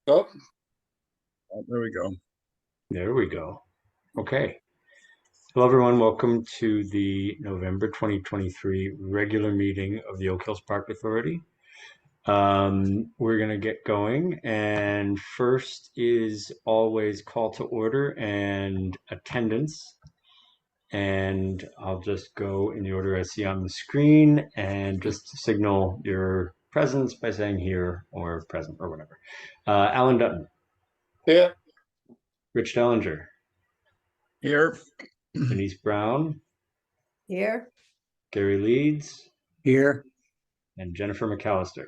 Oh, there we go. There we go. Okay. Hello, everyone. Welcome to the November 2023 regular meeting of the Oak Hills Park Authority. We're going to get going. And first is always call to order and attendance. And I'll just go in the order I see on the screen and just signal your presence by saying here or present or whatever. Alan Dutton, Yeah, Rich Dellinger, here. Denise Brown, Here. Gary Leeds, Here. and Jennifer McAllister.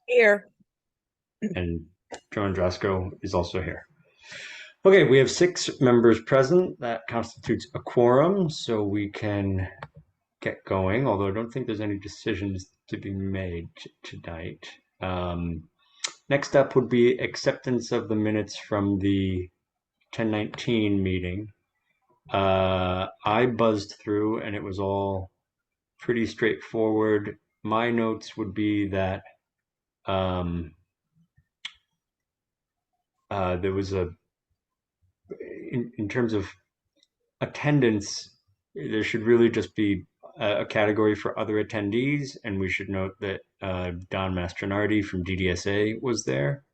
Here. And Joan Drasko is also here. Okay, we have 6 members present. That constitutes a quorum, so we can get going, although I don't think there's any decisions to be made tonight. Next up would be acceptance of the minutes from the 1019 meeting. I buzzed through and it was all pretty straightforward. My notes would be that there was in terms of attendance, there should really just be a category for other attendees, and we should note that Don Mastronardi from DDSA was there.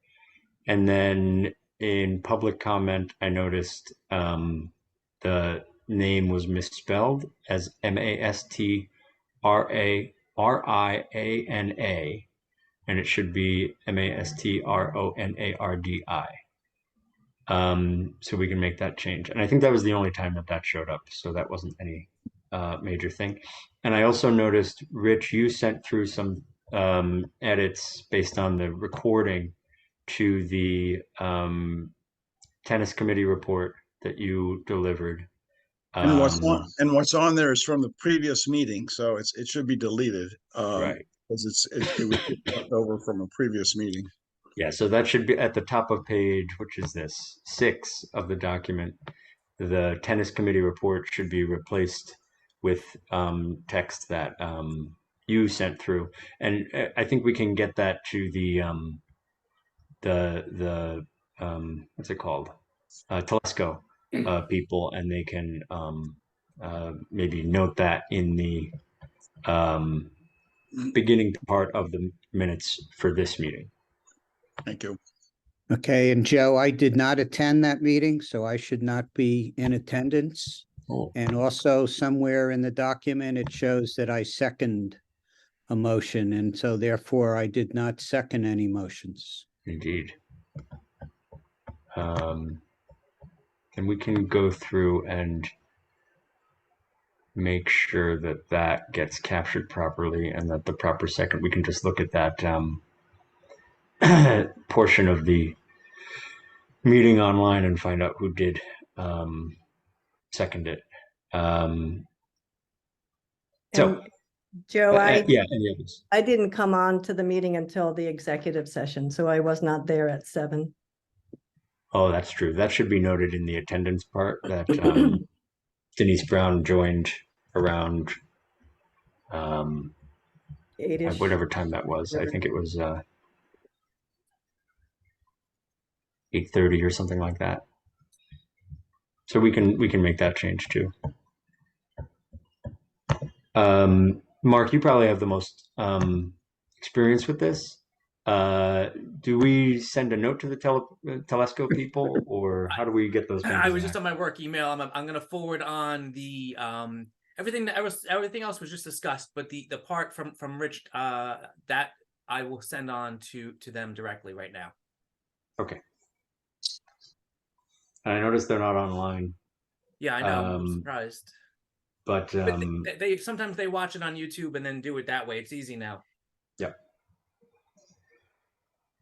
And then in public comment, I noticed the name was misspelled as Mastriana, and it should be Mastronardi. So we can make that change. And I think that was the only time that showed up. So that wasn't any major thing. And I also noticed, Rich, you sent through some edits based on the recording to the tennis committee report that you delivered. And what's on there is from the previous meeting, so it should be deleted. Right. Because it was left over from a previous meeting. Yeah, so that should be at the top of page, which is this 6 of the document. The tennis committee report should be replaced with text that you sent through, and I think we can get that to the what's it called, Telesco people, and they can maybe note that in the beginning part of the minutes for this meeting. Thank you. Okay, and Joe, I did not attend that meeting, so I should not be in attendance. Oh. And also somewhere in the document, it shows that I second a motion, and so therefore I did not second any motions. Indeed. And we can go through and make sure that that gets captured properly and that the proper second, we can just look at that portion of the meeting online and find out who did second it. So, Joe, any others? I didn't come on to the meeting until the executive session, so I was not there at 7. Oh, that's true. That should be noted in the attendance part that Denise Brown joined around whatever time that was. I think it was 8:30 or something like that. So we can make that change too. Mark, you probably have the most experience with this. Do we send a note to the Telesco people, or how do we get those? I was just on my work email. I'm going to forward on the everything else was just discussed, but the part from Rich that I will send on to them directly right now. Okay. I noticed they're not online. Yeah, I know. I'm surprised. But they sometimes they watch it on YouTube and then do it that way. It's easy now. Yep.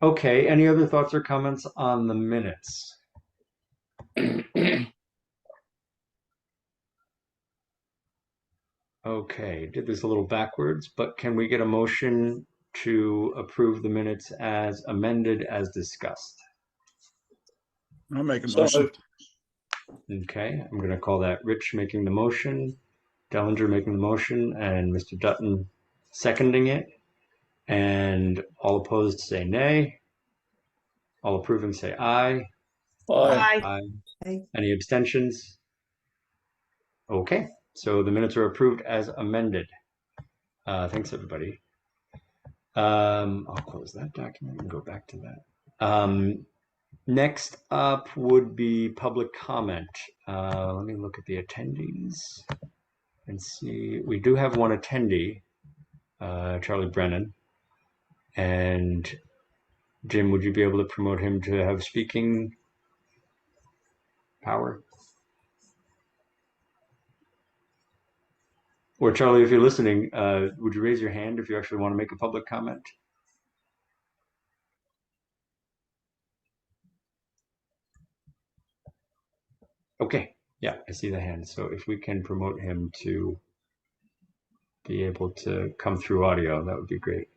Okay. Any other thoughts or comments on the minutes? Okay, did this a little backwards, but can we get a motion to approve the minutes as amended as discussed? I'll make a motion. Okay, I'm going to call that Rich making the motion, Dellinger making the motion, and Mr. Dutton seconding it. And all opposed say nay. All approving, say aye. Aye. Aye. Aye. Any abstentions? Okay, so the minutes are approved as amended. Thanks, everybody. I'll close that document and go back to that. Next up would be public comment. Let me look at the attendees and see. We do have one attendee, Charlie Brennan. And Jim, would you be able to promote him to have speaking power? Or Charlie, if you're listening, would you raise your hand if you actually want to make a public comment? Okay, yeah, I see the hand. So if we can promote him to be able to come through audio, that would be great.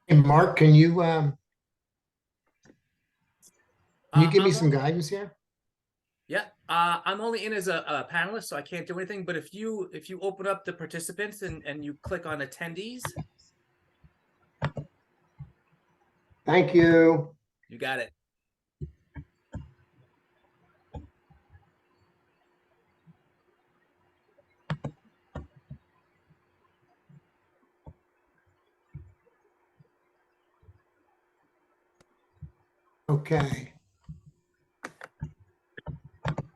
Hey, Mark, can you give me I'm some guidance here? Yeah, I'm only in as a panelist, so I can't do anything. But if you open up the participants and you click on attendees, Thank you. you got it. Okay.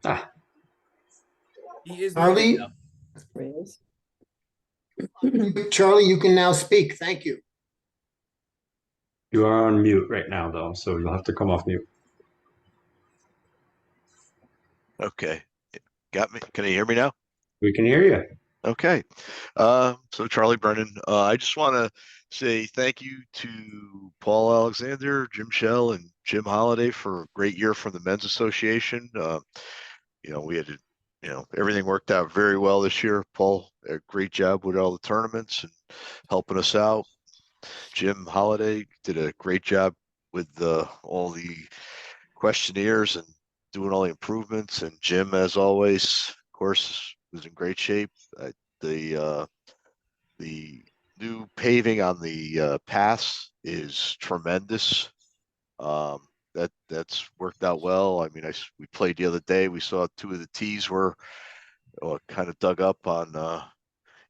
Ah, He is Charlie, muted, Raise. Charlie, you can now speak. Thank you. you are on mute right now, though, so you'll have to come off mute. Okay. Got me. Can you hear me now? We can hear you. Okay. So Charlie Brennan, I just want to say thank you to Paul Alexander, Jim Shell, and Jim Holiday for a great year from the Men's Association. We had everything worked out very well this year. Paul, a great job with all the tournaments and helping us out. Jim Holiday did a great job with all the questionnaires and doing all the improvements. And Jim, as always, of course, was in great shape. The new paving on the paths is tremendous. That's worked out well. I mean, we played the other day. We saw two of the tees were kind of dug up on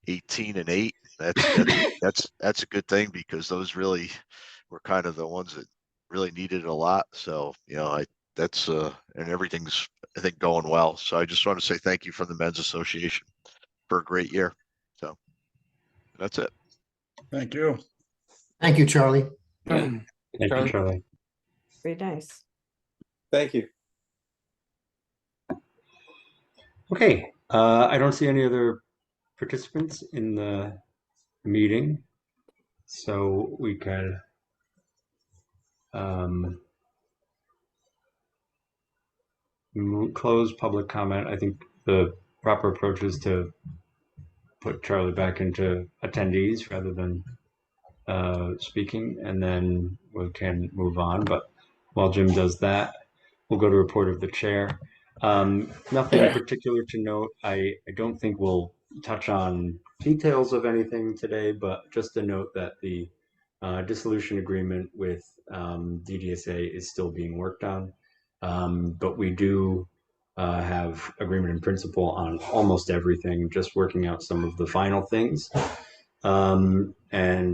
18 and 8. That's a good thing because those really were kind of the ones that really needed it a lot. So that's and everything's I think going well. So I just want to say thank you from the Men's Association for a great year. So that's it. Thank you. Thank you, Charlie. Thank you, Charlie. Very nice. Thank you. Okay, I don't see any other participants in the meeting, so we can close public comment. I think the proper approach is to put Charlie back into attendees rather than speaking, and then we can move on. But while Jim does that, we'll go to report of the chair. Nothing particular to note. I don't think we'll touch on details of anything today, but just a note that the dissolution agreement with DDSA is still being worked on. But we do have agreement in principle on almost everything, just working out some of the final things. And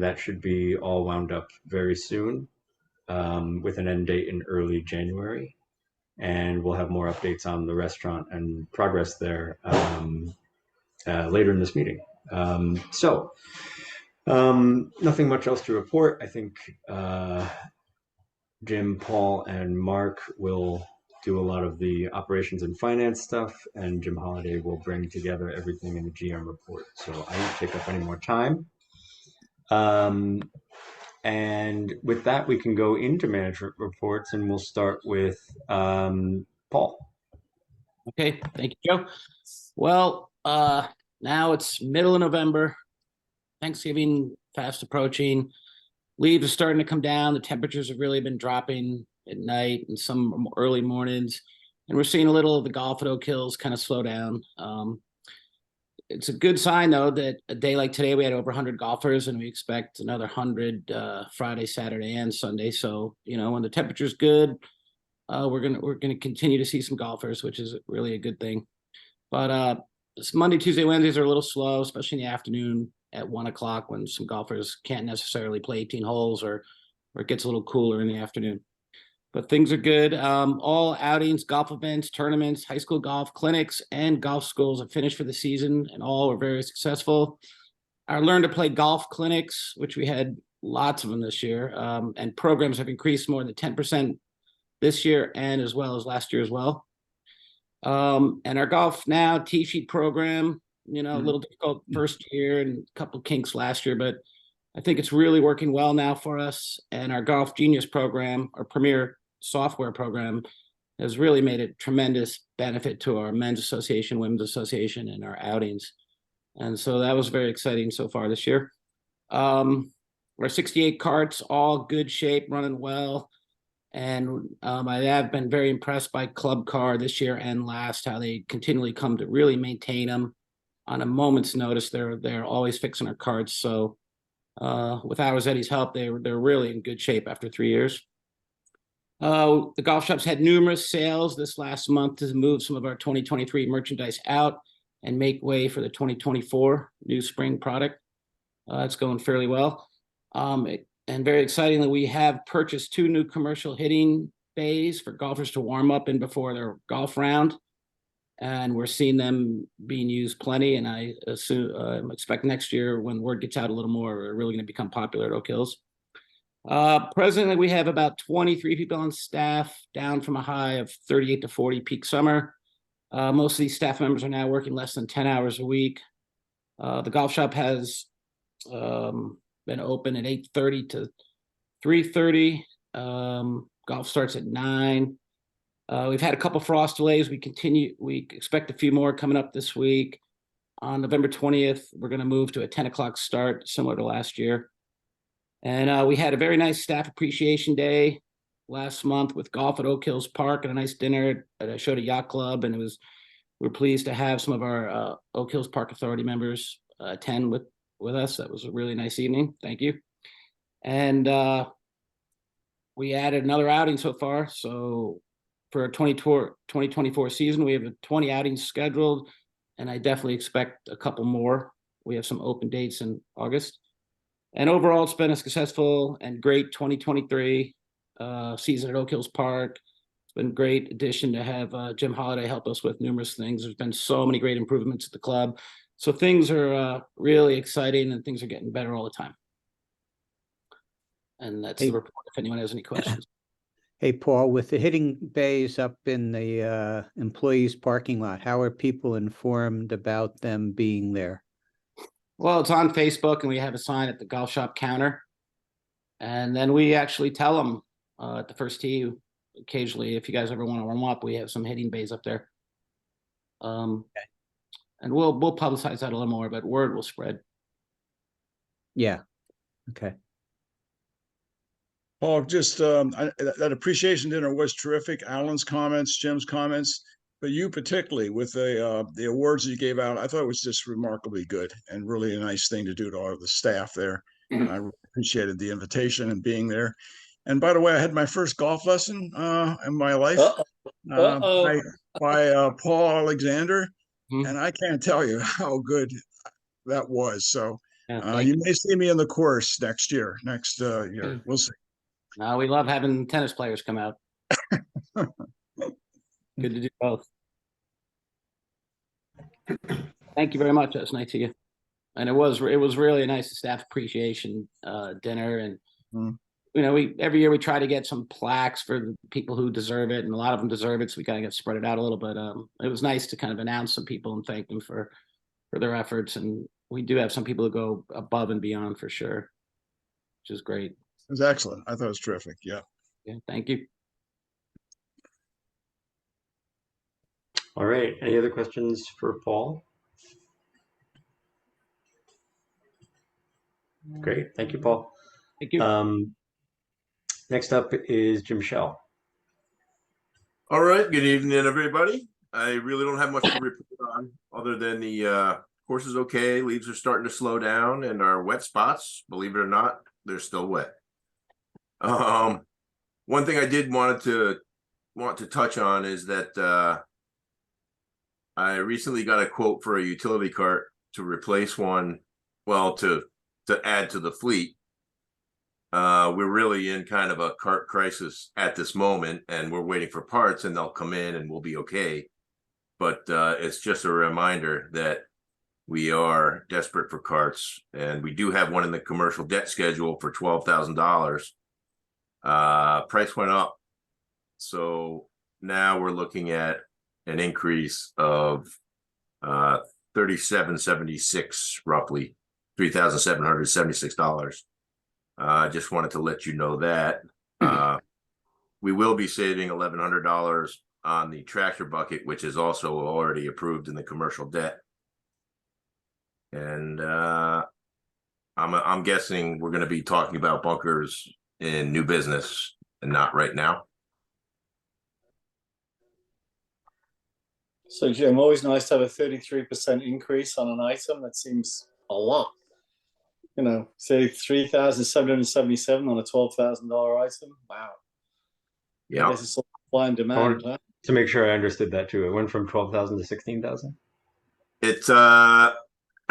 that should be all wound up very soon with an end date in early January. And we'll have more updates on the restaurant and progress there later in this meeting. Nothing much else to report. I think Jim, Paul, and Mark will do a lot of the operations and finance stuff, and Jim Holiday will bring together everything in the GM report. So I won't take up any more time. And with that, we can go into management reports, and we'll start with Paul. Okay, thank you, Joe. Well, now it's middle of November. Thanksgiving fast approaching. Leaves are starting to come down. The temperatures have really been dropping at night and some early mornings. And we're seeing a little of the golf at Oak Hills kind of slow down. it's a good sign though that a day like today we had over 100 golfers, and we expect another 100 Friday, Saturday, and Sunday. So when the temperature's good, we're gonna continue to see some golfers, which is really a good thing. But this Monday, Tuesday, Wednesdays are a little slow, especially in the afternoon at 1 o'clock when some golfers can't necessarily play 18 holes, or it gets a little cooler in the afternoon. But things are good. All outings, golf events, tournaments, high school golf clinics, and golf schools have finished for the season, and all were very successful. Our Learn to Play golf clinics, which we had lots of them this year, and programs have increased more than 10% this year, and as well as last year as well. And our Golf Now tee sheet program, a little difficult first year and a couple kinks last year, but I think it's really working well now for us. And our Golf Genius program, our premier software program, has really made a tremendous benefit to our men's association, women's association, and our outings. And so that was very exciting so far this year. Our 68 carts, all good shape, running well. And I have been very impressed by Club Car this year and last, how they continually come to really maintain them on a moment's notice. They're always fixing our carts. So with Eddie's help, they're really in good shape after 3 years. The golf shops had numerous sales this last month to move some of our 2023 merchandise out and make way for the 2024 new spring product. It's going fairly well. And very excitingly, we have purchased 2 new commercial hitting bays for golfers to warm up in before their golf round. And we're seeing them being used plenty. And I expect next year, when word gets out a little more, we're really going to become popular at Oak Hills. Presently, we have about 23 people on staff, down from a high of 38 to 40 peak summer. Most of these staff members are now working less than 10 hours a week. The golf shop has been open at 8:30 to 3:30. Golf starts at 9. We've had a couple frost delays. We expect a few more coming up this week. On November 20th, we're going to move to a 10 o'clock start, similar to last year. And we had a very nice staff appreciation day last month with golf at Oak Hills Park and a nice dinner at a Shota Yacht Club. And we're pleased to have some of our Oak Hills Park Authority members attend with us. That was a really nice evening. Thank you. And we added another outing so far. So for our 2024 season, we have 20 outings scheduled, and I definitely expect a couple more. We have some open dates in August. And overall, it's been a successful and great 2023 season at Oak Hills Park. It's been a great addition to have Jim Holiday help us with numerous things. There's been so many great improvements at the club. So things are really exciting, and things are getting better all the time. And that's the report, if anyone has any questions. Hey, Paul, with the hitting bays up in the employees' parking lot, how are people informed about them being there? Well, it's on Facebook, and we have a sign at the golf shop counter. And then we actually tell them at the first tee, occasionally, if you guys ever want to warm up, we have some hitting bays up there. Okay. And we'll publicize that a little more, but word will spread. Yeah. Okay. Paul, just that appreciation dinner was terrific. Alan's comments, Jim's comments, but you particularly with the awards you gave out, I thought it was just remarkably good and really a nice thing to do to all of the staff there. I appreciated the invitation and being there. And by the way, I had my first golf lesson in my life by Paul Alexander. And I can't tell you how good that was. So you may see me in the course next year. We'll see. No, we love having tennis players come out. Good to do both. Thank you very much. That was nice of you. And it was really a nice staff appreciation dinner. And every year we try to get some plaques for the people who deserve it, and a lot of them deserve it. So we kind of get spread it out a little bit. It was nice to kind of announce some people and thank them for their efforts. And we do have some people who go above and beyond for sure, which is great. It was excellent. I thought it was terrific. Yeah. Yeah. Thank you. All right. Any other questions for Paul? Great. Thank you, Paul. Thank you. Next up is Jim Shell. All right. Good evening, everybody. I really don't have much to report on other than the course is okay. Leaves are starting to slow down, and our wet spots, believe it or not, they're still wet. One thing I did want to touch on is that I recently got a quote for a utility cart to replace one, well, to add to the fleet. We're really in kind of a cart crisis at this moment, and we're waiting for parts, and they'll come in and we'll be okay. But it's just a reminder that we are desperate for carts, and we do have one in the commercial debt schedule for $12,000. Price went up, so now we're looking at an increase of $37.76, roughly $3,776. I just wanted to let you know that we will be saving $1,100 on the tractor bucket, which is also already approved in the commercial debt. And I'm guessing we're going to be talking about bunkers in new business and not right now. So Jim, always nice to have a 33% increase on an item. That seems a lot. You know, say 3,777 on a $12,000 item. Wow. Yeah. This is supply and demand. Huh? To make sure I understood that too, it went from 12,000 to 16,000. It's I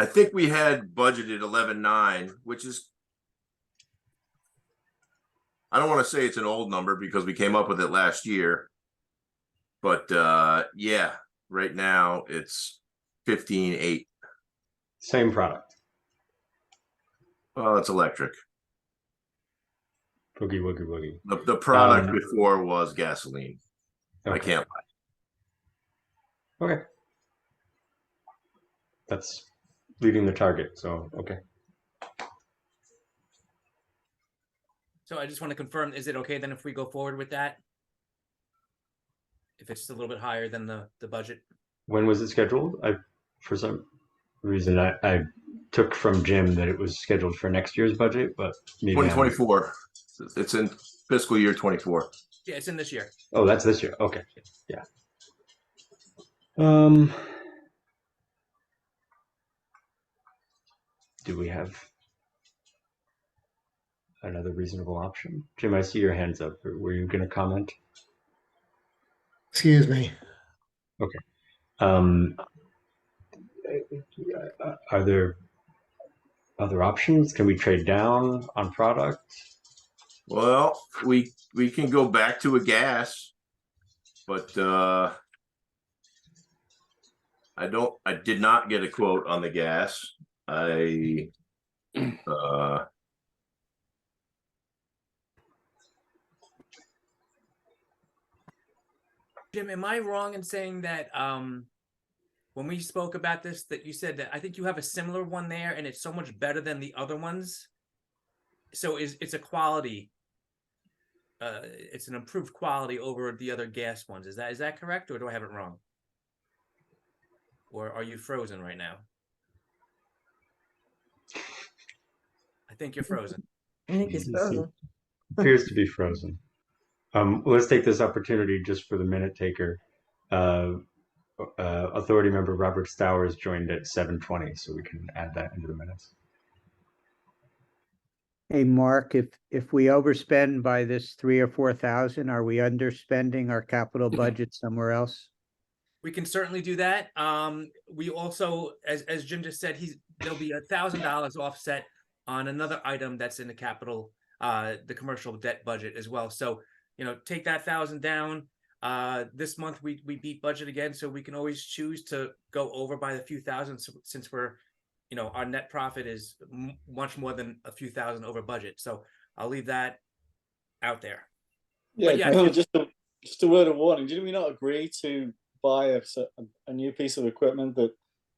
think we had budgeted 11.9, which is, I don't want to say it's an old number because we came up with it last year, but yeah, right now it's 15.8. Same product. Well, it's electric. Boogie woogie woogie. The product before was gasoline. Okay. I can't lie. Okay. That's leading the target. So, okay. So I just want to confirm, is it okay then if we go forward with that? If it's a little bit higher than the budget? When was it scheduled? For some reason, I took from Jim that it was scheduled for next year's budget, but maybe 2024. It's in fiscal year 24. Yeah, it's in this year. Oh, that's this year. Okay. Yeah. Do we have another reasonable option? Jim, I see your hands up. Were you going to comment? Excuse me. Okay. Are there other options? Can we trade down on product? Well, we can go back to a gas, but I did not get a quote on the gas. Jim, am I wrong in saying that when we spoke about this, that you said that I think you have a similar one there and it's so much better than the other ones? So it's a quality, it's an improved quality over the other gas ones. Is that correct, or do I have it wrong? Or are you frozen right now? I think you're frozen. I think he's frozen. Appears to be frozen. Let's take this opportunity just for the minute taker. Authority member Robert Stowers joined at 7:20, so we can add that into the minutes. Hey, Mark, if we overspend by this 3,000 or 4,000, are we underspending our capital budget somewhere else? We can certainly do that. We also, as Jim just said, there'll be $1,000 offset on another item that's in the capital, the commercial debt budget as well. So, take that 1,000 down. This month we beat budget again, so we can always choose to go over by a few thousand since we're, our net profit is much more than a few thousand over budget. So I'll leave that out there. Yeah, just a word of warning. Did we not agree to buy a new piece of equipment that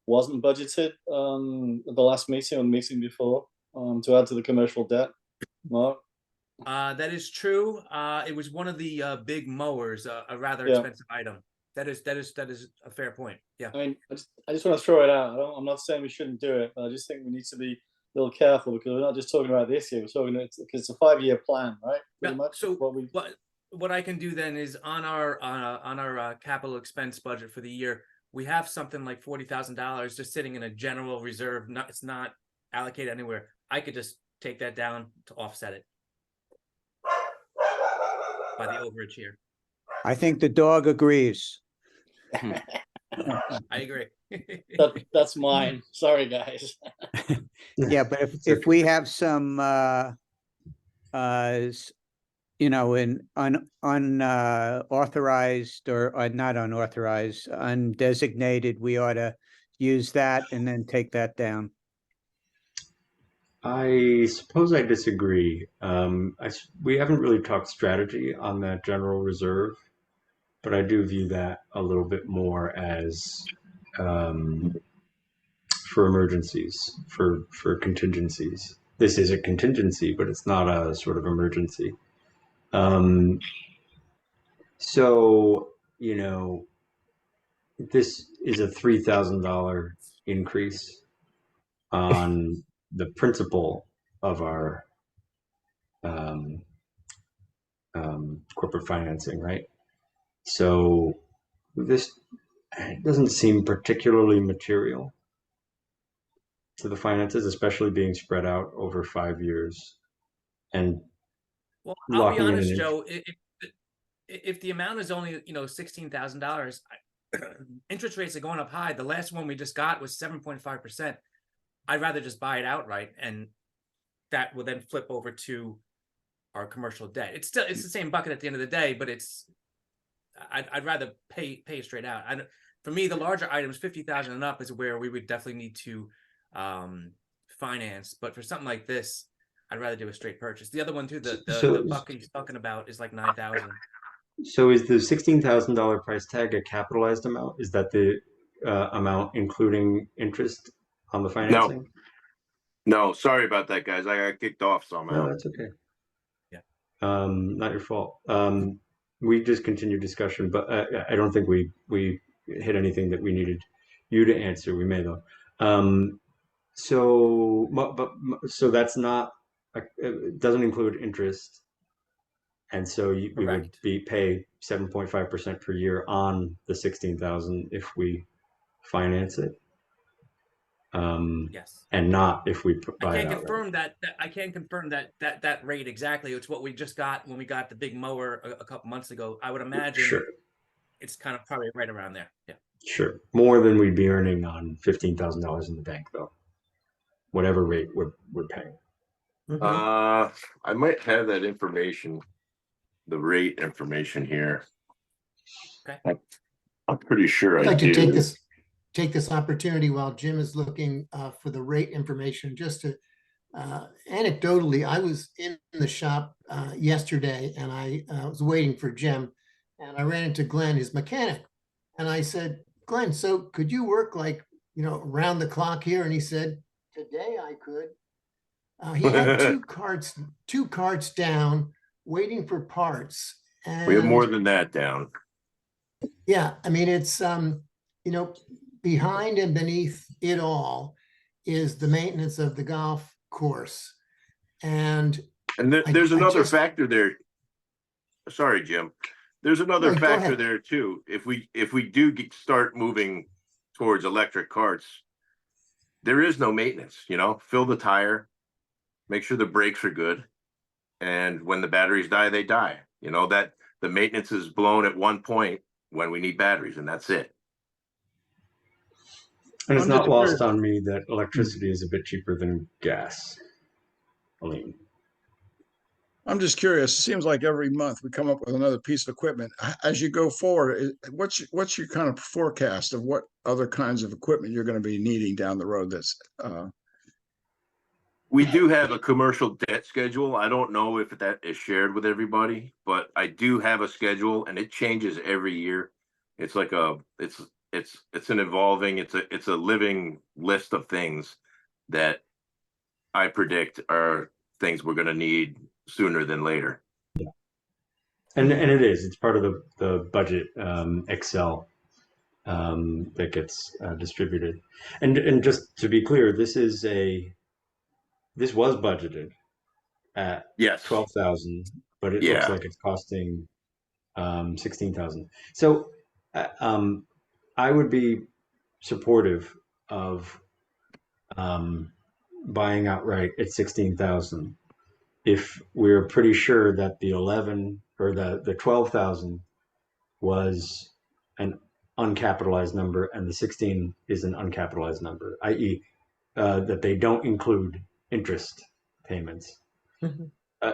wasn't budgeted at the last meeting or the meeting before to add to the commercial debt, Mark? That is true. It was one of the big mowers, a rather expensive item. That is a fair point. Yeah. I mean, I just want to throw it out. I'm not saying we shouldn't do it, but I just think we need to be a little careful because we're not just talking about this year. We're talking because it's a 5-year plan, right? Pretty much. So what I can do then is on our capital expense budget for the year, we have something like $40,000 just sitting in a general reserve. It's not allocated anywhere. I could just take that down to offset it by the overage here. I think the dog agrees. I agree. That's mine. Sorry, guys. Yeah, but It's if okay. we have some, you know, unauthorized or not unauthorized, undesignated, we ought to use that and then take that down. I suppose I disagree. We haven't really talked strategy on that general reserve, but I do view that a little bit more as for emergencies, for contingencies. This is a contingency, but it's not a sort of emergency. So, you know, this is a $3,000 increase on the principal of our corporate financing, right? So this doesn't seem particularly material to the finances, especially being spread out over 5 years and Well, I'll be locking in honest, an Joe. If the amount is only $16,000, interest rates are going up high. The last one we just got was 7.5%. I'd rather just buy it outright, and that will then flip over to our commercial debt. It's the same bucket at the end of the day, but I'd rather pay it straight out. For me, the larger items, 50,000 and up, is where we would definitely need to finance. But for something like this, I'd rather do a straight purchase. The other one too, the bucket he's talking about is like 9,000. So is the $16,000 price tag a capitalized amount? Is that the amount including interest on the financing? No, sorry about that, guys. I got kicked off No, somehow. that's okay. Yeah. Not your fault. We just continued discussion, but I don't think we hit anything that we needed you to answer. We may though. So that's not, it doesn't include interest. And so we would pay 7.5% per year on the 16,000 if we finance it. Yes. And not if we buy it I can't outright. confirm that. I can't confirm that rate exactly. It's what we just got when we got the big mower a couple months ago. I would imagine Sure. it's kind of probably right around there. Yeah. Sure. More than we'd be earning on $15,000 in the bank, though. Whatever rate we're paying. Mhm. I might have that information, the rate information here. Okay. I'm pretty sure I'd I like to do. take this opportunity while Jim is looking for the rate information, just to anecdotally, I was in the shop yesterday and I was waiting for Jim, and I ran into Glenn, his mechanic, and I said, Glenn, so could you work like, around the clock here? And he said, today I could. He had two carts down waiting for parts. And We have more than that down. yeah, I mean, it's, behind and beneath it all is the maintenance of the golf course. And There's I another just- factor there. Sorry, Jim. There's another No, go factor ahead. there too. If we do start moving towards electric carts, there is no maintenance, fill the tire, make sure the brakes are good. And when the batteries die, they die. That the maintenance is blown at one point when we need batteries, and that's it. And it's I'm not just lost curious- on me that electricity is a bit cheaper than gas. I'm just curious. It seems like every month we come up with another piece of equipment. As you go forward, what's your kind of forecast of what other kinds of equipment you're going to be needing down the road? We do have a commercial debt schedule. I don't know if that is shared with everybody, but I do have a schedule and it changes every year. It's like it's an evolving, it's a living list of things that I predict are things we're going to need sooner than later. Yeah. And it's part of the budget Excel that gets distributed. And just to be clear, this was budgeted at Yes. 12,000, but it looks like it's costing 16,000. So I would be supportive of buying outright at 16,000 if we're pretty sure that the 11 or the 12,000 was an uncapitalized number and the 16 is an uncapitalized number, i.e., that they don't include interest payments. Mhm.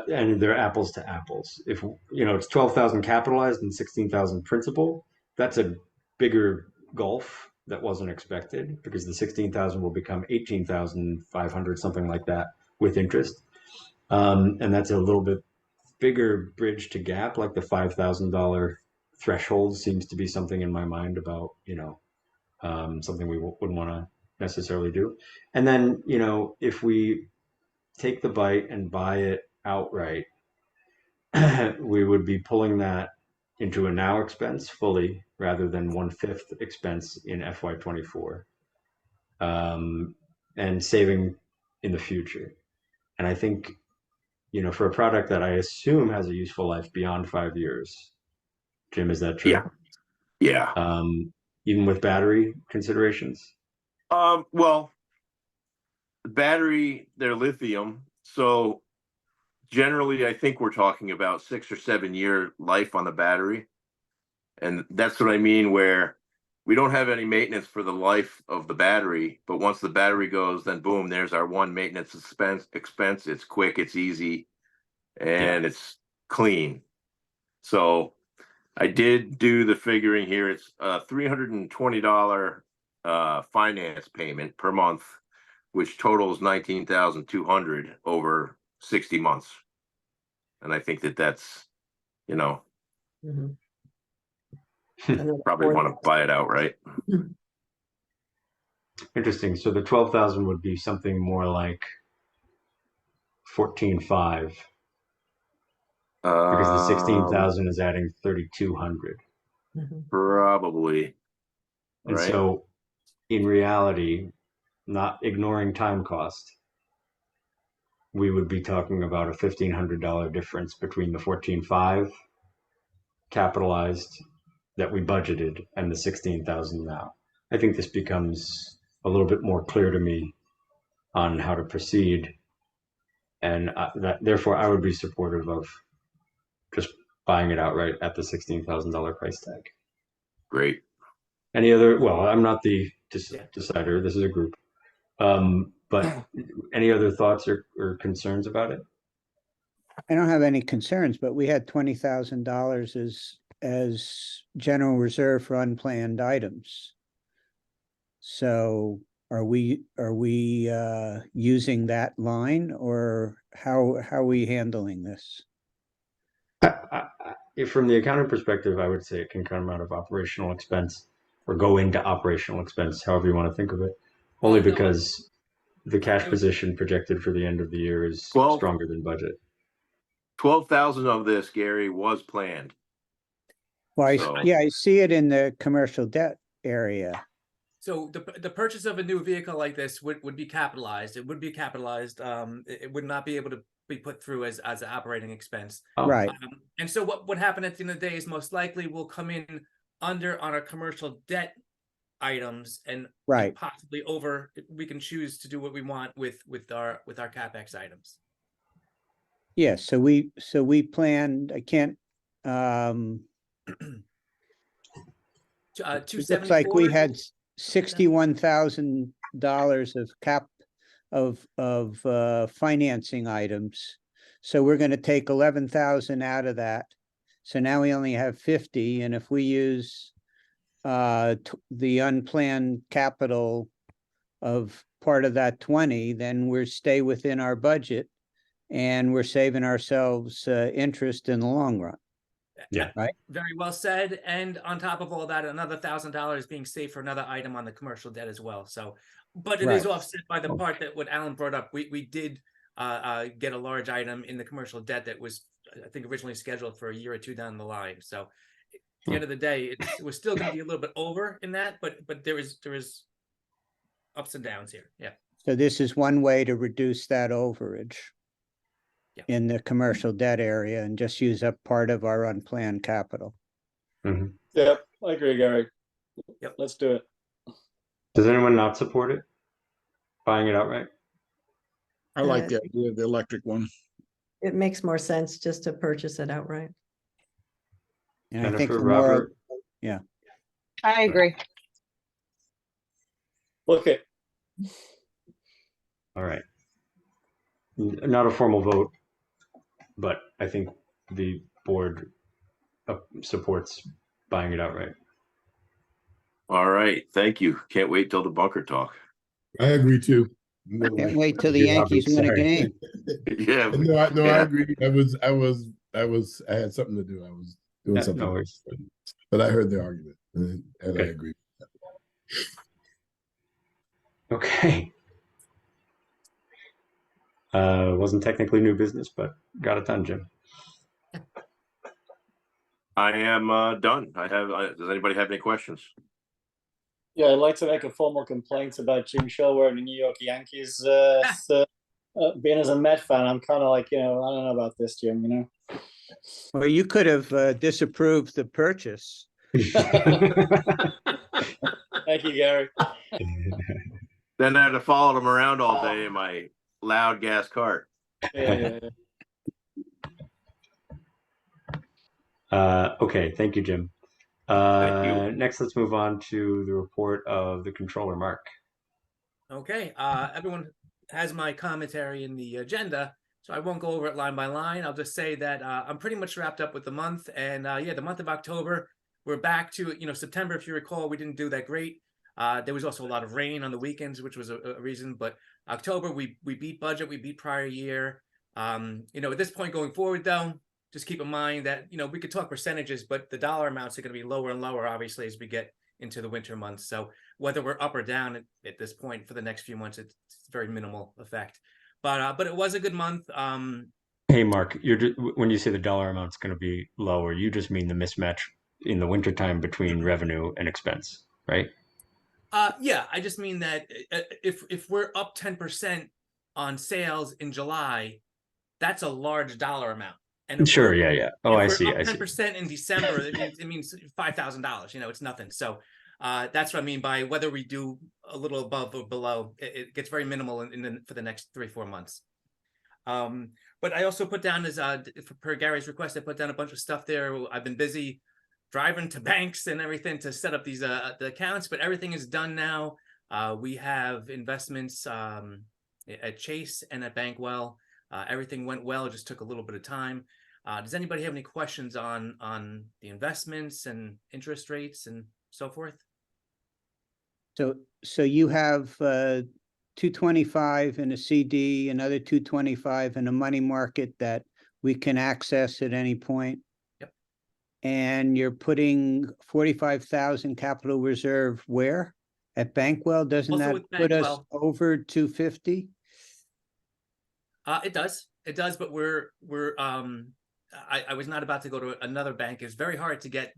And they're apples to apples. If it's 12,000 capitalized and 16,000 principal, that's a bigger gulf that wasn't expected because the 16,000 will become 18,500, something like that, with interest. And that's a little bit bigger bridge to gap, like the $5,000 threshold seems to be something in my mind about, something we wouldn't want to necessarily do. And then, if we take the bite and buy it outright, we would be pulling that into a now expense fully rather than 1/5 expense in FY24, and saving in the future. And I think, for a product that I assume has a useful life beyond 5 years, Jim, is that true? Yeah. Yeah. Even with battery considerations? Well, battery, they're lithium. So generally, I think we're talking about 6 or 7 year life on the battery. And that's what I mean, where we don't have any maintenance for the life of the battery. But once the battery goes, then boom, there's our one maintenance expense. It's quick, it's easy, and it's clean. So I did do the figuring here. It's a $320 finance payment per month, which totals 19,200 over 60 months. And I think that's, Mhm. probably want to buy it outright. Interesting. So the 12,000 would be something more like 14.5 because the 16,000 is adding 3,200. Mhm. Probably. And Right. so in reality, not ignoring time cost, we would be talking about a $1,500 difference between the 14.5 capitalized that we budgeted and the 16,000 now. I think this becomes a little bit more clear to me on how to proceed, and therefore I would be supportive of just buying it outright at the $16,000 price tag. Great. Any other? Well, I'm not the Yeah. decider. This is a group. But any other thoughts or concerns about it? I don't have any concerns, but we had $20,000 as general reserve for unplanned items. So are we using that line, or how are we handling this? From the accounting perspective, I would say it can come out of operational expense or go into operational expense, however you want to think of it. Only Well, no, because the cash it was- position projected for the end of the year is 12. stronger than budget. 12,000 of this, Gary, was planned. Well, So- I see it in the commercial debt area. So the purchase of a new vehicle like this would be capitalized. It would be capitalized. It would not be able to be put through as an operating expense. Oh, Right. And so what would happen at the end of the day is most likely we'll come in under on our commercial debt items and Right. possibly over. We can choose to do what we want with our CapEx items. Yes, so we planned, I can't, it looks like we 274. had $61,000 of financing items. So we're gonna take 11,000 out of that. So now we only have 50, and if we use the unplanned capital of part of that 20, then we're stay within our budget, and we're saving ourselves interest in the long run. Yeah. Right. Very well said. And on top of all that, another $1,000 being saved for another item on the commercial debt as well. So, but it is Right. offset by the part that what Alan brought up. We did get a large item in the commercial debt that was, I think, originally scheduled for a year or two down the line. So at the end of the day, it was still going to be a little bit over in that, but there is ups and downs here. Yeah. So this is one way to reduce that overage Yeah. in the commercial debt area and just use up part of our unplanned capital. Mhm. Yeah, I agree, Gary. Let's do it. Does anyone not support it? Buying it outright? I like Uh, the idea of the electric one. It makes more sense just to purchase it outright. And I think Jennifer, the more, Robert? I agree. Okay. All right. Not a formal vote, but I think the board supports buying it outright. All right, thank you. Can't wait till the bunker talk. I agree too. can't wait till the You're Yankees win a sorry. game. Yeah. No, I Yeah. agree. I had something to do. I was doing Yeah, something, no worries. but I heard the argument and I Okay. agree. Okay. Wasn't technically new business, but got it done, Jim. I am done. Does anybody have any questions? Yeah, I'd like to make a formal complaint about Jim Shaw wearing the New York Yankees. Being as a Met fan, I'm kind of like, I don't know about this, Jim, Well, you could have disapproved the purchase. Thank you, Gary. Then I had to follow them around all day in my loud gas cart. Yeah. Okay, thank you, Jim. Thank you. Next, let's move on to the report of the controller, Mark. Okay, everyone has my commentary in the agenda, so I won't go over it line by line. I'll just say that I'm pretty much wrapped up with the month, and the month of October, we're back to, September, if you recall, we didn't do that great. There was also a lot of rain on the weekends, which was a reason, but October, we beat budget, we beat prior year. At this point going forward, though, just keep in mind that, we could talk percentages, but the dollar amounts are going to be lower and lower, obviously, as we get into the winter months. So whether we're up or down at this point for the next few months, it's very minimal effect. But it was a good month. Hey, Mark, when you say the dollar amount's going to be lower, you just mean the mismatch in the wintertime between revenue and expense, right? Yeah, I just mean that if we're up 10% on sales in July, that's a large dollar amount. And Sure, yeah. Oh, I see. 10% in December, it means $5,000. It's nothing. So that's what I mean by whether we do a little above or below. It gets very minimal for the next 3-4 months. But I also put down per Gary's request, I put down a bunch of stuff there. I've been busy driving to banks and everything to set up these the accounts, but everything is done now. We have investments at Chase and at Bankwell. Everything went well. It just took a little bit of time. Does anybody have any questions on the investments and interest rates and so forth? So you have 225 in a CD, another 225 in a money market that we can access at any point. Yep. And you're putting 45,000 capital reserve where? At Bankwell? Doesn't Also that with put us Bankwell. over 250? It does, but I was not about to go to another bank. It's very hard to get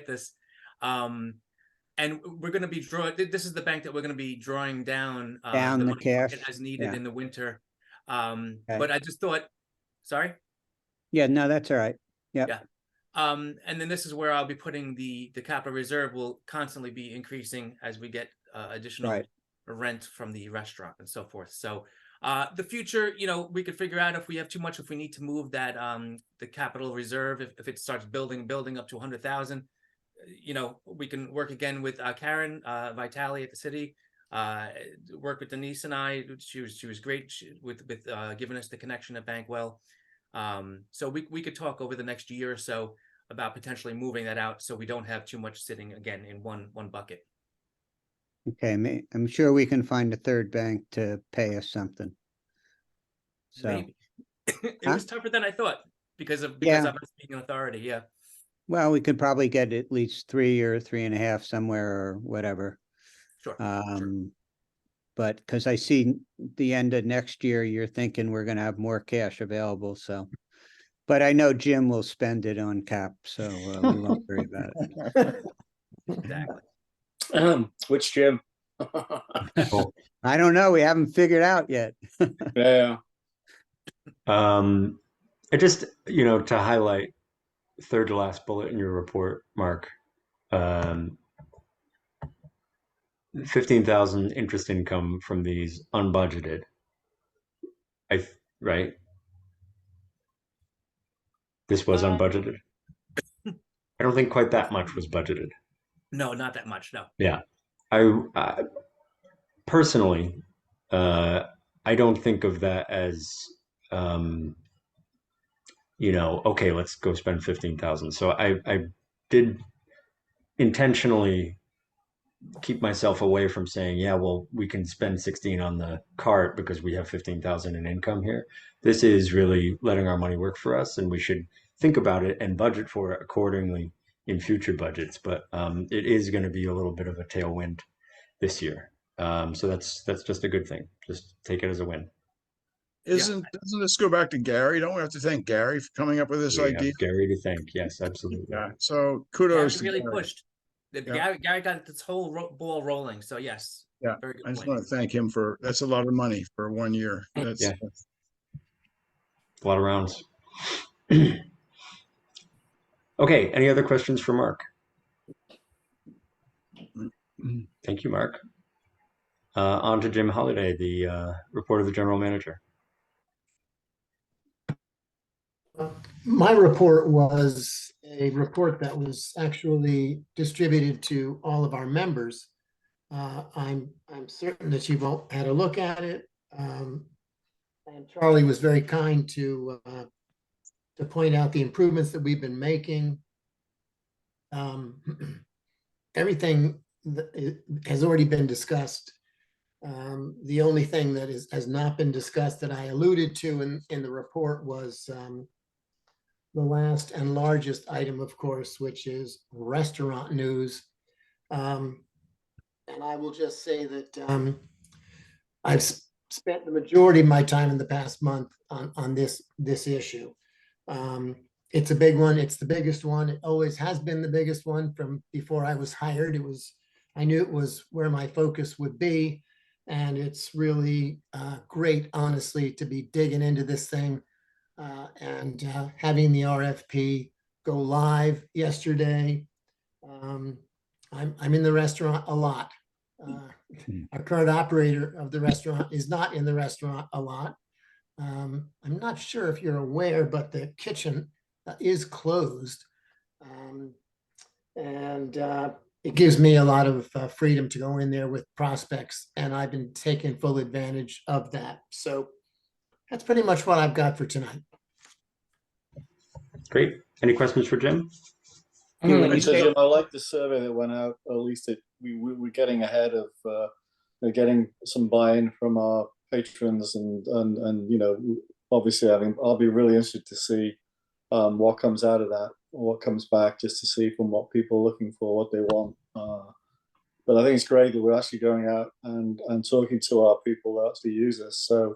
this. And we're going to be this is the bank that we're going to be drawing down The money cash. as needed Yeah. in the winter. Okay. But I just thought, sorry. Yeah, no, that's all right. Yep. Yeah. And then this is where I'll be putting the capital reserve will constantly be increasing as we get additional Right. rent from the restaurant and so forth. So the future, we could figure out if we have too much, if we need to move that the capital reserve, if it starts building up to 100,000, we can work again with Karen Vitale at the city, work with Denise and I. She was great with giving us the connection at Bankwell. So we could talk over the next year or so about potentially moving that out so we don't have too much sitting again in one bucket. Okay, I'm sure we can find a third bank to pay us something. So, Maybe. It Huh? was tougher than I thought because Yeah. I'm speaking authority. Yeah. well, we could probably get at least 3 or 3.5 somewhere or whatever. Sure. But because I see the end of next year, you're thinking we're going to have more cash available. So, but I know Jim will spend it on cap, so we won't worry about it. Exactly. Which Jim? I don't know. We haven't figured out yet. Yeah. I just, to highlight third to last bullet in your report, Mark, 15,000 interest income from these unbudgeted. Right? This was unbudgeted. I don't think quite that much was budgeted. No, not that much. No. Yeah. I personally, I don't think of that as, okay, let's go spend 15,000. So I did intentionally keep myself away from saying, yeah, well, we can spend 16 on the cart because we have 15,000 in income here. This is really letting our money work for us, and we should think about it and budget for it accordingly in future budgets. But it is going to be a little bit of a tailwind this year. So that's just a good thing. Just take it as a win. Doesn't this go back to Gary? Don't we have to thank Gary for coming up with this We have idea? Gary to thank. Yes, absolutely. Yeah. So kudos to Gary really Gary. pushed. Gary got this whole ball rolling. So yes. Yeah. Very good I just point. want to thank him that's a lot of money for 1 year. That's Yeah. A lot of rounds. Okay. Any other questions for Mark? Thank you, Mark. On to Jim Holliday, the report of the general manager. My report was a report that was actually distributed to all of our members. I'm certain that you've all had a look at it. And Charlie was very kind to point out the improvements that we've been making. Everything that has already been discussed. The only thing that has not been discussed that I alluded to in the report was the last and largest item, of course, which is restaurant news. And I will just say that I've spent the majority of my time in the past month on this issue. It's a big one. It's the biggest one. It always has been the biggest one from before I was hired. I knew it was where my focus would be. And it's really great, honestly, to be digging into this thing and having the RFP go live yesterday. I'm in the restaurant a lot. Our current operator of the restaurant is not in the restaurant a lot. I'm not sure if you're aware, but the kitchen is closed. It gives me a lot of freedom to go in there with prospects, and I've been taking full advantage of that. So that's pretty much what I've got for tonight. Great. Any questions for Jim? So Jim, I like the survey that went out. At least we're getting ahead of we're getting some buy-in from our patrons, and obviously, I'll be really interested to see what comes out of that, or what comes back, just to see from what people are looking for, what they want. But I think it's great that we're actually going out and talking to our people that actually use us, so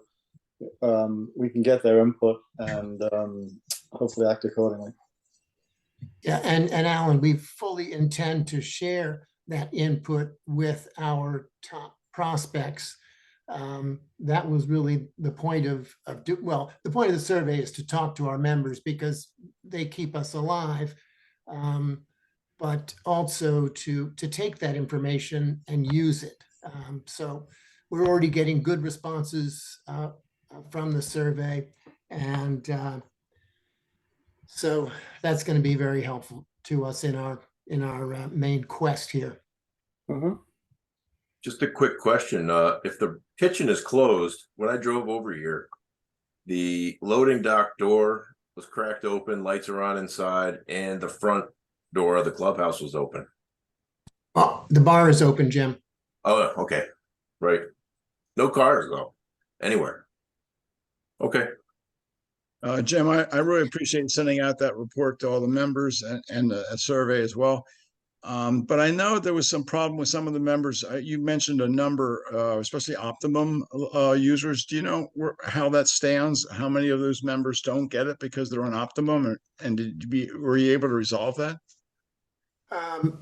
we can get their input and hopefully act accordingly. Yeah, and Alan, we fully intend to share that input with our top prospects. That was really the point the point of the survey is to talk to our members because they keep us alive, but also to take that information and use it. So we're already getting good responses from the survey, and so that's going to be very helpful to us in our main quest here. Just a quick question. If the kitchen is closed, when I drove over here, the loading dock door was cracked open, lights are on inside, and the front door of the clubhouse was open. Oh, the bar is open, Jim. Oh, okay. Right. No cars though, anywhere. Okay. Jim, I really appreciate sending out that report to all the members and a survey as well. But I know there was some problem with some of the members. You mentioned a number, especially Optimum users. Do you know how that stands? How many of those members don't get it because they're on Optimum? And were you able to resolve that?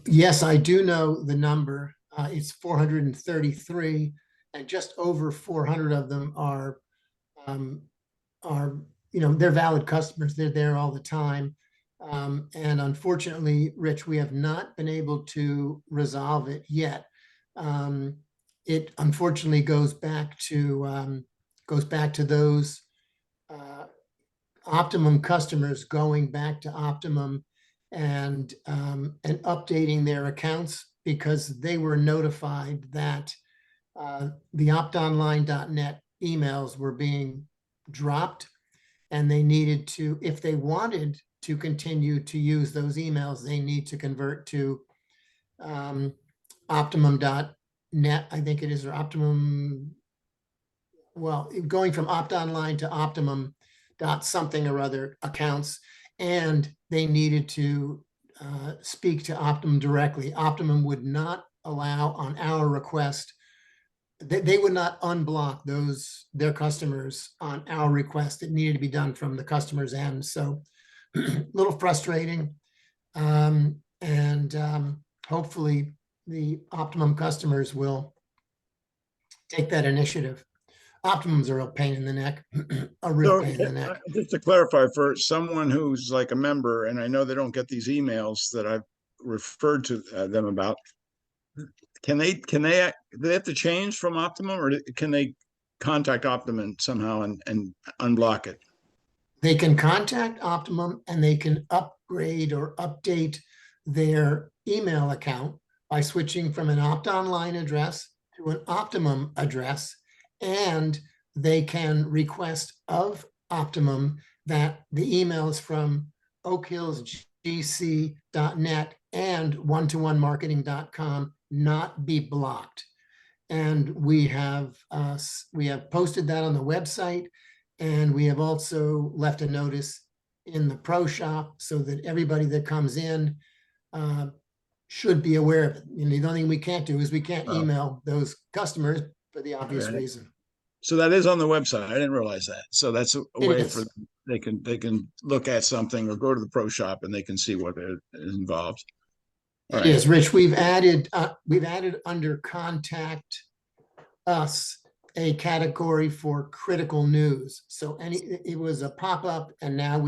Yes, I do know the number. It's 433, and just over 400 of them are they're valid customers. They're there all the time. And unfortunately, Rich, we have not been able to resolve it yet. It unfortunately goes back to those Optimum customers going back to Optimum and updating their accounts because they were notified that the optonline.net emails were being dropped, and they needed to, if they wanted to continue to use those emails, they need to convert to optimum.net, I think it is, or Optimum. Well, going from OptOnline to Optimum dot something or other accounts, and they needed to speak to Optimum directly. Optimum would not allow, on our request, they would not unblock their customers on our request. It needed to be done from the customer's end. So a little frustrating. Hopefully the Optimum customers will take that initiative. Optimum's a real pain in the neck, a real pain in the neck. Just to clarify, for someone who's like a member, and I know they don't get these emails that I've referred to them about, do they have to change from Optimum, or can they contact Optimum somehow and unblock it? They can contact Optimum and they can upgrade or update their email account by switching from an OptOnline address to an Optimum address, and they can request of Optimum that the emails from oakhillsgc.net and one-to-one-marketing.com not be blocked. And we have posted that on the website, and we have also left a notice in the pro shop so that everybody that comes in should be aware of it. And the only thing we can't do is we can't email those customers for the obvious reason. So that is on the website. I didn't realize that. So that's a way is. for they can look at something or go to the pro shop and they can see what is involved. It is, Rich. We've added under contact us a category for critical news. So it was a pop-up, and now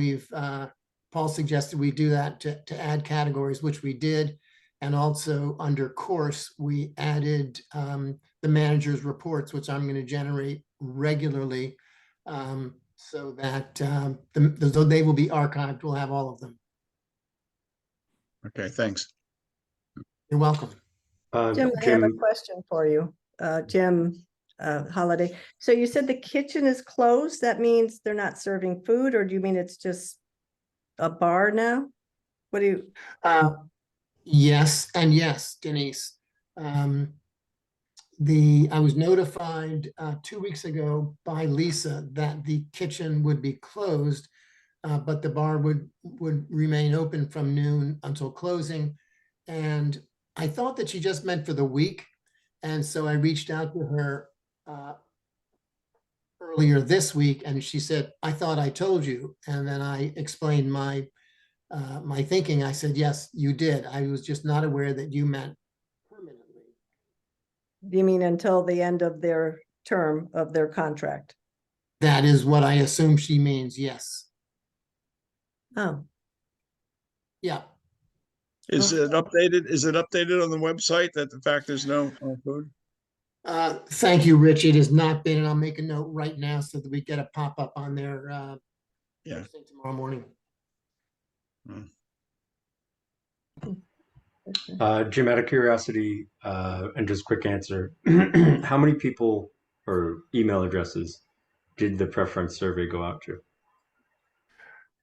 Paul suggested we do that to add categories, which we did. And also under course, we added the manager's reports, which I'm going to generate regularly, so that though they will be archived, we'll have all of them. Okay, thanks. You're welcome. Jim, I have a question for you. Jim Holiday. So you said the kitchen is closed. That means they're not serving food, or do you mean it's just a bar now? What do you? Yes, and yes, Denise. I was notified 2 weeks ago by Lisa that the kitchen would be closed, but the bar would remain open from noon until closing. And I thought that she just meant for the week. And so I reached out to her earlier this week, and she said, "I thought I told you." And then I explained my thinking. I said, "Yes, you did. I was just not aware that you meant permanently." You mean until the end of their term of their contract? That is what I assume she means, yes. Oh. Yeah. Is it updated? Is it updated on the website that the fact there's no food? Thank you, Rich. It has not been, and I'll make a note right now so that we get a pop-up on there first thing tomorrow morning. Jim, out of curiosity, and just quick answer, how many people or email addresses did the preference survey go out to?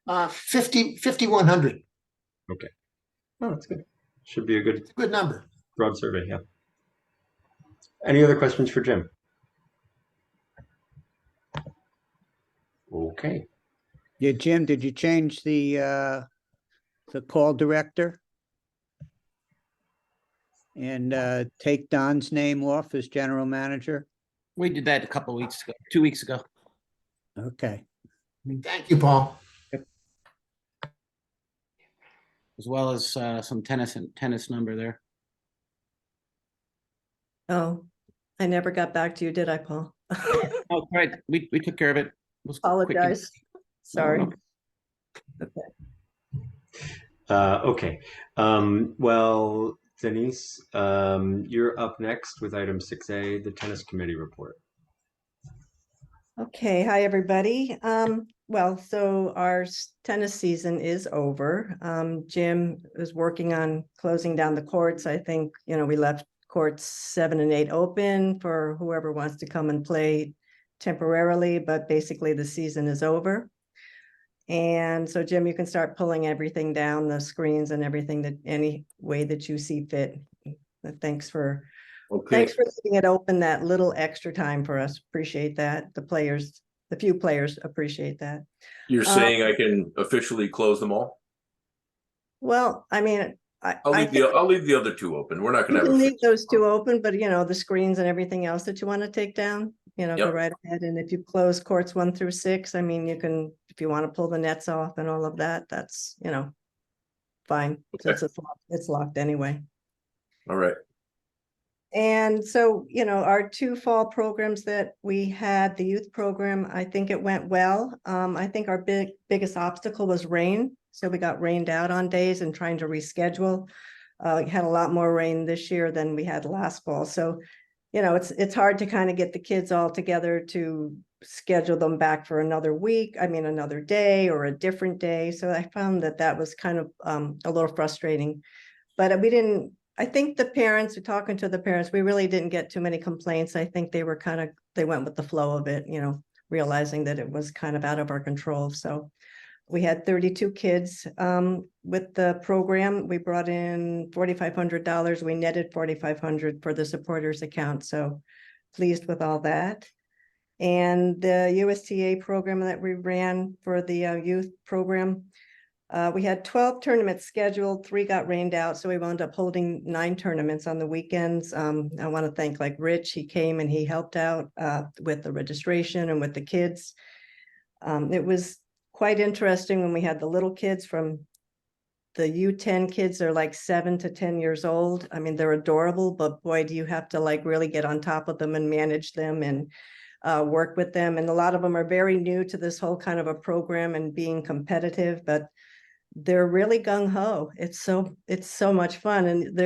5,100. Okay. Oh, that's good. Should be a good number. Broad survey, yeah. Any other questions for Jim? Okay. Yeah, Jim, did you change the call director? And take Don's name off as general manager? We did that a couple of weeks ago, 2 weeks ago. Okay. Thank you, Paul. As well as some tennis number there. Oh, I never got back to you, did I, Paul? Oh, right. We took care of it. Apologize. Sorry. Okay. Well, Denise, you're up next with item 6A, the tennis committee report. Okay, hi, everybody. Well, so our tennis season is over. Jim is working on closing down the courts. I think, we left courts 7 and 8 open for whoever wants to come and play temporarily, but basically the season is over. And so, Jim, you can start pulling everything down, the screens and everything, that any way that you see fit. Thanks for leaving it open that little extra time for us. Appreciate that. The few players appreciate that. You're saying I can officially close them all? Well, I mean, I'll leave the other 2 open. We're not you gonna can have leave those 2 open, but the screens and everything else that you want to take down, go Yep. right ahead. And if you close courts 1 through 6, I mean, you can, if you want to pull the nets off and all of that, that's, fine. Okay. Since it's locked anyway. All right. And so, our 2 fall programs that we had, the youth program, I think it went well. I think our biggest obstacle was rain. So we got rained out on days and trying to reschedule. We had a lot more rain this year than we had last fall. So, it's hard to kind of get the kids all together to schedule them back for another week. I mean, another day or a different day. So I found that was kind of a little frustrating, but I think the parents, talking to the parents, we really didn't get too many complaints. I think they went with the flow of it, realizing that it was kind of out of our control. So we had 32 kids with the program. We brought in $4,500. We netted $4,500 for the supporters account. So pleased with all that. And the USTA program that we ran for the youth program, we had 12 tournaments scheduled, 3 got rained out, so we wound up holding 9 tournaments on the weekends. I want to thank Rich. He came and he helped out with the registration and with the kids. It was quite interesting when we had the little kids from the U10 kids. They're like 7 to 10 years old. I mean, they're adorable, but boy, do you have to really get on top of them and manage them and work with them. And a lot of them are very new to this whole kind of a program and being competitive, but they're really gung-ho. It's so much fun. And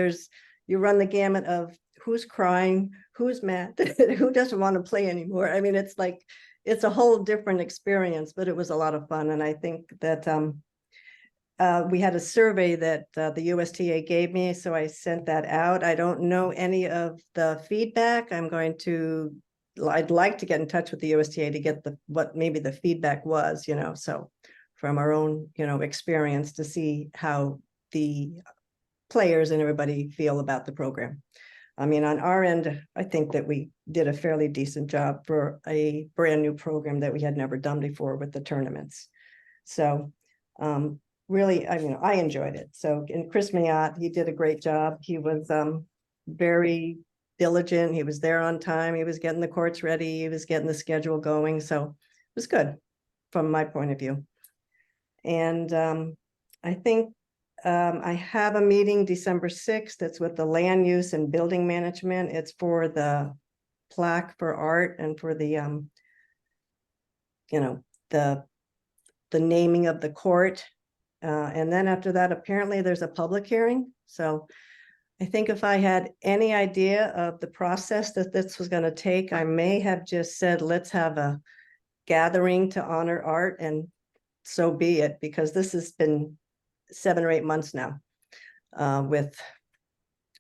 you run the gamut of who's crying, who's mad, who doesn't want to play anymore. I mean, it's a whole different experience, but it was a lot of fun. And I think that we had a survey that the USTA gave me, so I sent that out. I don't know any of the feedback. I'd like to get in touch with the USTA to get what maybe the feedback was, so from our own, experience, to see how the players and everybody feel about the program. I mean, on our end, I think that we did a fairly decent job for a brand new program that we had never done before with the tournaments. So really, I mean, I enjoyed it. So, and Chris Mayotte, he did a great job. He was very diligent. He was there on time. He was getting the courts ready. He was getting the schedule going. So it was good from my point of view. And I think I have a meeting December 6th. That's with the land use and building management. It's for the plaque for art and for the, the naming of the court. And then after that, apparently there's a public hearing. So I think if I had any idea of the process that this was going to take, I may have just said, let's have a gathering to honor art, and so be it, because this has been 7 or 8 months now with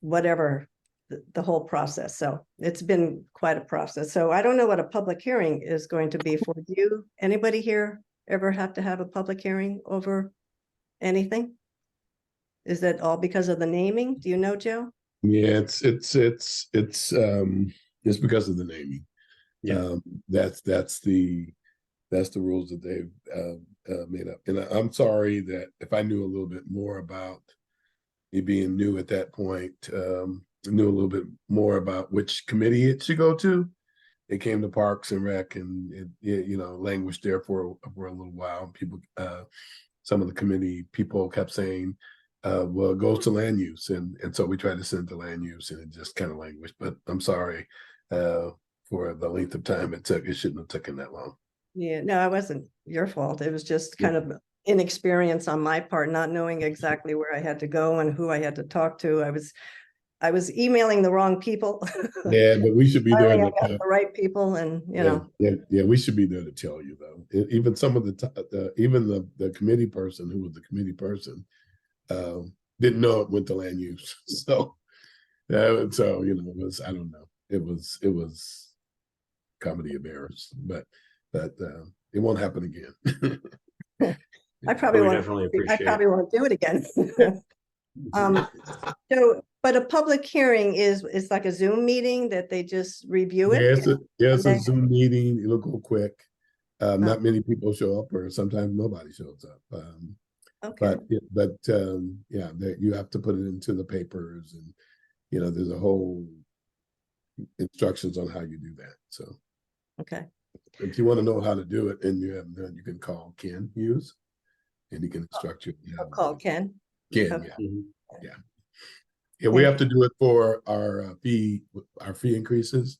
whatever the whole process. So it's been quite a process. So I don't know what a public hearing is going to be for you. Anybody here ever have to have a public hearing over anything? Is that all because of the naming? Do you know, Joe? Yeah, it's because of the naming. Yeah. That's the rules that they've made up. And I'm sorry that if I knew a little bit more about me being new at that point, knew a little bit more about which committee it should go to. It came to Parks and Rec, and it languished there for a little while. People, some of the committee people kept saying, well, it goes to land use. And so we tried to send it to land use, and it just kind of languished. But I'm sorry for the length of time it took. It shouldn't have taken that long. Yeah, no, it wasn't your fault. It was just kind of inexperience on my part, not knowing exactly where I had to go and who I had to talk to. I was I was emailing the wrong people. Yeah, but we should be there. Finally, I to got tell- the right people and, you yeah, know, yeah, we should be there to tell you though. Even some of even the committee person who was the committee person didn't know it went to land use. So, so you know, it was, I don't know, it was comedy of errors, but it won't happen again. I probably We won't, definitely I appreciate it. probably won't do it again. So, but a public hearing is like a Zoom meeting that they just review Yeah, it? it's a Okay. Zoom meeting. It'll go quick. Not many people show up, or sometimes nobody shows up. Okay, Yeah, you have to put it into the papers, and you know, there's a whole instructions on how you do that. So okay. if you want to know how to do it and you haven't done, you can call Ken Hughes, and he can instruct you. I'll call Ken. Ken, Okay. yeah. Yeah, we have to do it for our fee increases.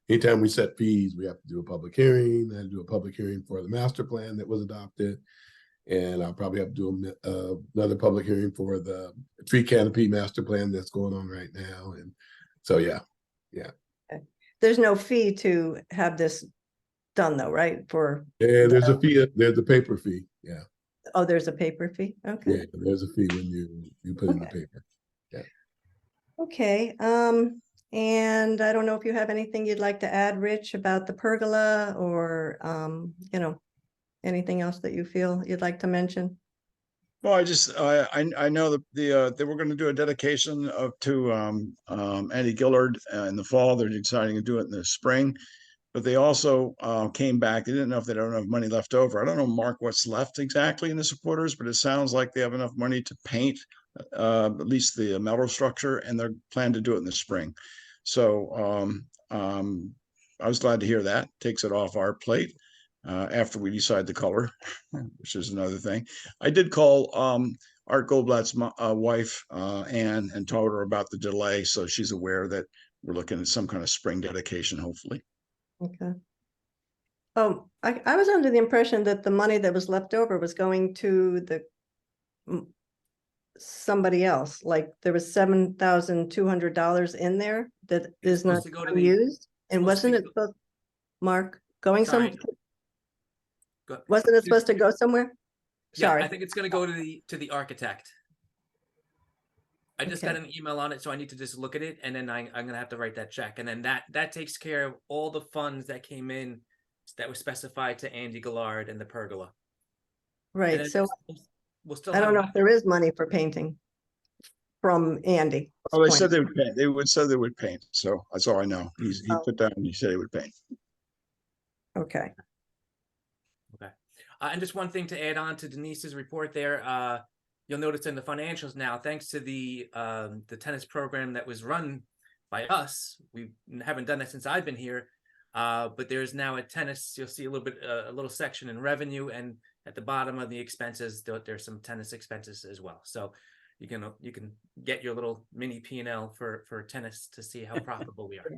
Anytime we set fees, we have to do a public hearing, and do a public hearing for the master plan that was adopted. And I'll probably have to do another public hearing for the tree canopy master plan that's going on right now. And so, yeah. There's no fee to have this done though, right? For, Yeah, there's a fee, there's a paper fee. Yeah. oh, there's a paper fee? Okay. Yeah, there's a fee when you put in the paper. Okay, and I don't know if you have anything you'd like to add, Rich, about the pergola or, you know, anything else that you feel you'd like to mention? Well, I know that they were going to do a dedication to Andy Gillard in the fall. They're deciding to do it in the spring, but they also came back. They didn't know if they don't have money left over. I don't know, Mark, what's left exactly in the supporters, but it sounds like they have enough money to paint at least the metal structure, and they're planning to do it in the spring. So I was glad to hear that. Takes it off our plate after we decide the color, which is another thing. I did call Art Goldblatt's wife, Anne, and told her about the delay, so she's aware that we're looking at some kind of spring dedication, hopefully. Okay. Oh, I was under the impression that the money that was left over was going to the somebody else, like there was $7,200 in there that is not supposed to go to the- used, and supposed to wasn't be it supposed, Mark, going some, Sorry. Go- wasn't it supposed to go somewhere? Yeah, Sorry. I think it's gonna go to the architect. I just got Okay. an email on it, so I need to just look at it, and then I'm gonna have to write that check, and then that takes care of all the funds that came in that were specified to Andy Gillard and the pergola. And Right, then so we'll still I don't have know if there is money for painting from Andy. Oh, they said they would paint. Said they would paint. So that's all I know. He Oh. put down, he said he would paint. Okay, And just one thing to add on to Denise's report there, you'll notice in the financials now, thanks to the tennis program that was run by us, we haven't done that since I've been here, but there's now a tennis, you'll see a little section in revenue, and at the bottom of the expenses, there's some tennis expenses as well. So you can get your little mini P&L for tennis to see how profitable we are.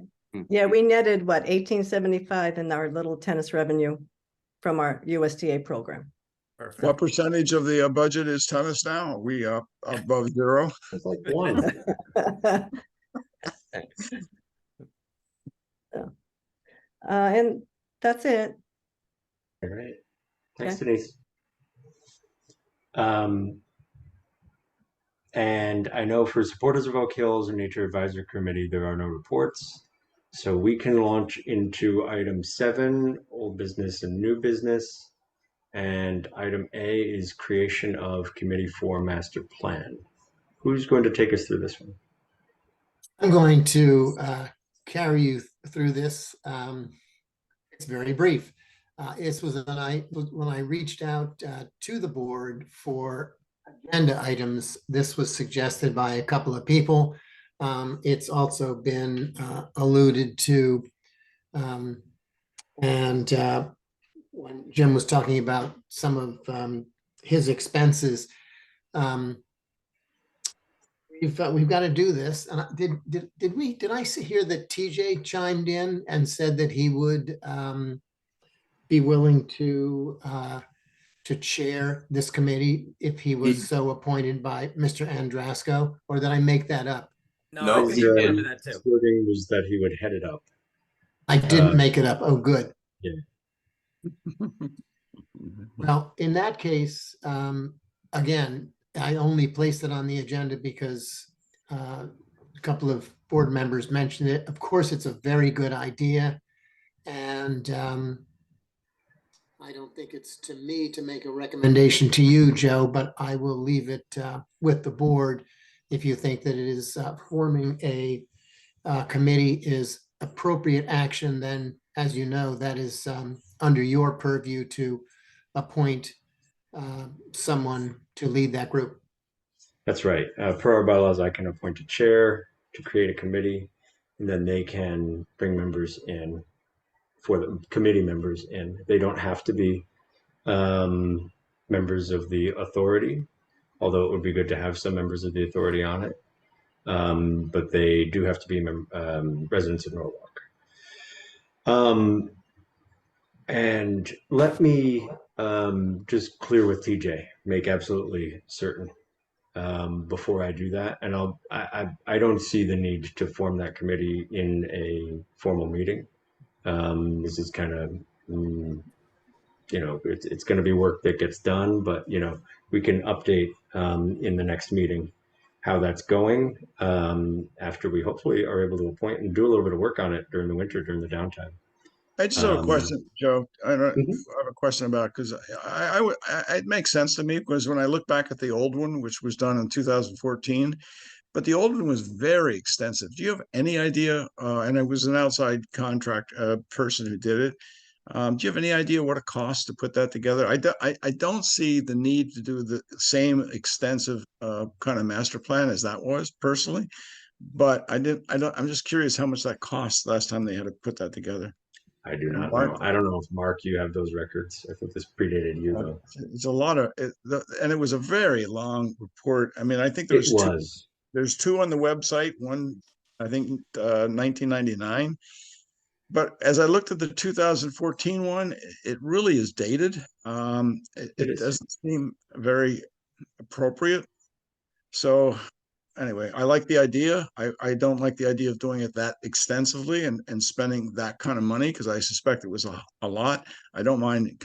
yeah, we netted what, 1875 in our little tennis revenue from our USDA program. Perfect. What percentage of the budget is tennis now? Are we above zero? It's like one. And that's it. All right. Thanks, Okay. Denise. And I know for supporters of Oak Hills and Nature Advisory Committee, there are no reports. So we can launch into item 7, old business and new business. And item A is creation of committee for master plan. Who's going to take us through this one? I'm going to carry you through this. It's very brief. This was when I reached out to the board for agenda items. This was suggested by a couple of people. It's also been alluded to, and when Jim was talking about some of his expenses, we've got to do this. And did I hear that TJ chimed in and said that he would be willing to chair this committee if he was so appointed by Mr. Andrasco, or did I make that up? No, No, I His, think I remember that too. his wording was that he would head it up. I didn't make it up. Oh, good. Well, in that case, again, I only placed it on the agenda because a couple of board members mentioned it. Of course, it's a very good idea. And I don't think it's to me to make a recommendation to you, Joe, but I will leave it with the board. If you think that it is forming a committee is appropriate action, then as you know, that is under your purview to appoint someone to lead that group. That's right. Per our bylaws, I can appoint a chair to create a committee, and then they can bring members in for the committee members in. They don't have to be members of the authority, although it would be good to have some members of the authority on it. But they do have to be residents of Norwalk. And let me just clear with TJ, make absolutely certain before I do that. And I don't see the need to form that committee in a formal meeting. This is kind of, it's going to be work that gets done, but, we can update in the next meeting how that's going after we hopefully are able to appoint and do a little bit of work on it during the winter, during the downtime. I just have a question, Joe. I have Mhm. a question about, because it makes sense to me, because when I look back at the old one, which was done in 2014, but the old one was very extensive. Do you have any idea? And it was an outside contract person who did it. Do you have any idea what it costs to put that together? I don't see the need to do the same extensive kind of master plan as that was personally, but I'm just curious how much that cost last time they had to put that together. I do not Mark? know. I don't know if Mark, you have those records. I think this predated you though. It's a lot of it, and it was a very long report. I mean, I think It was. there's two on the website. One, I think, 1999. But as I looked at the 2014 one, it really is dated. It doesn't seem very appropriate. So anyway, I like the idea. I don't like the idea of doing it that extensively and spending that kind of money, because I suspect it was a lot. I don't mind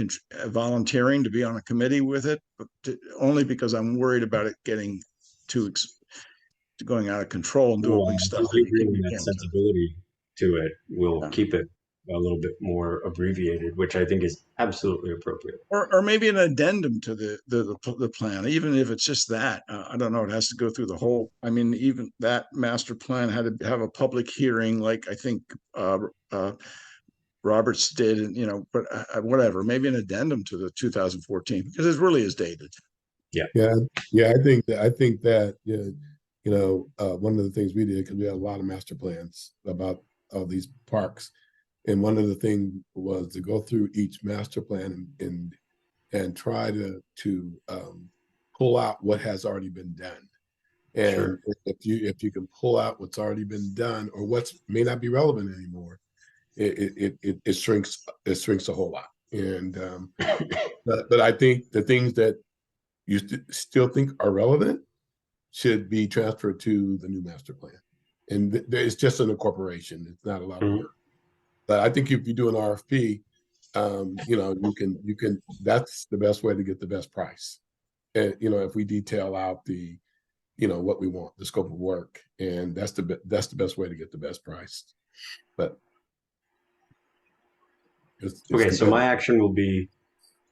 volunteering to be on a committee with it, but only because I'm worried about it getting going out of control and doing stuff. Bringing that sensibility to it will keep it a little bit more abbreviated, which I think is absolutely appropriate. Or maybe an addendum to the plan, even if it's just that. I don't know. It has to go through the whole. I mean, even that master plan had to have a public hearing, like I think Roberts did, and but whatever. Maybe an addendum to the 2014, because it really is dated. Yeah. I think that one of the things we did, because we had a lot of master plans about all these parks. And one of the things was to go through each master plan and try to pull out what has already been done. And Sure. if you can pull out what's already been done or what's may not be relevant anymore, it shrinks a whole lot. And but I think the things that you still think are relevant should be transferred to the new master plan. And it's just an incorporation. It's not a lot of work. But I think if you do an RFP, you can. That's the best way to get the best price. And if we detail out the, what we want, the scope of work, and that's the best way to get the best price. But Okay, so my action will be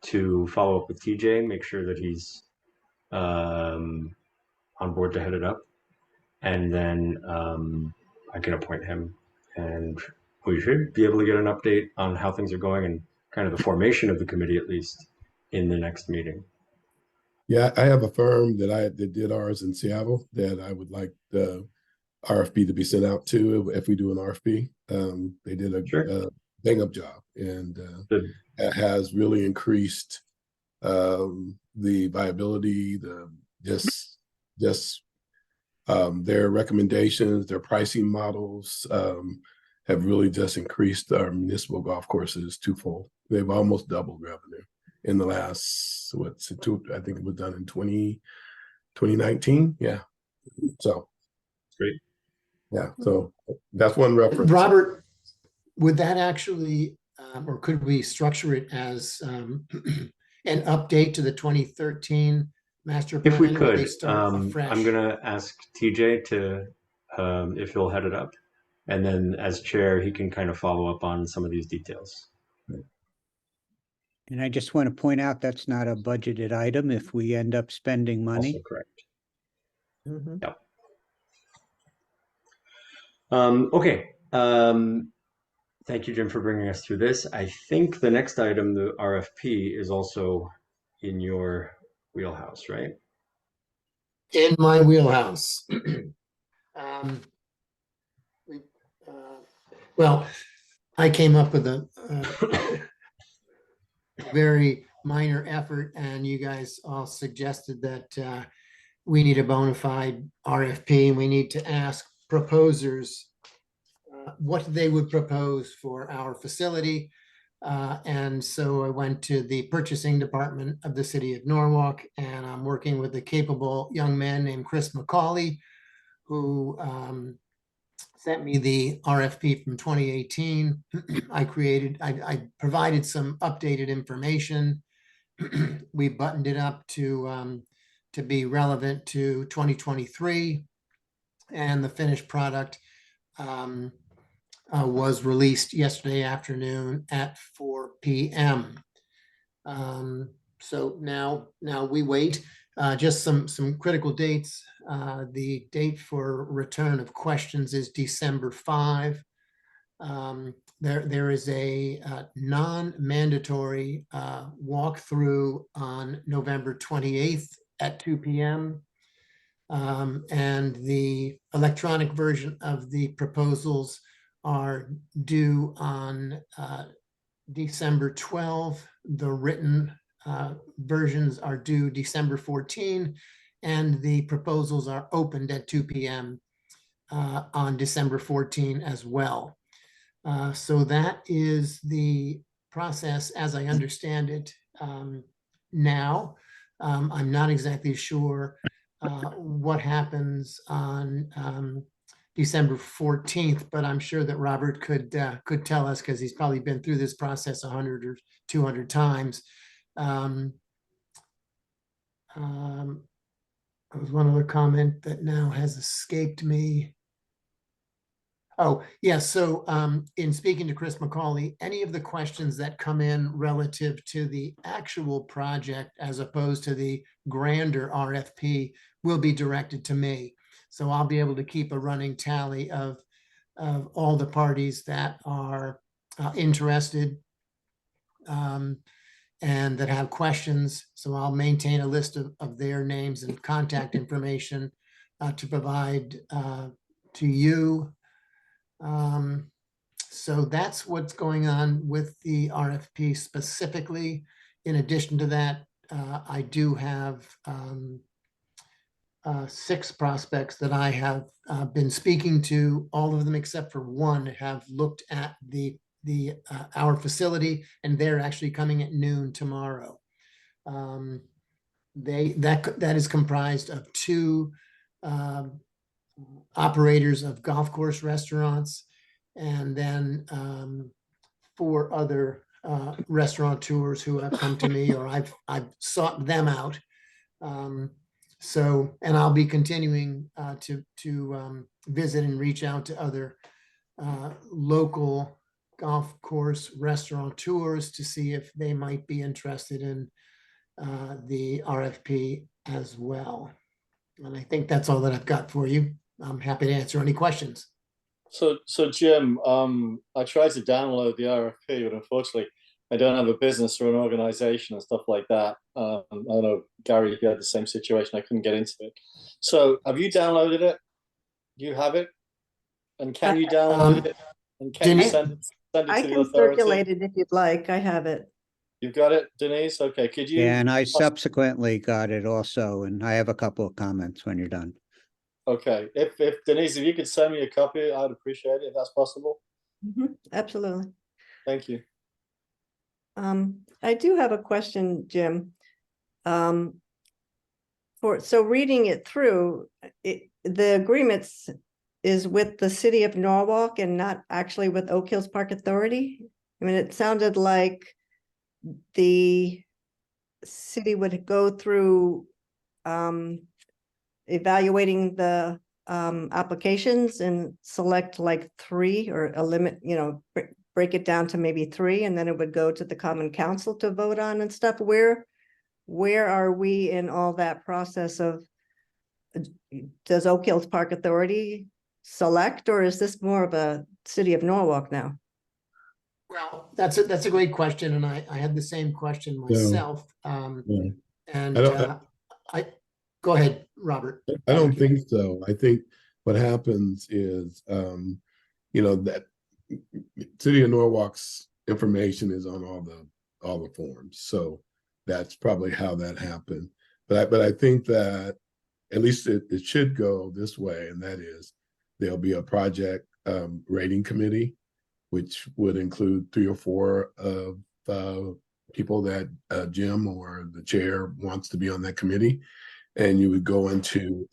to follow up with TJ, make sure that he's on board to head it up, and then I can appoint him, and we should be able to get an update on how things are going and kind of the formation of the committee, at least in the next meeting. Yeah, I have a firm that did ours in Seattle that I would like the RFP to be sent out to if we do an RFP. They did a bang up job, and it has really increased the viability, their recommendations, their pricing models have really just increased our municipal golf courses twofold. They've almost doubled revenue in the last, I think it was done in 2019. Yeah. So great. Yeah, so that's one reference. Robert, would that actually, or could we structure it as an update to the 2013 master plan? If we Would could, they start afresh? I'm gonna ask TJ to, if he'll head it up. And then as chair, he can kind of follow up on some of these details. And I just want to point out that's not a budgeted item if we end up spending Also money. correct. Mhm. Yep. Okay. Thank you, Jim, for bringing us through this. I think the next item, the RFP, is also in your wheelhouse, right? In my wheelhouse. Um, we, well, I came up with a very minor effort, and you guys all suggested that we need a bona fide RFP, and we need to ask proposers what they would propose for our facility. And so I went to the purchasing department of the city of Norwalk, and I'm working with a capable young man named Chris McCauley, who sent me the RFP from 2018. I provided some updated information. We buttoned it up to be relevant to 2023, and the finished product was released yesterday afternoon at 4 p.m. So now we wait. Just some critical dates. The date for return of questions is December 5. There is a non-mandatory walkthrough on November 28th at 2 p.m. And the electronic version of the proposals are due on December 12. The written versions are due December 14, and the proposals are opened at 2 p.m. On December 14 as well. So that is the process as I understand it now. I'm not exactly sure what happens on December 14th, but I'm sure that Robert could tell us, because he's probably been through this process 100 or 200 times. There was one other comment that now has escaped me. Oh, yeah. So in speaking to Chris McCauley, any of the questions that come in relative to the actual project as opposed to the grander RFP will be directed to me. So I'll be able to keep a running tally of all the parties that are interested and that have questions. So I'll maintain a list of their names and contact information to provide to you. So that's what's going on with the RFP specifically. In addition to that, I do have 6 prospects that I have been speaking to. All of them except for one have looked at our facility, and they're actually coming at noon tomorrow. That is comprised of 2 operators of golf course restaurants, and then 4 other restaurateurs who have come to me, or I've sought them out. So, and I'll be continuing to visit and reach out to other local golf course restaurateurs to see if they might be interested in the RFP as well. And I think that's all that I've got for you. I'm happy to answer any questions. So Jim, I tried to download the RFP, but unfortunately, I don't have a business or an organization and stuff like that. I know, Gary, you had the same situation. I couldn't get into it. So have you downloaded it? Do you have it? And can you download it? And can you send it to the authority? I can circulate it if you'd like. I have it. You've got it, Denise? Okay, could you? Yeah, and I subsequently got it also, and I have a couple of comments when you're done. Okay, if Denise, if you could send me a copy, I'd appreciate it if that's possible. Absolutely. Thank you. I do have a question, Jim. So reading it through, the agreements is with the city of Norwalk and not actually with Oak Hills Park Authority? I mean, it sounded like the city would go through evaluating the applications and select like 3 or a limit, you know, break it down to maybe 3, and then it would go to the common council to vote on and stuff. Where are we in all that process of, does Oak Hills Park Authority select, or is this more of a city of Norwalk now? Well, that's a great question, and I had the same question myself. Yeah. And I don't- I go ahead, Robert. I don't think so. I think what happens is, you know, that City of Norwalk's information is on all the forms. So that's probably how that happened. But I think that at least it should go this way, and that is there'll be a project rating committee, which would include 3 or 4 of people that Jim or the chair wants to be on that committee. And you would go into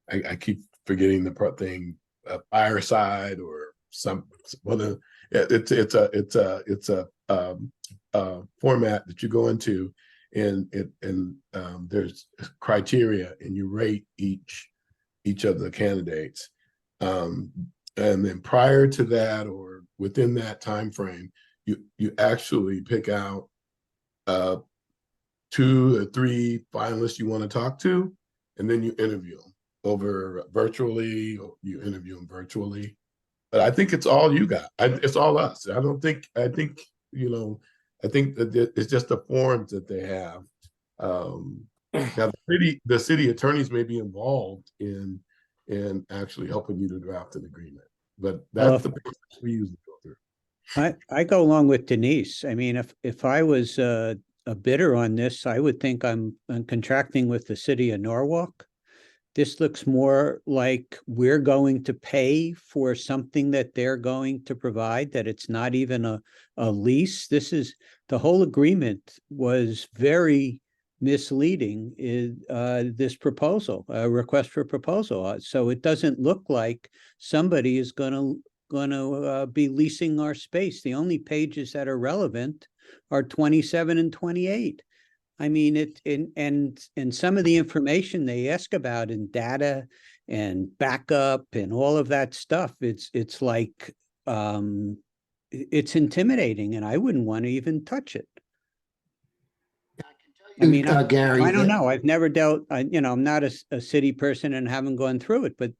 I keep forgetting the thing, fireside or some, well, it's a format that you go into, and there's criteria, and you rate each of the candidates. And then prior to that, or within that time frame, you actually pick out 2 or 3 finalists you want to talk to, and then you interview them over virtually, or you interview them virtually. But I think it's all you got. It's all us. I think, you know, I think that it's just the forms that they have. Now the city attorneys may be involved in actually helping you to draft an agreement, but that's the process we usually go through. I go along with Denise. I mean, if I was a bidder on this, I would think I'm contracting with the city of Norwalk. This looks more like we're going to pay for something that they're going to provide, that it's not even a lease. The whole agreement was very misleading, this proposal, a request for proposal. So it doesn't look like somebody is going to be leasing our space. The only pages that are relevant are 27 and 28. I mean, and some of the information they ask about in data and backup and all of that stuff, it's like, it's intimidating, and I wouldn't want to even touch it. I mean, Gary, I don't know. I've never dealt, you know, I'm not a city person and haven't gone through it, but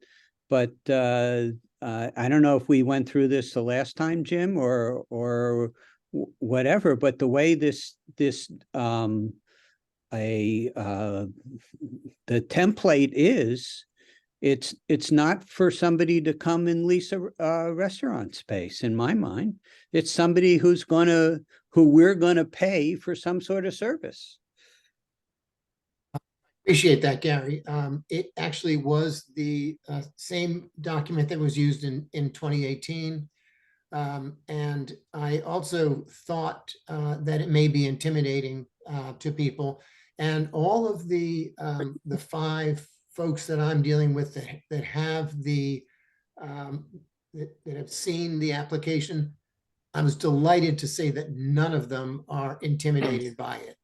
I don't know if we went through this the last time, Jim, or whatever, but the way the template is, it's not for somebody to come and lease a restaurant space, in my mind. It's somebody who we're gonna pay for some sort of service. Appreciate that, Gary. It actually was the same document that was used in 2018. And I also thought that it may be intimidating to people. And all of the 5 folks that I'm dealing with that have that have seen the application, I was delighted to say that none of them are intimidated by it.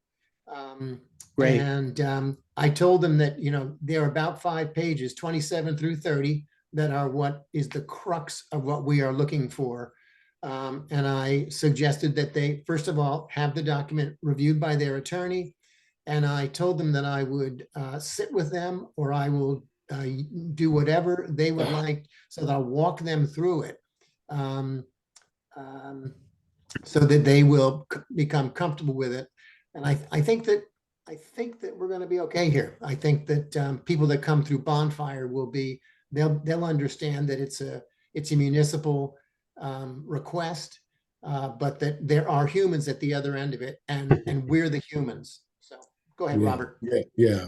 Great. And I told them that, you know, there are about 5 pages, 27 through 30, that are what is the crux of what we are looking for. And I suggested that they, first of all, have the document reviewed by their attorney. And I told them that I would sit with them, or I will do whatever they would like, so that I'll walk them through it, so that they will become comfortable with it. And I think that we're going to be okay here. I think that people that come through Bonfire they'll understand that it's a municipal request, but that there are humans at the other end of it, and we're the humans. So go ahead, Robert. Yeah.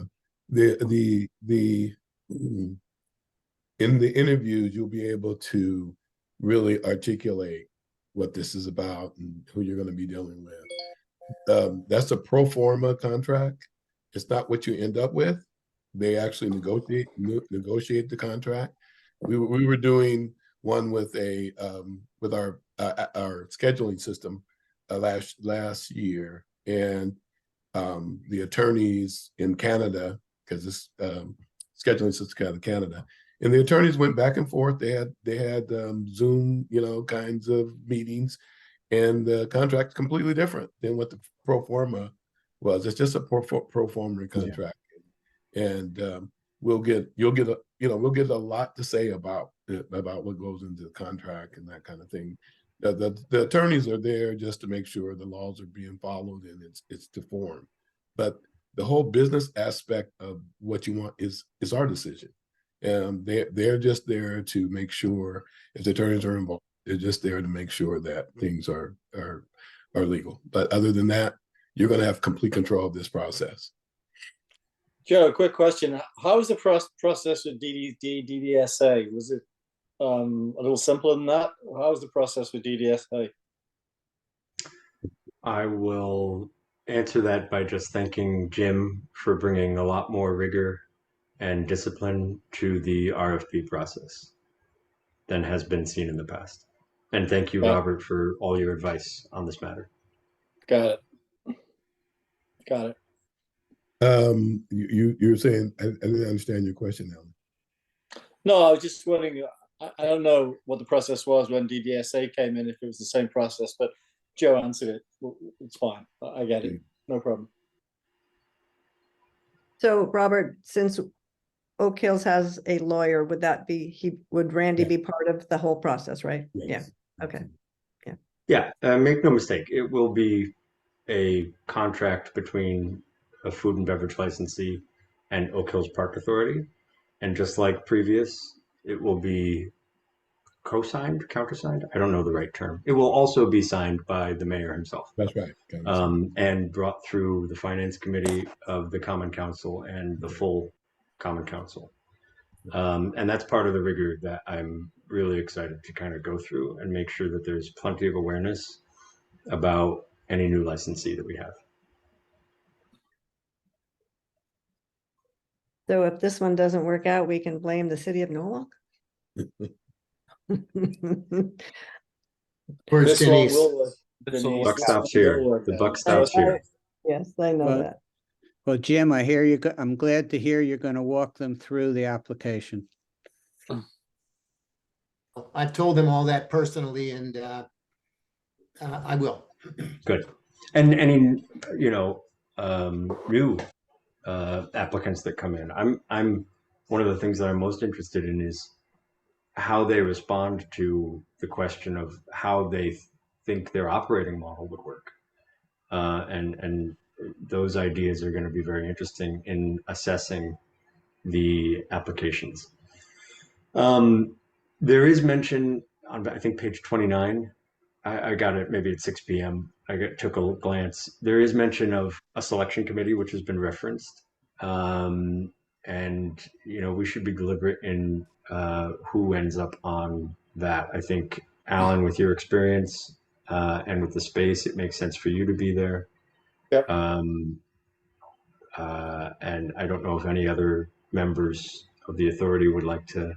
In the interviews, you'll be able to really articulate what this is about and who you're going to be dealing with. That's a pro forma contract. It's not what you end up with, they actually negotiate the contract. We were doing one with our scheduling system last year, and the attorneys in Canada, because this scheduling system out of Canada, and the attorneys went back and forth. They had Zoom, kinds of meetings, and the contract completely different than what the pro forma was. It's just a pro forma contract, and you'll get a lot to say about what goes into the contract and that kind of thing. The attorneys are there just to make sure the laws are being followed and it's to form, but the whole business aspect of what you want is our decision. And they're just there to make sure if the attorneys are involved, they're just there to make sure that things are legal. But other than that, you're going to have complete control of this process. Joe, quick question. How was the process with DDSA? Was it a little simpler than that? How was the process with DDSA? I will answer that by just thanking Jim for bringing a lot more rigor and discipline to the RFP process than has been seen in the past. And thank you, Robert, for all your advice on this matter. Got it. You're saying, I didn't understand your question, Alan. No, I was just wondering, I don't know what the process was when DDSA came in, if it was the same process, but Joe answered it. It's fine. I get it. No problem. So Robert, since Oak Hills has a lawyer, would Randy be part of the whole process, right? Yes. Yeah, okay. Yeah, make no mistake, it will be a contract between a food and beverage licensee and Oak Hills Park Authority. And just like previous, it will be co-signed, countersigned? I don't know the right term. It will also be signed by the mayor himself. That's right. And brought through the finance committee of the Common Council and the full Common Council. And that's part of the rigor that I'm really excited to kind of go through and make sure that there's plenty of awareness about any new licensee that we have. So if this one doesn't work out, we can blame the city of Norwalk? Where's Denise? Buck stops here. The buck stops here. Yes, I know that. Well, Jim, I hear you. I'm glad to hear you're going to walk them through the application. I've told them all that personally, and I will. Good. And any, new applicants that come in, I'm one of the things that I'm most interested in is how they respond to the question of how they think their operating model would work. And those ideas are going to be very interesting in assessing the applications. There is mention on, I think, page 29. I got it maybe at 6 p.m. Took a glance. There is mention of a selection committee, which has been referenced. And, we should be deliberate in who ends up on that. I think, Alan, with your experience and with the space, it makes sense for you to be there. Yep. And I don't know if any other members of the authority would like to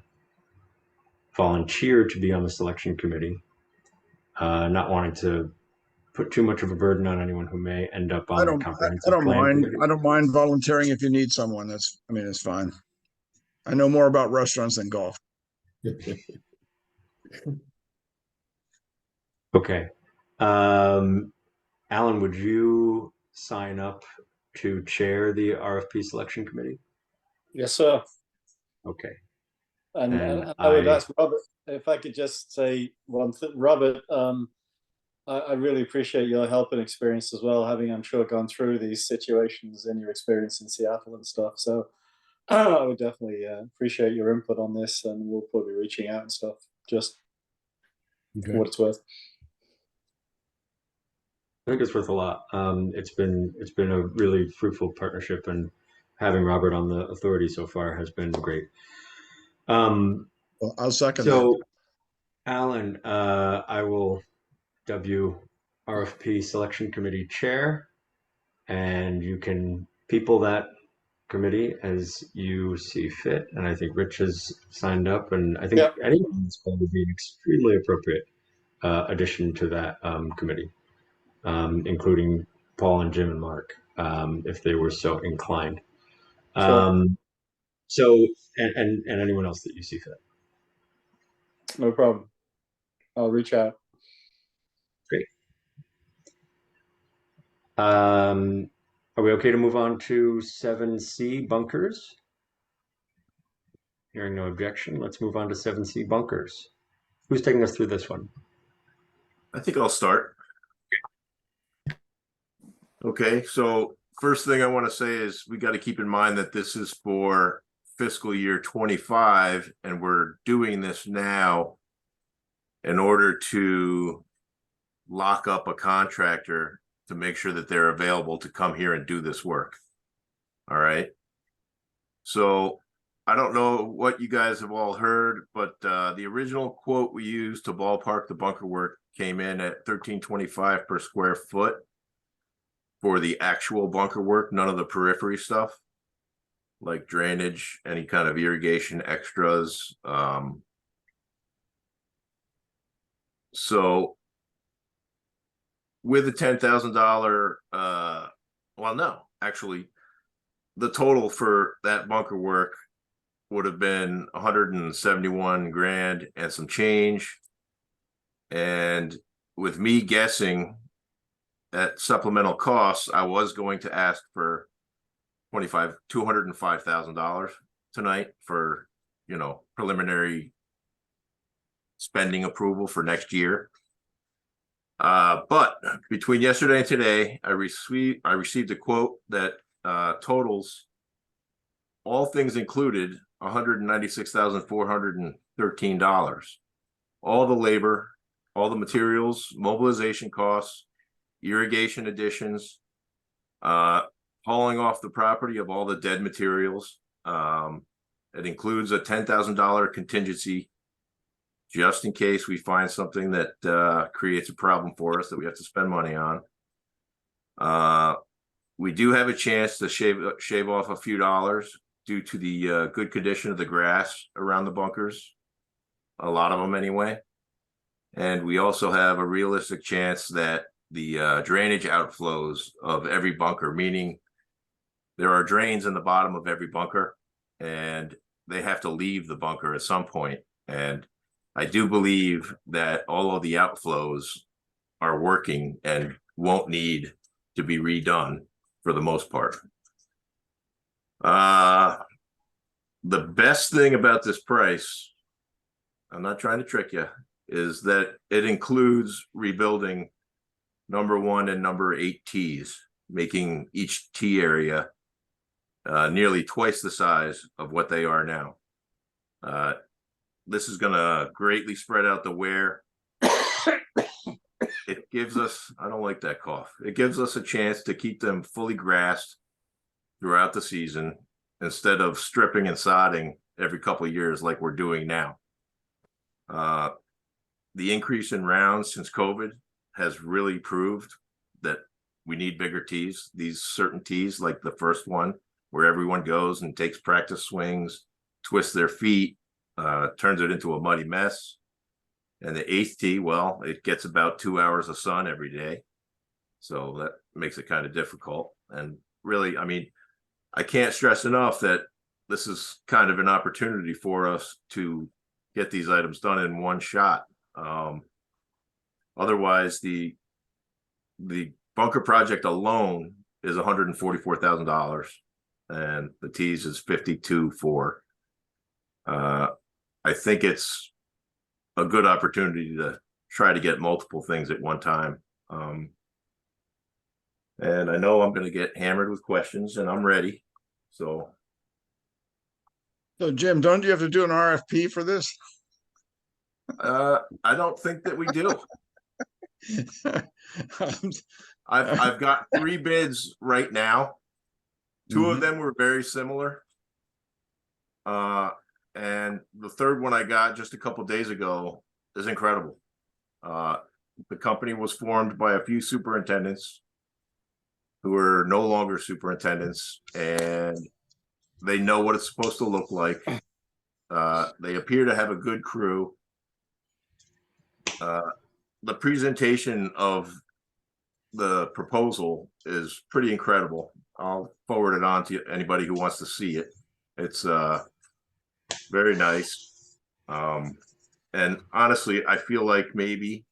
volunteer to be on the selection committee, not wanting to put too much of a burden on anyone who may end up on the comprehensive plan committee. I don't mind volunteering if you need someone. It's fine. I know more about restaurants than golf. Okay. Alan, would you sign up to chair the RFP selection committee? Yes, sir. Okay. And I would ask Robert, if I could just say one thing. Robert, I really appreciate your help and experience as well, having, I'm sure, gone through these situations in your experience in Seattle and stuff. So I would definitely appreciate your input on this, and we'll probably be reaching out and stuff, just for what it's worth. I think it's worth a lot. It's been a really fruitful partnership, and having Robert on the authority so far has been great. Well, I'll second that. So, Alan, I will dub you RFP selection committee chair, and you can people that committee as you see fit. And I think Rich has signed up, and I think Yep. anyone on this call would be an extremely appropriate addition to that committee, including Paul and Jim and Mark, if they were so inclined. Sure. So, and anyone else that you see fit. No problem. I'll reach out. Great. Are we okay to move on to 7C bunkers? Hearing no objection, let's move on to 7C bunkers. Who's taking us through this one? I think I'll start. Okay, so first thing I want to say is we got to keep in mind that this is for fiscal year 25, and we're doing this now in order to lock up a contractor to make sure that they're available to come here and do this work. All right. So I don't know what you guys have all heard, but the original quote we used to ballpark the bunker work came in at $13.25 per square foot for the actual bunker work, none of the periphery stuff like drainage, any kind of irrigation extras. So with the $10,000, well, no, actually, the total for that bunker work would have been 171 grand and some change. And with me guessing at supplemental costs, I was going to ask for $205,000 tonight for, preliminary spending approval for next year. But between yesterday and today, I received a quote that totals, all things included, $196,413. All the labor, all the materials, mobilization costs, irrigation additions, hauling off the property of all the dead materials. It includes a $10,000 contingency just in case we find something that creates a problem for us that we have to spend money on. We do have a chance to shave off a few dollars due to the good condition of the grass around the bunkers, a lot of them anyway. And we also have a realistic chance that the drainage outflows of every bunker, meaning there are drains in the bottom of every bunker and they have to leave the bunker at some point. And I do believe that all of the outflows are working and won't need to be redone for the most part. The best thing about this price, I'm not trying to trick you, is that it includes rebuilding number 1 and number 8 tees, making each tee area nearly twice the size of what they are now. This is going to greatly spread out the wear. It gives us, I don't like that cough. It gives us a chance to keep them fully grassed throughout the season instead of stripping and sodding every couple of years like we're doing now. The increase in rounds since COVID has really proved that we need bigger tees. These certain tees, like the first one, where everyone goes and takes practice swings, twists their feet, turns it into a muddy mess. And the 8th tee, well, it gets about 2 hours of sun every day. So that makes it kind of difficult. And really, I mean, I can't stress enough that this is kind of an opportunity for us to get these items done in one shot. Otherwise, the bunker project alone is $144,000 and the tees is $52,400. I think it's a good opportunity to try to get multiple things at one time. And I know I'm going to get hammered with questions and I'm ready. So Jim, don't you have to do an RFP for this? I don't think that we do. I've got 3 bids right now. 2 of them were very similar. And the third one I got just a couple days ago is incredible. The company was formed by a few superintendents who are no longer superintendents, and They know what it's supposed to look like. They appear to have a good crew. The presentation of the proposal is pretty incredible. I'll forward it on to anybody who wants to see it. It's very nice. And honestly, I feel like maybe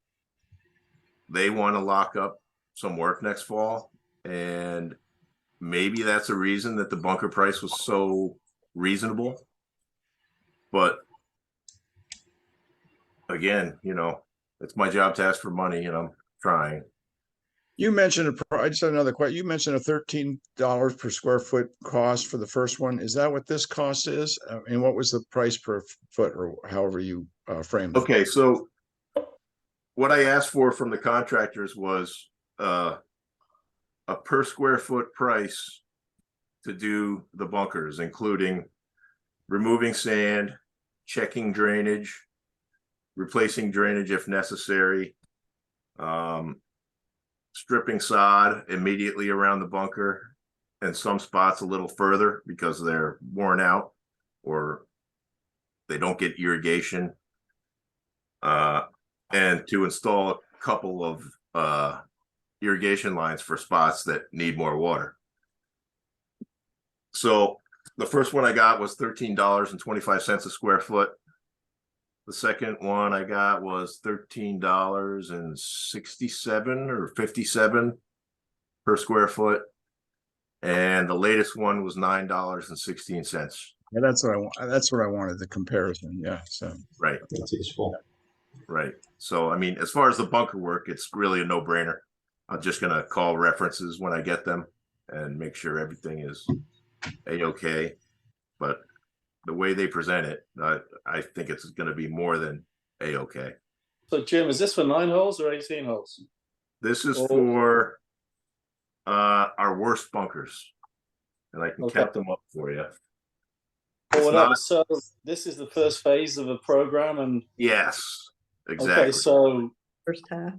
they want to lock up some work next fall, and maybe that's a reason that the bunker price was so reasonable. But again, you know, it's my job to ask for money, and I'm trying. You mentioned, I just had another question. You mentioned a $13 per square foot cost for the first one. Is that what this cost is? And what was the price per foot, or however you framed it? Okay, so what I asked for from the contractors was a per square foot price to do the bunkers, including removing sand, checking drainage, replacing drainage if necessary, stripping sod immediately around the bunker, and some spots a little further because they're worn out or they don't get irrigation, and to install a couple of irrigation lines for spots that need more water. So the first one I got was $13.25 a square foot. The second one I got was $13.67 or 57 per square foot. And the latest one was $9.16. Yeah, that's what I want. That's what I wanted, the comparison. Yeah. So Right. That's useful. Right. So, I mean, as far as the bunker work, it's really a no-brainer. I'm just going to call references when I get them and make sure everything is A-okay. But the way they present it, I think it's going to be more than A-okay. So Jim, is this for 9 holes or 18 holes? This is for our worst bunkers, and I can count them up for you. Or whatever. So this is the first phase of a program, and yes, exactly. Okay, so First half.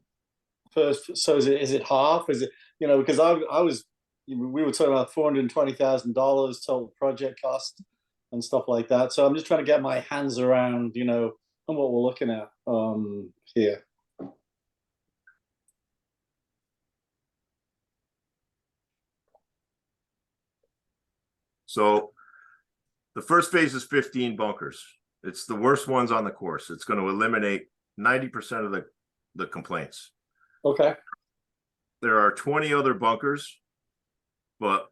So is it half? Is it, you know, because we were talking about $420,000 total project cost and stuff like that. So I'm just trying to get my hands around, you know, and what we're looking at here. So the first phase is 15 bunkers. It's the worst ones on the course. It's going to eliminate 90% of the complaints. Okay. There are 20 other bunkers, but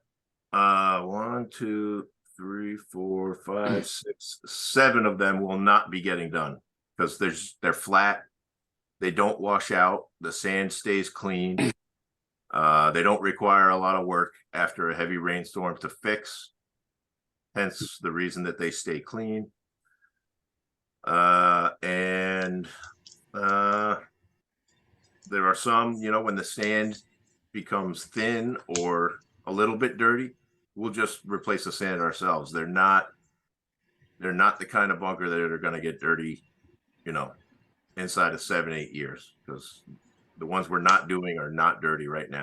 1, 2, 3, 4, 5, 6, 7 of them will not be getting done because they're flat. They don't wash out. The sand stays clean. They don't require a lot of work after a heavy rainstorm to fix. Hence the reason that they stay clean. There are some, you know, when the sand becomes thin or a little bit dirty, we'll just replace the sand ourselves. They're not the kind of bunker that are going to get dirty, you know, inside of 7-8 years, because the ones we're not doing are not dirty right now.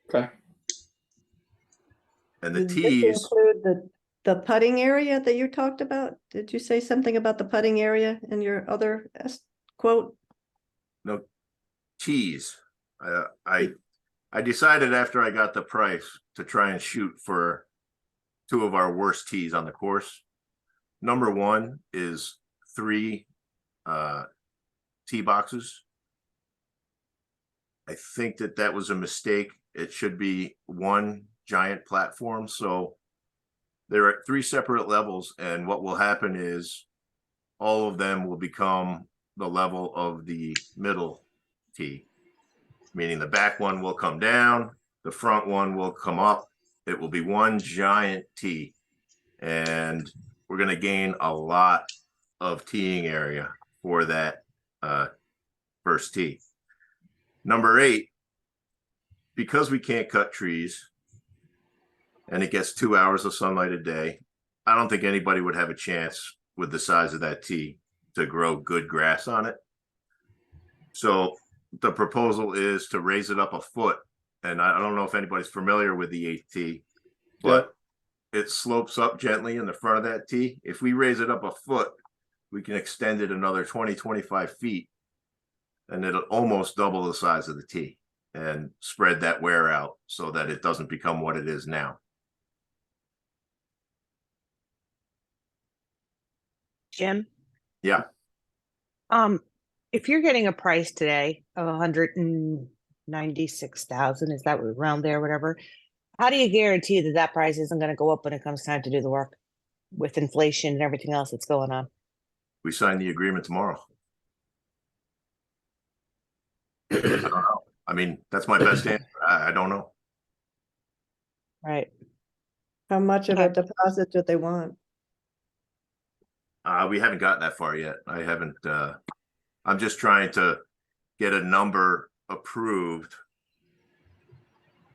Okay. And the Does this tees include the putting area that you talked about? Did you say something about the putting area in your other quote? No, tees. I decided after I got the price to try and shoot for 2 of our worst tees on the course. Number 1 is 3 tee boxes. I think that was a mistake. It should be 1 giant platform. So they're at 3 separate levels, and what will happen is all of them will become the level of the middle tee, meaning the back one will come down, the front one will come up. It will be 1 giant tee, and we're going to gain a lot of teeing area for that first tee. Number 8, because we can't cut trees and it gets 2 hours of sunlight a day, I don't think anybody would have a chance with the size of that tee to grow good grass on it. So the proposal is to raise it up a foot. And I don't know if anybody's familiar with the 8th tee, but it slopes up gently in the front of that tee. If we raise it up a foot, we can extend it another 20, 25 feet. And it'll almost double the size of the tee and spread that wear out so that it doesn't become what it is now. Jim, Yeah. if you're getting a price today of 196,000, is that around there, whatever? How do you guarantee that that price isn't going to go up when it comes time to do the work with inflation and everything else that's going on? We sign the agreement tomorrow. I don't know. I mean, that's my best answer. I don't know. Right. How much of a deposit do they want? We haven't gotten that far yet. I haven't, I'm just trying to get a number approved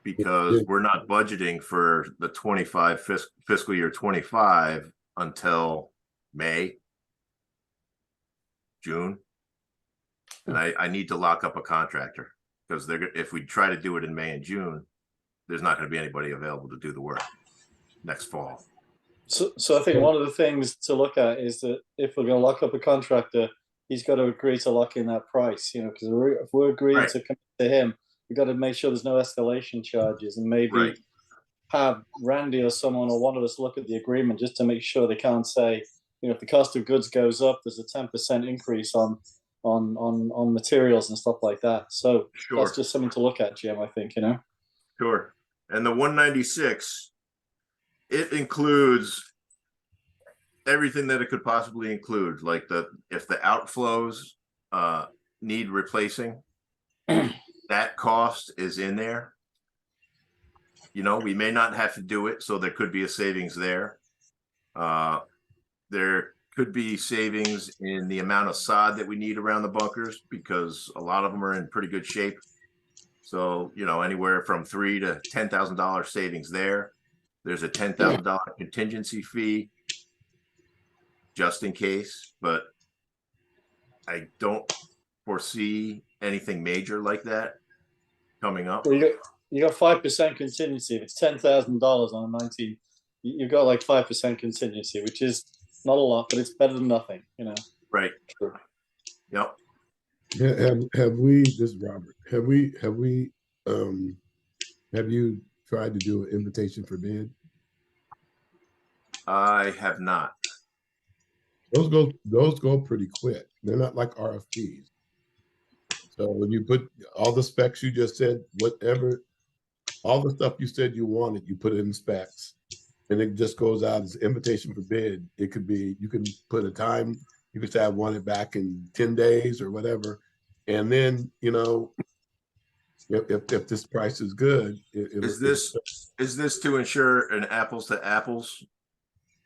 because we're not budgeting for the 25 fiscal year 25 until May, June. And I need to lock up a contractor because if we try to do it in May and June, there's not going to be anybody available to do the work next fall. So I think one of the things to look at is that if we're going to lock up a contractor, he's got to agree to lock in that price, you know, because if we're agreeing to commit to him, we've got to make sure there's no escalation charges and maybe have Randy or someone or one of us look at the agreement just to make sure they can't say, you know, if the cost of goods goes up, there's a 10% increase on materials and stuff like that. So that's just something to look at, Jim, I think, you know. Sure. And the 196, it includes everything that it could possibly include, like if the outflows need replacing, that cost is in there. You know, we may not have to do it, so there could be a savings there. There could be savings in the amount of sod that we need around the bunkers because a lot of them are in pretty good shape. So, you know, anywhere from $3,000 to $10,000 savings there. There's a $10,000 contingency fee just in case, but I don't foresee anything major like that coming up. Well, you got 5% contingency. If it's $10,000 on a 19, you've got like 5% contingency, which is not a lot, but it's better than nothing, you know. Right. Sure. Yep. Have we, this is Robert, have you tried to do an invitation for bid? I have not. Those go pretty quick. They're not like RFPs. So when you put all the specs you just said, whatever, all the stuff you said you wanted, you put it in specs, and it just goes out as invitation for bid. It could be, you can put a time, you could say I want it back in 10 days or whatever. And then, you know, if this price is good, is this to ensure an apples to apples?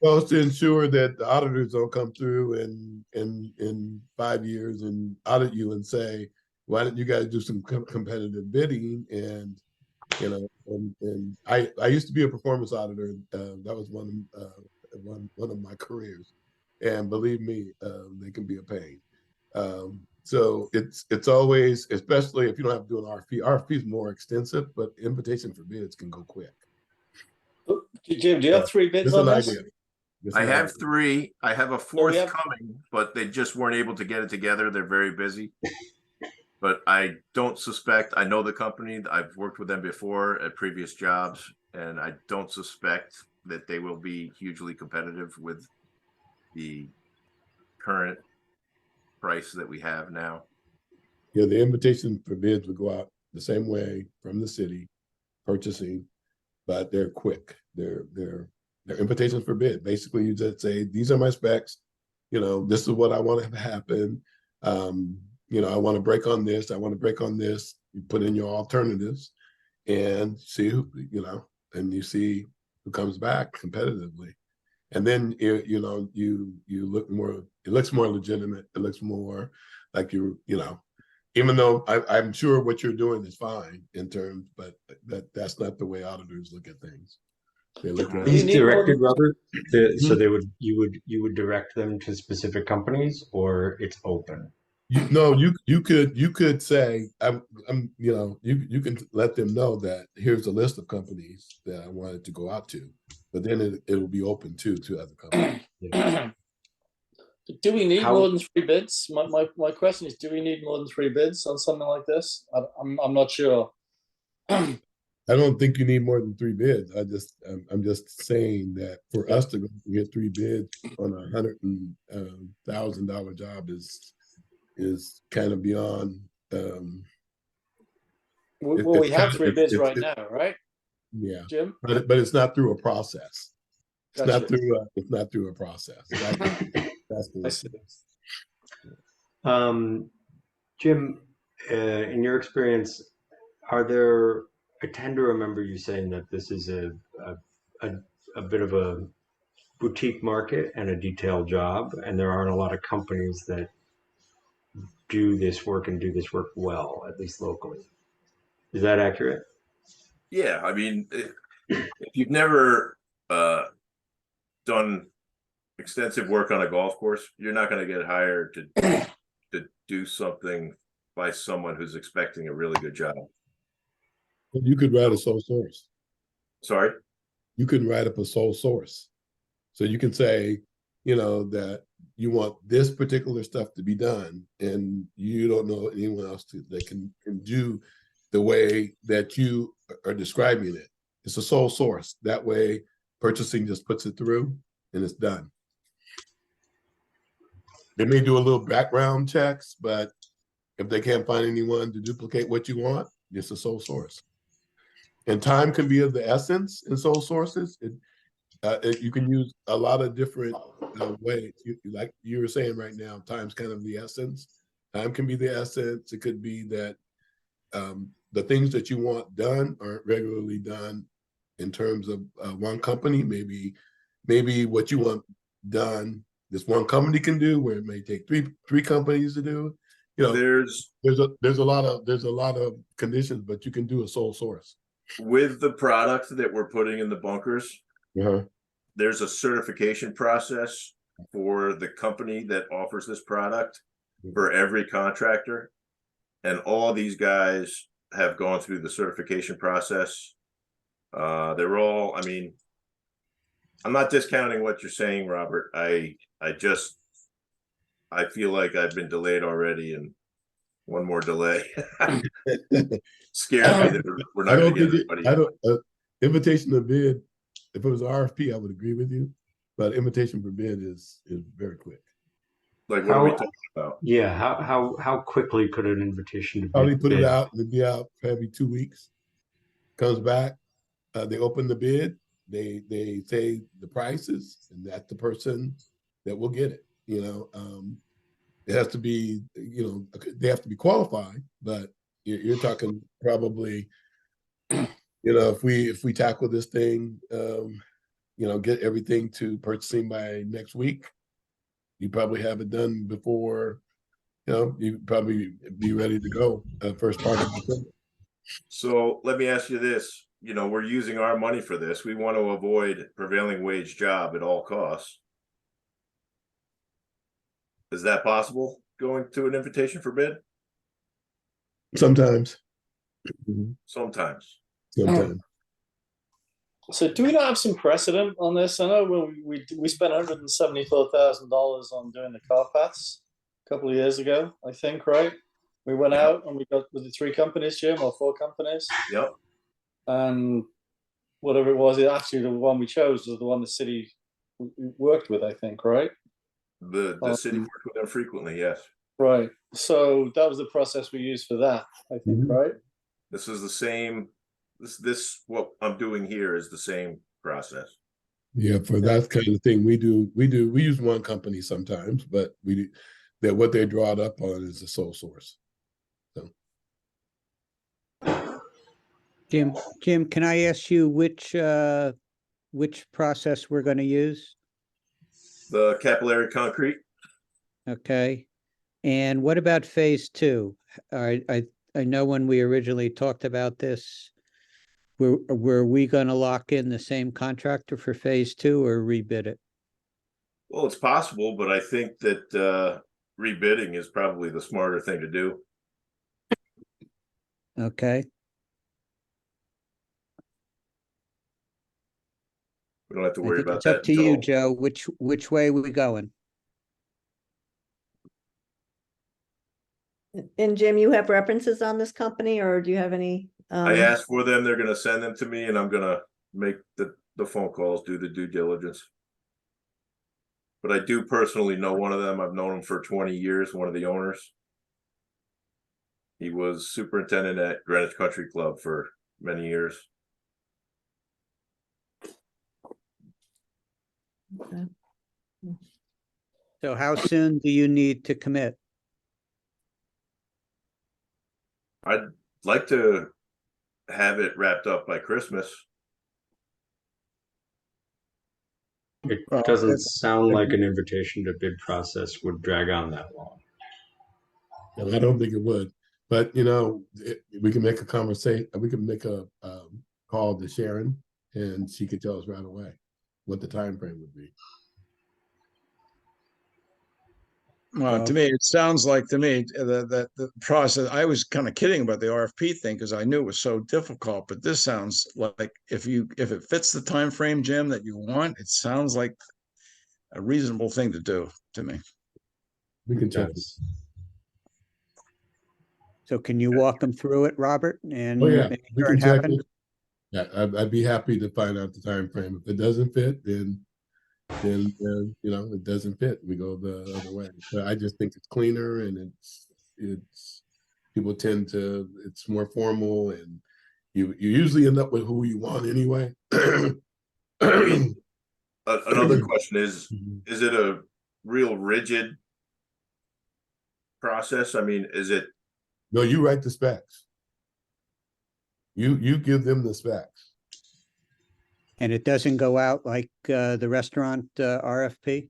Well, it's to ensure that the auditors don't come through in 5 years and audit you and say, why don't you guys do some competitive bidding? And, you know, and I used to be a performance auditor. That was one of my careers. And believe me, they can be a pain. So it's always, especially if you don't have to do an RFP. RFP is more extensive, but invitation for bids can go quick. Jim, do you have 3 bids on this? I have 3. I have a 4th coming, but they just weren't able to get it together. They're very busy. But I don't suspect, I know the company, I've worked with them before at previous jobs, and I don't suspect that they will be hugely competitive with the current price that we have now. Yeah, the invitation for bids would go out the same way from the city purchasing, but they're quick. They're invitations for bid. Basically, you just say, these are my specs. You know, this is what I want to happen. You know, I want to break on this. I want to break on this. You put in your alternatives and see who, you know, and you see who comes back competitively. And then, you know, you look more, it looks more legitimate. It looks more like you know, even though I'm sure what you're doing is fine in terms, but that's not the way auditors look at things. They look at these directed, Robert, so you would direct them to specific companies, or it's open? You could say, you can let them know that here's a list of companies that I wanted to go out to, but then it'll be open to other companies. Do we need How- more than 3 bids? My question is, do we need more than 3 bids on something like this? I'm not sure. I don't think you need more than 3 bids. I'm just saying that for us to get 3 bids on $100,000 job is kind of beyond. Well, we have 3 bids it's- right now, right, Yeah, Jim? but it's not through a process. It's Gotcha. not through a process. That's I see. Jim, in your experience, I tend to remember you saying that this is a bit of a boutique market and a detailed job, and there aren't a lot of companies that do this work and do this work well, at least locally. Is that accurate? Yeah, I mean, if you've never done extensive work on a golf course, you're not going to get hired to do something by someone who's expecting a really good job. You could write a sole source. Sorry? You can write up a sole source. So you can say, that you want this particular stuff to be done, and you don't know anyone else that can do the way that you are describing it. It's a sole source. That way, purchasing just puts it through and it's done. They may do a little background checks, but if they can't find anyone to duplicate what you want, it's a sole source. And time can be of the essence in sole sources. You can use a lot of different ways. Like you were saying right now, time's kind of the essence. Time can be the essence. It could be that the things that you want done aren't regularly done in terms of one company. Maybe what you want done, this one company can do, where it may take three companies to do. There's a lot of conditions, but you can do a sole source. With the product that we're putting in the bunkers, there's a certification process for the company that offers this product for every contractor. And all these guys have gone through the certification process. They're all, I'm not discounting what you're saying, Robert. I feel like I've been delayed already, and one more delay scared me that we're not going to get anybody. Invitation to bid, if it was RFP, I would agree with you, but invitation for bid is very quick. Like, what are we talking about? Yeah, how quickly could an invitation to Probably bid put it out, it'd be out for every 2 weeks. Comes back, they open the bid, they say the prices, and that's the person that will get it. It has to be, they have to be qualified, but you're talking probably, if we tackle this thing, get everything to purchasing by next week, you probably have it done before, you probably be ready to go first part of December. So let me ask you this, we're using our money for this. We want to avoid prevailing wage job at all costs. Is that possible, going to an invitation for bid? Sometimes. Sometimes. So do we not have some precedent on this? I know when we spent $174,000 on doing the car paths a couple of years ago, I think, right? We went out and we got, was it 3 companies, Jim, or 4 companies? Yep. And whatever it was, actually the one we chose was the one the city worked with, I think, right? The city worked with them frequently, yes. Right. So that was the process we used for that, I think, right? This is the same. This what I'm doing here is the same process. Yeah, for that kind of thing, we use one company sometimes, but what they draw it up on is the sole source. So. Jim, can I ask you which process we're going to use? The capillary concrete. Okay. And what about phase 2? I know when we originally talked about this, were we going to lock in the same contractor for phase 2 or rebid it? Well, it's possible, but I think that rebidding is probably the smarter thing to do. Okay, We don't have to I worry think about it's that up to you, until- Joe, which way we going? And Jim, you have references on this company or do you have any? I asked for them, they're gonna send them to me and I'm gonna make the phone calls, do the due diligence. But I do personally know one of them. I've known him for 20 years, one of the owners. He was superintendent at Greenwich Country Club for many years. Okay. So how soon do you need to commit? I'd like to have it wrapped up by Christmas. It Well, doesn't if- sound if like you- an invitation to bid process would drag on that long. And I don't think it would, but you know, we can make a conversation, we can make a call to Sharon and she could tell us right away what the time frame would be. Well, to me, it sounds like that the process, I was kind of kidding about the RFP thing because I knew it was so difficult, but this sounds like if it fits the time frame, Jim, that you want, it sounds like a reasonable thing to do to me. We can check. Yes. So can you walk them through it, Robert? And Oh, yeah, make we sure can it check happened? it. Yeah, I'd be happy to find out the time frame. If it doesn't fit, then you know, it doesn't fit. We go the other way. But I just think it's cleaner and it's people tend to, it's more formal and you usually end up with who you want anyway. Another question is it a real rigid process? I mean, is it? No, you write the specs. You give them the specs. And it doesn't go out like the restaurant RFP?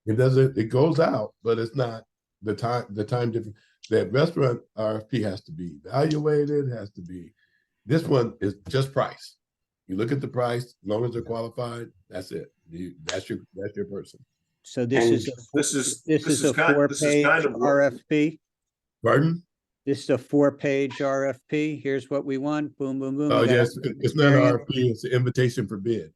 It doesn't, it goes out, but it's not the time difference. That restaurant RFP has to be evaluated, has to be, this one is just price. You look at the price, as long as they're qualified, that's it. That's your person. So this And is This is a kind of 4-page what- RFP? Pardon? This is a 4-page RFP. Here's what we want. Boom, boom, boom. Oh, We got yes, it's not an variant. RFP, it's an invitation for bid.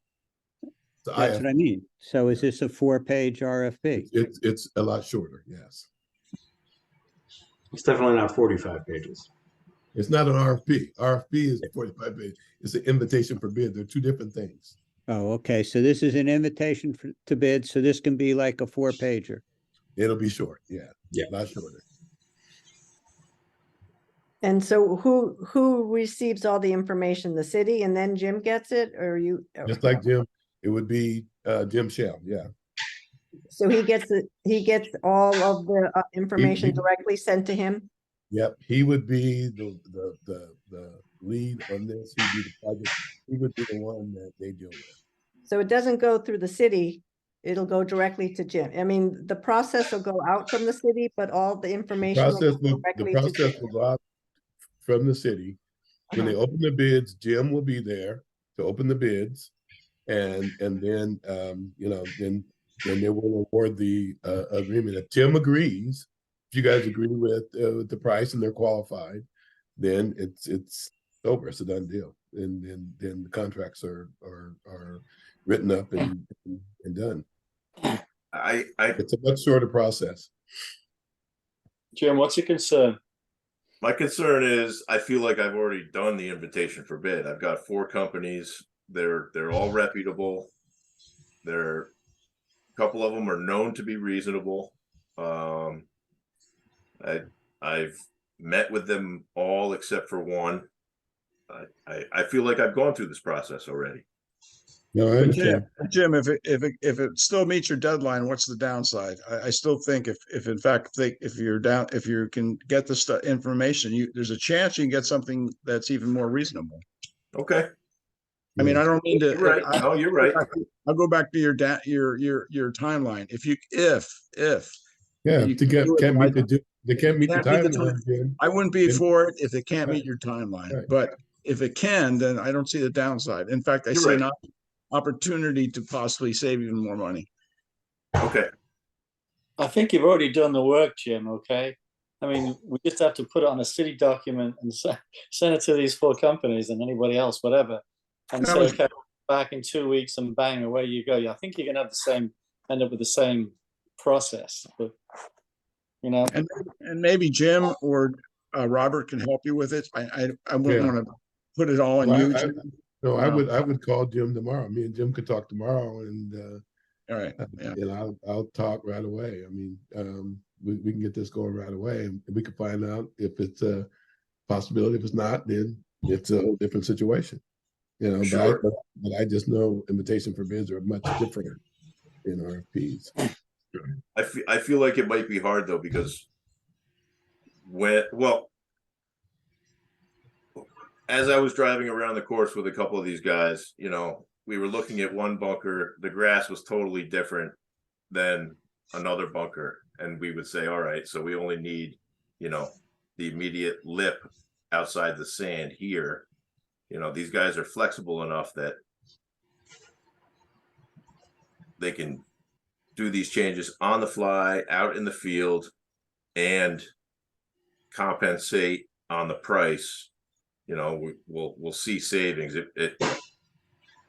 It's That's what I mean. So is this a 4-page RFP? It's a lot shorter, yes. It's definitely not 45 pages. It's not an RFP. RFP is 45 pages. It's an invitation for bid. They're two different things. Oh, okay. So this is an invitation to bid. So this can be like a 4-pager. It'll be short, yeah. Yeah. A lot shorter. And so who receives all the information? The city and then Jim gets it or you? Just like Jim, it would be Jim Shell, yeah. So he gets all of the information directly sent to him? Yep, he would be the lead on this. He'd be the project. He would be the one that they deal with. So it doesn't go through the city, it'll go directly to Jim. I mean, the process will go out from the city, but all the information will go The directly to process Jim. will go out from the city. When they open the bids, Jim will be there to open the bids. And then, you know, then they will award the agreement. If Jim agrees, if you guys agree with the price and they're qualified, then it's over. It's a done deal. And then the contracts are written up and done. It's a much shorter process. Jim, what's your concern? My concern is I feel like I've already done the invitation for bid. I've got 4 companies. They're all reputable. A couple of them are known to be reasonable. I've met with them all except for one. I feel like I've gone through this process already. No, I understand. Jim, if it still meets your deadline, what's the downside? I still think if in fact if you can get the information, there's a chance you can get something that's even more reasonable. Okay. I mean, I don't mean to. You're right. No, you're right. I'll go back to your timeline. If Yeah, you they can't meet the timeline. Jim. I wouldn't be Then- for it if it can't meet Right. your timeline. Right. But if it can, then I don't see the downside. In fact, I You're see right. an opportunity to possibly save even more money. Okay. I think you've already done the work, Jim, okay? I mean, we just have to put it on a city document and send it to these 4 companies and anybody else, whatever. And That say, was- okay, back in 2 weeks and bang, away you go. I think you're gonna have the same, end up with the same process, but you know. And maybe Jim or Robert can help you with it. I wouldn't Yeah. want to put it all on Well, you. I- Jim. No, I would call Jim tomorrow. Me and Jim could talk tomorrow, and All right. Yeah. and I'll talk right away. I mean, we can get this going right away, and we can find out if it's a possibility. If it's not, then it's a whole different situation. You know, Sure. but I just know invitation for bids are much different in RFPs. I feel like it might be hard though, because as I was driving around the course with a couple of these guys, you know, we were looking at one bunker, the grass was totally different than another bunker. And we would say, all right, so we only need, you know, the immediate lip outside the sand here. You know, these guys are flexible enough that they can do these changes on the fly, out in the field, and compensate on the price. You know, we'll see savings.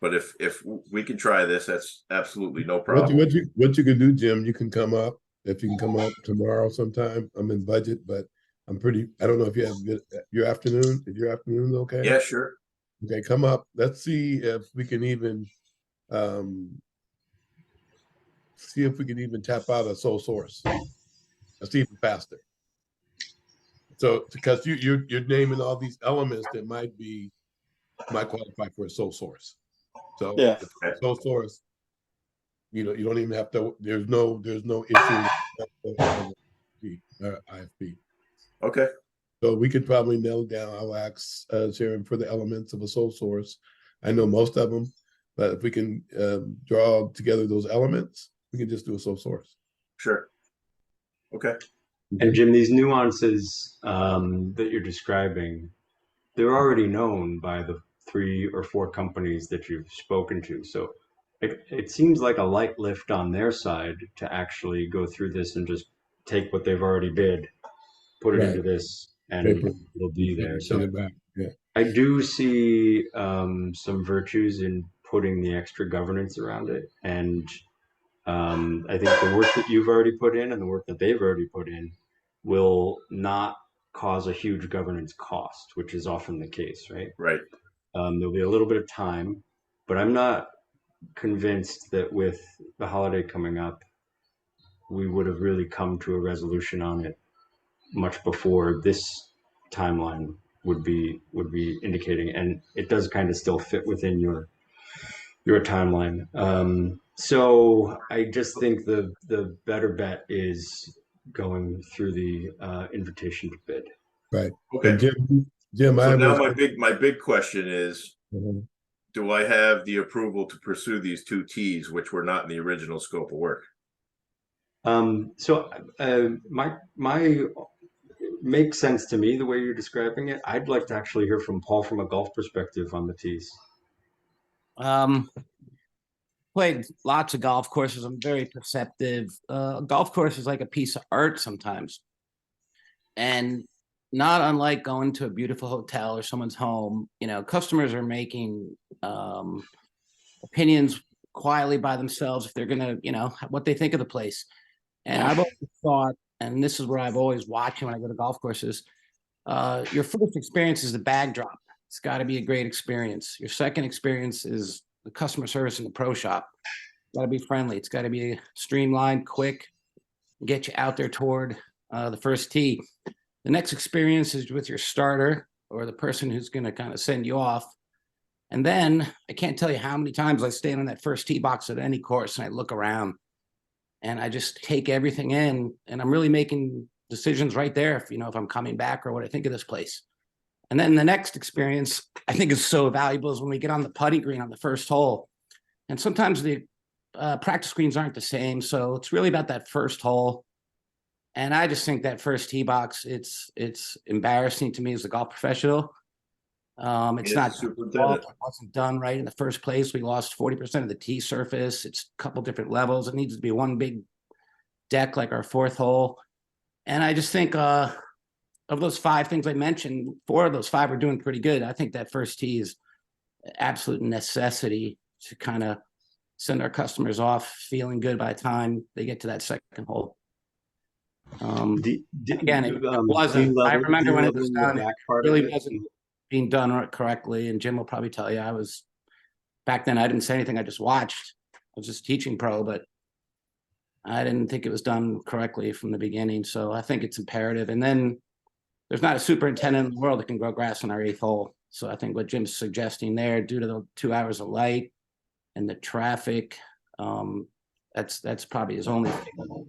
But if we can try this, that's absolutely no problem. What you can do, Jim? You can come up if you can come up tomorrow sometime. I'm in budget, but I don't know if you have your afternoon. If your afternoon's okay. Yeah, sure. Okay, come up. Let's see if we can even tap out a sole source. That's even faster. So because you're naming all these elements that might qualify for a sole source. So Yeah. sole source, you know, you don't even have to. There's no issue with IFP. Okay. So we could probably nail down. I'll ask Sharon for the elements of a sole source. I know most of them, but if we can draw together those elements, we can just do a sole source. Sure. Okay. And Jim, these nuances that you're describing, they're already known by the 3 or 4 companies that you've spoken to. So it seems like a light lift on their side to actually go through this and just take what they've already bid, put it Right. into this, and it'll be there. So Send it back. Yeah. I do see some virtues in putting the extra governance around it. And I think the work that you've already put in and the work that they've already put in will not cause a huge governance cost, which is often the case, right? Right. There'll be a little bit of time, but I'm not convinced that with the holiday coming up, we would have really come to a resolution on it much before this timeline would be indicating, and it does kind of still fit within your timeline. So I just think the better bet is going through the invitation to bid. Right. Okay. And Jim, So now my big question is, Mhm. do I have the approval to pursue these 2 Ts, which were not in the original scope of work? So my makes sense to me the way you're describing it. I'd like to actually hear from Paul from a golf perspective on the tees. Played lots of golf courses. I'm very perceptive. Golf course is like a piece of art sometimes. And not unlike going to a beautiful hotel or someone's home, you know, customers are making opinions quietly by themselves if they're gonna, you know, what they think of the place. And I've always thought, and this is what I've always watched when I go to golf courses, your first experience is the bag drop. It's got to be a great experience. Your second experience is the customer service in the pro shop. It's got to be friendly. It's got to be streamlined, quick, get you out there toward the first tee. The next experience is with your starter or the person who's going to kind of send you off. And then I can't tell you how many times I stand on that first tee box at any course and I look around and I just take everything in, and I'm really making decisions right there if, you know, if I'm coming back or what I think of this place. And then the next experience I think is so valuable is when we get on the putting green on the first hole. And sometimes the practice greens aren't the same. So it's really about that first hole. And I just think that first tee box, it's embarrassing to me as a golf professional. It's not it wasn't done right in the first place. We lost 40% of the tee surface. It's a couple different levels. It needs to be one big deck, like our fourth hole. And I just think of those 5 things I mentioned, 4 of those 5 are doing pretty good. I think that first tee is absolute necessity to kind of send our customers off feeling good by the time they get to that second hole. Again, it wasn't. I remember when it was done, it really wasn't being done correctly. And Jim will probably tell you, I was back then. I didn't say anything. I just watched. I was just teaching pro, but I didn't think it was done correctly from the beginning. So I think it's imperative. And then there's not a superintendent in the world that can grow grass on our 8th hole. So I think what Jim's suggesting there, due to the 2 hours of light and the traffic, that's probably his only thing.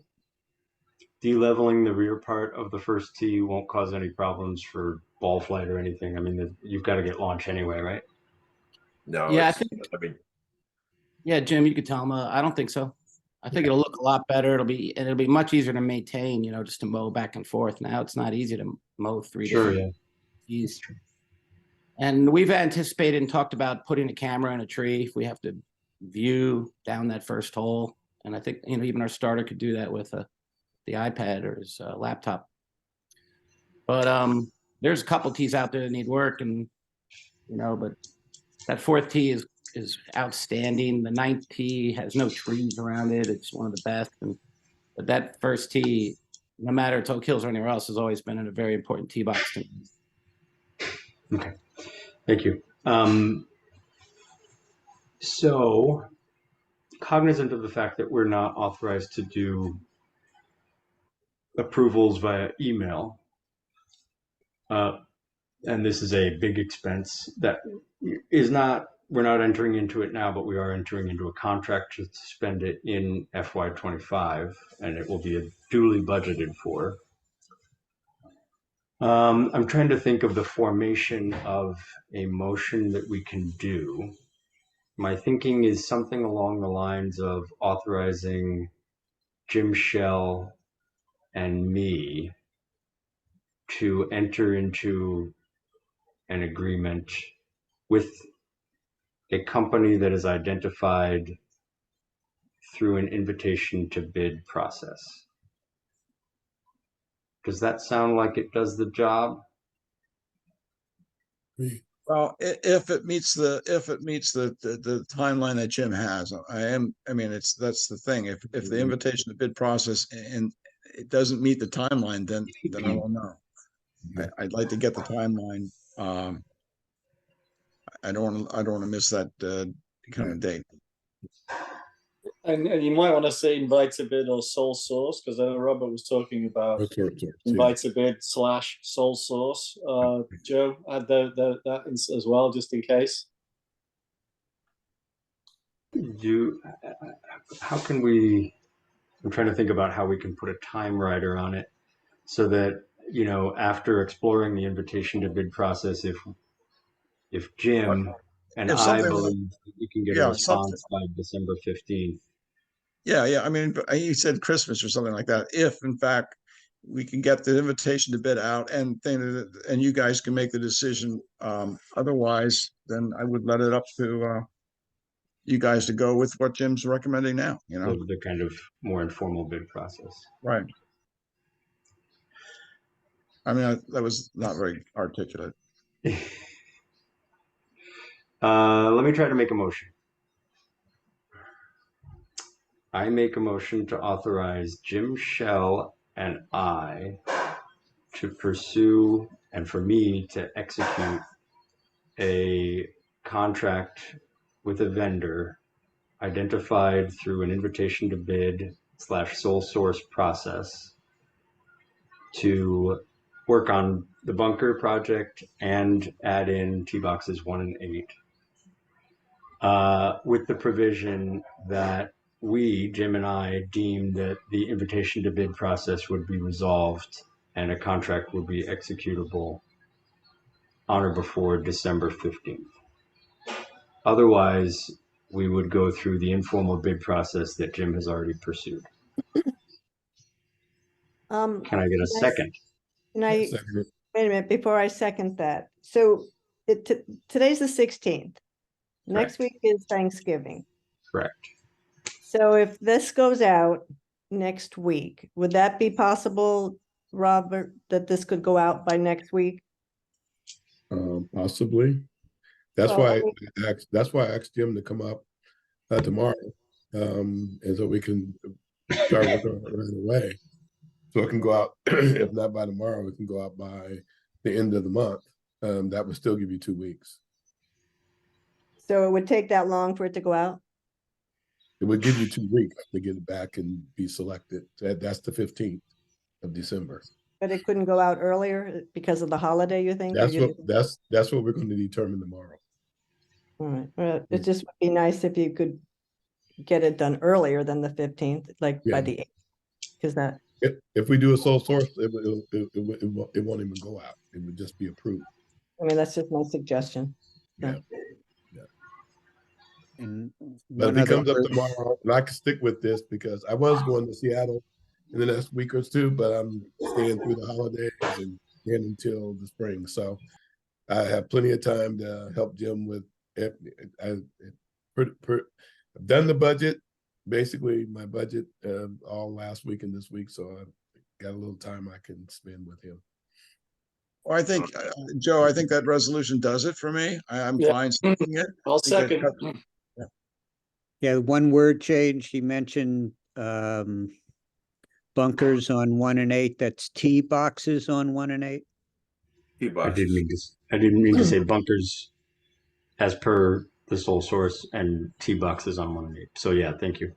De-leveling the rear part of the first tee won't cause any problems for ball flight or anything. I mean, you've got to get launch anyway, right? No. Yeah, I mean, yeah, Jim, you could tell him. I don't think so. I think it'll look a lot better. It'll be much easier to maintain. Just to mow back and forth. Now it's not easy to mow 3 different tees. And we've anticipated and talked about putting a camera in a tree if we have to view down that first hole. And I think even our starter could do that with the iPad or his laptop. But there's a couple tees out there that need work, and but that 4th tee is outstanding. The 9th tee has no trees around it. It's one of the best. But that first tee, no matter it's Oak Hills or anywhere else, has always been in a very important tee box to me. Okay, thank you. So cognizant of the fact that we're not authorized to do approvals via email, and this is a big expense that is not, we're not entering into it now, but we are entering into a contract to spend it in FY25, and it will be duly budgeted for. I'm trying to think of the formation of a motion that we can do. My thinking is something along the lines of authorizing Jim Shell and me to enter into an agreement with a company that is identified through an invitation to bid process. Does that sound like it does the job? Well, if it meets the timeline that Jim has, that's the thing. If the invitation to bid process and it doesn't meet the timeline, then I will know. I'd like to get the timeline. I don't want to miss that kind of date. And you might want to say invite to bid or sole source, because I know Robert was talking about invite to bid / sole source. Joe, add that as well, just in case. How can we? I'm trying to think about how we can put a time rider on it, so that after exploring the invitation to bid process, if Jim and I believe that we can get a response by December 15th. Yeah. I mean, he said Christmas or something like that. If in fact we can get the invitation to bid out and you guys can make the decision. Otherwise, then I would let it up to you guys to go with what Jim's recommending now. The kind of more informal bid process. Right. I mean, that was not very articulate. Let me try to make a motion. I make a motion to authorize Jim Shell and I to pursue and for me to execute a contract with a vendor identified through an invitation to bid / sole source process to work on the bunker project and add in tee boxes 1 and 8, with the provision that we, Jim and I, deem that the invitation to bid process would be resolved and a contract would be executable on or before December 15th. Otherwise, we would go through the informal bid process that Jim has already pursued. Can I get a second? Wait a minute, before I second that. So today's the 16th. Next week is Thanksgiving. Correct. So if this goes out next week. Would that be possible, Robert, that this could go out by next week? Possibly. That's Well, why I mean- that's why I asked Jim to come up tomorrow, and so we can start working on it right away. So it can go out, if not by tomorrow, it can go out by the end of the month. That would still give you 2 weeks. So it would take that long for it to go out? It would give you 2 weeks to get it back and be selected. That's the 15th of December. But it couldn't go out earlier because of the holiday, you think? Or That's you what that's what we're going to determine tomorrow. All right, well, it just would be nice if you could get it done earlier than the 15th, like by Yeah. the 8th, because that, If we do a sole source, it won't even go out. It would just be approved. I mean, that's just my suggestion. Yeah. And But one if he other comes up word- tomorrow, and I can stick with this because I was going to Seattle in the next week or two, but I'm staying through the holidays and in until the spring. So I have plenty of time to help Jim with it. I've done the budget, basically my budget all last week and this week. So I've got a little time I can spend with him. Well, I think, Joe, I think that resolution does it for me. I'm Yeah. fine seeing it. I'll think that second. covers- Yeah, one word change. He mentioned bunkers on 1 and 8. That's T boxes on 1 and 8. T I boxes. didn't mean to say bunkers as per the sole source and T boxes on 1 and 8. So yeah, thank you.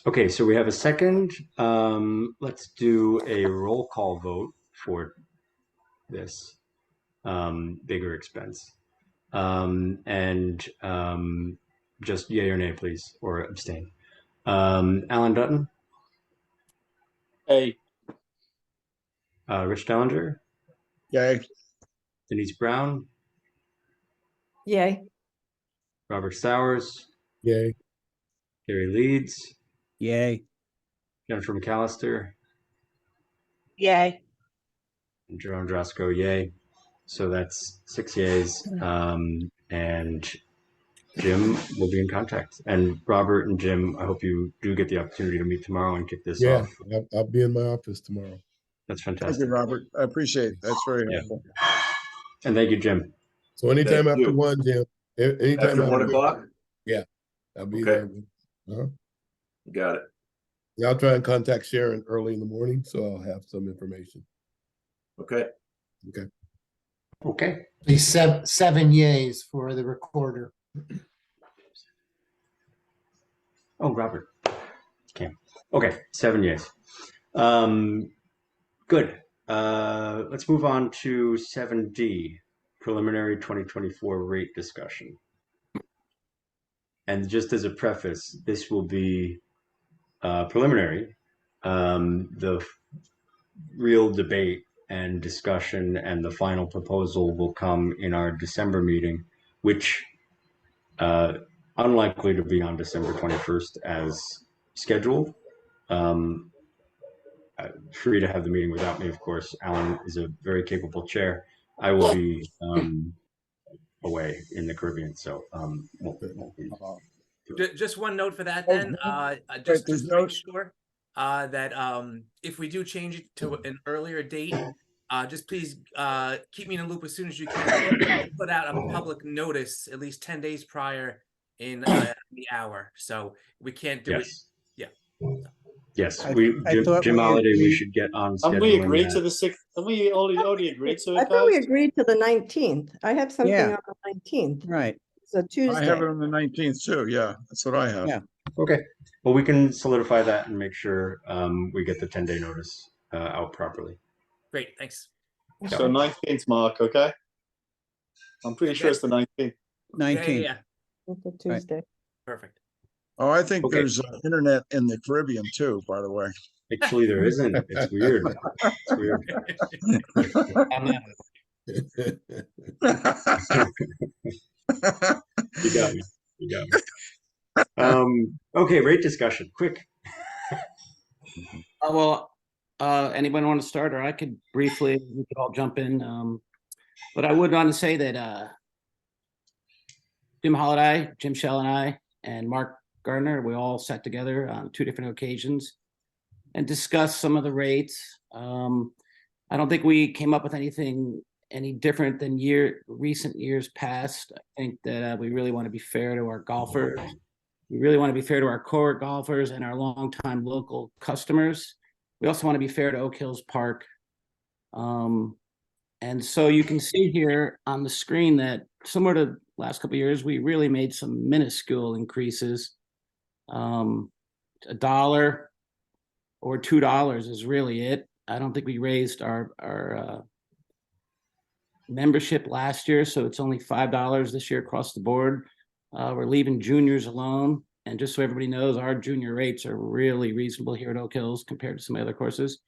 Okay, so we have a second. Let's do a roll call vote for this bigger expense. Just yay or nay, please, or abstain. Alan Dutton, Hey, Rich Dellinger, Yay. Denise Brown, Yay, Robert Sowers, Yay. Gary Leeds, Yay. Jennifer McAllister, Yay. and Jerome Drasko, yay. So that's 6 yays. And Jim will be in contact. And Robert and Jim, I hope you do get the opportunity to meet tomorrow and kick this Yeah, off. I'll be in my office tomorrow. That's Thank fantastic. you, Robert. I appreciate it. That's very Yeah. helpful. And thank you, Jim. So anytime Thank after you. 1, Jim. Anytime After 1 o'clock? I'll be Okay. there. Got it. Yeah, I'll try and contact Sharon early in the morning, so I'll have some information. Okay. Okay. The 7 yays for the recorder. Oh, Robert. Cam. Okay, 7 years. Good. Let's move on to 7D, preliminary 2024 rate discussion. And just as a preface, this will be preliminary. The real debate and discussion and the final proposal will come in our December meeting, which unlikely to be on December 21st as scheduled. Free to have the meeting without me, of course. Alan is a very capable chair. I will be away in the Caribbean, so won't be. Just one note for that Oh, then, there's just to make notes? sure that if we do change it to an earlier date, just please keep me in a loop as soon as you can. Put out a public notice at least 10 days prior in the hour, so we can't do it. Yes, I Jim thought we Holiday, we agreed- should get on haven't we scheduling agreed that. to the 6th? Have we already agreed to I it, thought we guys? agreed to the 19th. I have something Yeah. on the 19th. Right. It's a I Tuesday. have it on the 19th too. Yeah, that's what I have. Yeah. Okay, well, we can solidify that and make sure we get the 10-day notice out properly. Great, thanks. So 19th mark, okay? I'm pretty sure it's the 19th. 19. Yeah, It's a Tuesday. perfect. Oh, I think Okay. there's internet in the Caribbean too, by the way. Actually, there isn't. It's weird. It's weird. You got me. You got me. Okay, rate discussion, quick. Anyone want to start, or I could briefly, we could all jump in. But I would want to say that Jim Holiday, Jim Shell and I and Mark Gardner, we all sat together on 2 different occasions and discussed some of the rates. I don't think we came up with anything any different than recent years past. I think that we really want to be fair to our golfers. We really want to be fair to our core golfers and our longtime local customers. We also want to be fair to Oak Hills Park. And so you can see here on the screen that similar to last couple of years, we really made some minuscule increases. $1 or $2 is really it. I don't think we raised our membership last year, so it's only $5 this year across the board. We're leaving juniors alone. And just so everybody knows, our junior rates are really reasonable here at Oak Hills compared to some other courses.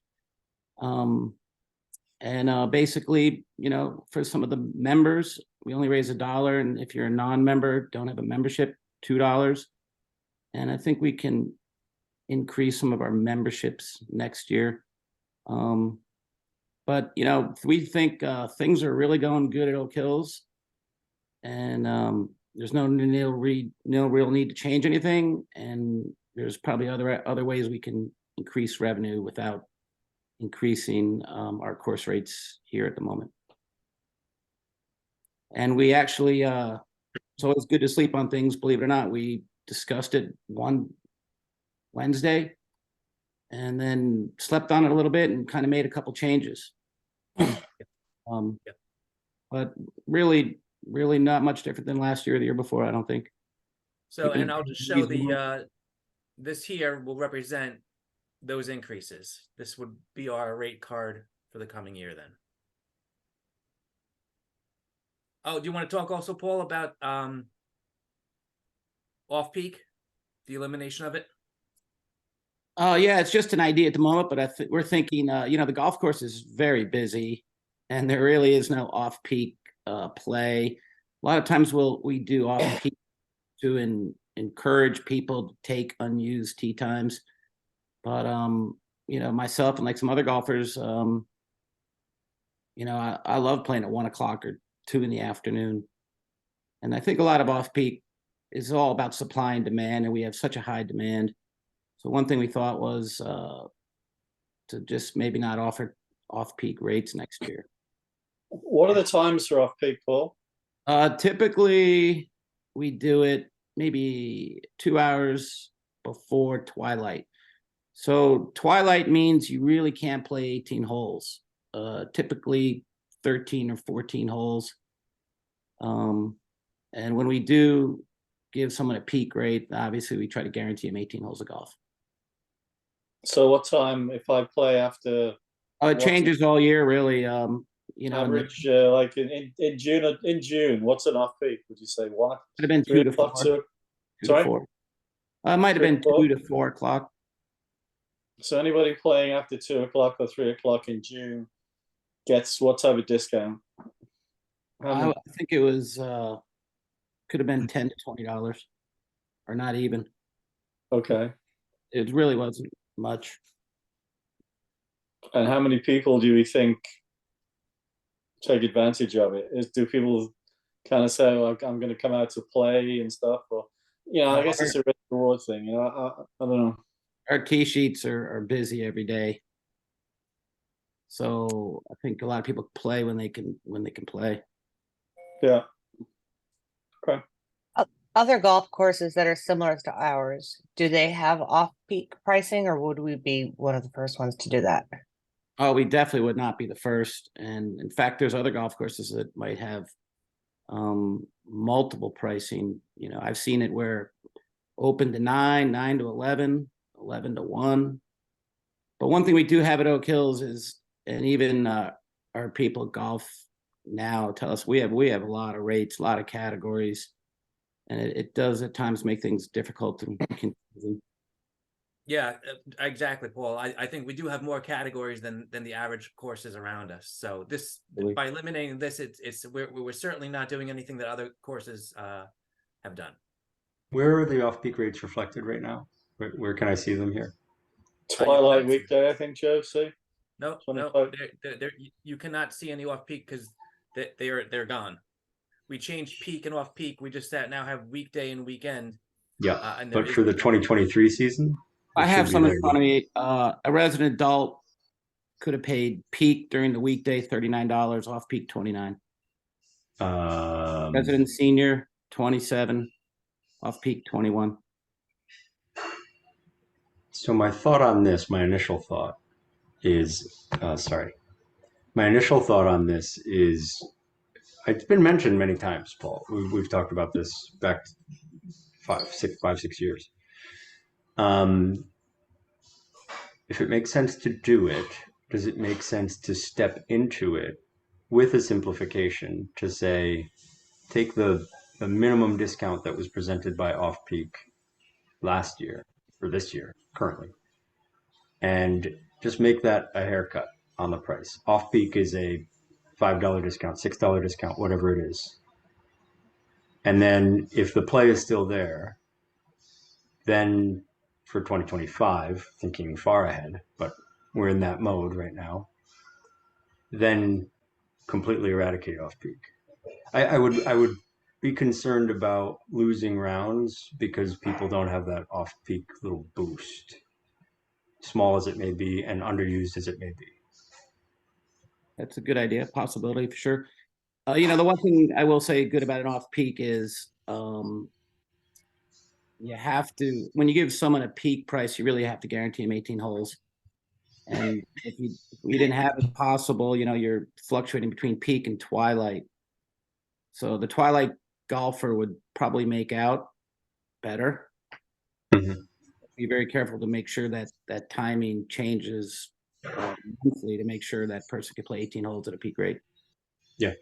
Basically, you know, for some of the members, we only raise $1. And if you're a non-member, don't have a membership, $2. And I think we can increase some of our memberships next year. But, you know, we think things are really going good at Oak Hills. And there's no real need to change anything. And there's probably other ways we can increase revenue without increasing our course rates here at the moment. And we actually, it's always good to sleep on things, believe it or not. We discussed it one Wednesday and then slept on it a little bit and kind of made a couple changes. But really not much different than last year or the year before, I don't think. So, and I'll just show the, this here will represent those increases. This would be our rate card for the coming year then. Oh, do you want to talk also, Paul, about off-peak, the elimination of it? Yeah, it's just an idea at the moment, but we're thinking, you know, the golf course is very busy and there really is no off-peak play. A lot of times we do off-peak to encourage people to take unused tee times. But, you know, myself and like some other golfers, you know, I love playing at 1 o'clock or 2 in the afternoon. And I think a lot of off-peak is all about supply and demand, and we have such a high demand. So one thing we thought was to just maybe not offer off-peak rates next year. What are the times for off-peak, Paul? Typically, we do it maybe 2 hours before twilight. So twilight means you really can't play 18 holes. Typically 13 or 14 holes. And when we do give someone a peak rate, obviously we try to guarantee them 18 holes of golf. So what time if I play after? It changes all year, really. You know, average like in June. What's an off peak? Would you say what? Could have been 2 to 4. Sorry, 4. It might have been 2 to 4 o'clock. So anybody playing after 2 o'clock or 3 o'clock in June gets what type of discount? I think it was could have been $10 to $20, or not even. Okay. It really wasn't much. And how many people do we think take advantage of it? Do people kind of say, oh, I'm going to come out to play and stuff? Or, you know, I guess it's a risk reward thing. You know, I don't know. Our tee sheets are busy every day. So I think a lot of people play when they can play. Yeah. Okay. Other golf courses that are similar to ours, do they have off-peak pricing, or would we be one of the first ones to do that? Oh, we definitely would not be the first. And in fact, there's other golf courses that might have multiple pricing. You know, I've seen it where open to 9, 9 to 11, 11 to 1. But one thing we do have at Oak Hills is, and even our people at Golf Now tell us, we have a lot of rates, a lot of categories. And it does at times make things difficult and confusing. Yeah, exactly, Paul. I think we do have more categories than the average courses around us. So this, by eliminating this, we're certainly not doing anything that other courses have done. Where are the off-peak rates reflected right now? Where can I see them here? Twilight weekday, I think, Joe. See? No, you cannot see any off-peak because they're gone. We changed peak and off-peak. We just now have weekday and weekend. Yeah, and there but for the is- 2023 season, I it have should some be in there. front of me. A resident adult could have paid peak during the weekday $39, off peak 29. Resident senior 27, off peak 21. So my thought on this, my initial thought is, my initial thought on this is, it's been mentioned many times, Paul. We've talked about this back 5-6 years. If it makes sense to do it, does it make sense to step into it with a simplification to say, take the minimum discount that was presented by Off-Peak last year or this year currently, and just make that a haircut on the price. Off-Peak is a $5 discount, $6 discount, whatever it is. And then if the play is still there, then for 2025, thinking far ahead, but we're in that mode right now, then completely eradicate Off-Peak. I would be concerned about losing rounds because people don't have that Off-Peak little boost, small as it may be and underused as it may be. That's a good idea, possibility for sure. The one thing I will say good about an off peak is you have to, when you give someone a peak price, you really have to guarantee them 18 holes. And if you didn't have it possible, you're fluctuating between peak and twilight. So the twilight golfer would probably make out better. Mhm. Be very careful to make sure that timing changes monthly to make sure that person can play 18 holes at a peak rate. Yeah.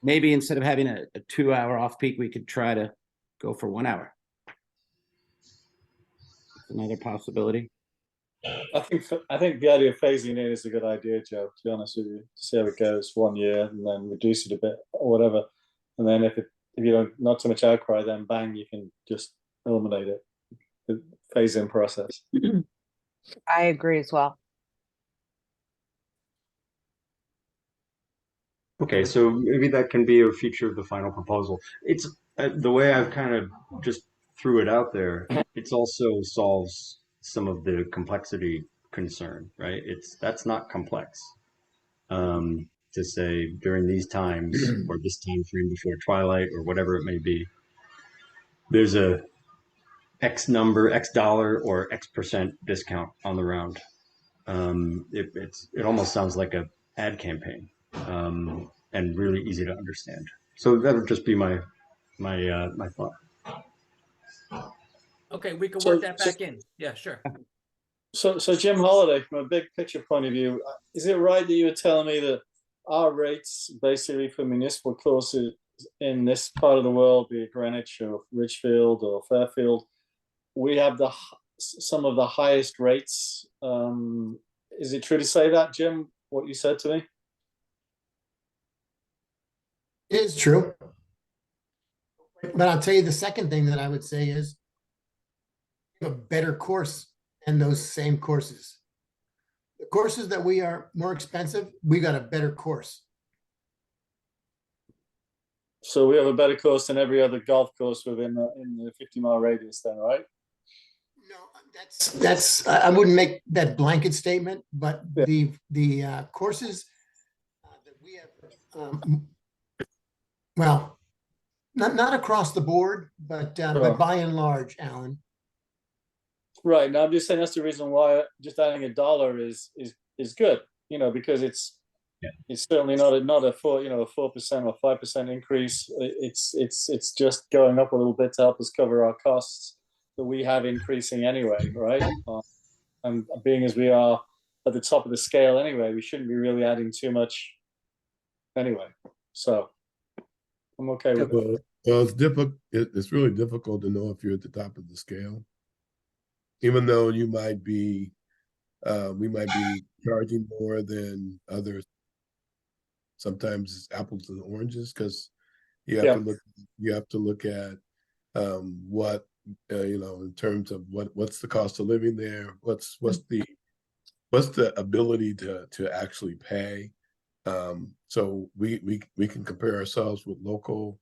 Maybe instead of having a 2-hour off peak, we could try to go for 1 hour. Another possibility. I think the idea of phasing in is a good idea, Joe, to be honest with you. See how it goes 1 year and then reduce it a bit or whatever. And then if you don't, not too much outcry, then bang, you can just eliminate it. The phase in process. I agree as well. Okay, so maybe that can be a feature of the final proposal. It's the way I've kind of just threw it out there. It's also solves some of the complexity concern, right? That's not complex. To say during these times or this time frame before twilight or whatever it may be, there's a X number, X dollar, or X percent discount on the round. It almost sounds like a ad campaign, and really easy to understand. So that would just be my thought. Okay, we can So- work that back in. Yeah, sure. So Jim Holiday, from a big picture point of view, is it right that you were telling me that our rates basically for municipal courses in this part of the world, be it Greenwich or Ridgefield or Fairfield, we have some of the highest rates? Is it true to say that, Jim, what you said to me? It is true. But I'll tell you the second thing that I would say is a better course and those same courses. The courses that we are more expensive, we got a better course. So we have a better course than every other golf course within the 50-mile radius then, right? No, that's I wouldn't make that blanket statement, but Yeah. the courses that we have, well, not across the board, but by and large, Alan. Right. Now I'm just saying that's the reason why just adding $1 is good, because it's certainly not a 4% or 5% increase. It's just going up a little bit to help us cover our costs that we have increasing anyway, right? And being as we are at the top of the scale anyway, we shouldn't be really adding too much anyway. So I'm okay with it. Well, it's difficult. It's really difficult to know if you're at the top of the scale, even though we might be charging more than others. Sometimes it's apples and oranges because you have to look at what in terms of what's the cost of living there, what's the ability to actually pay. So we can compare ourselves with local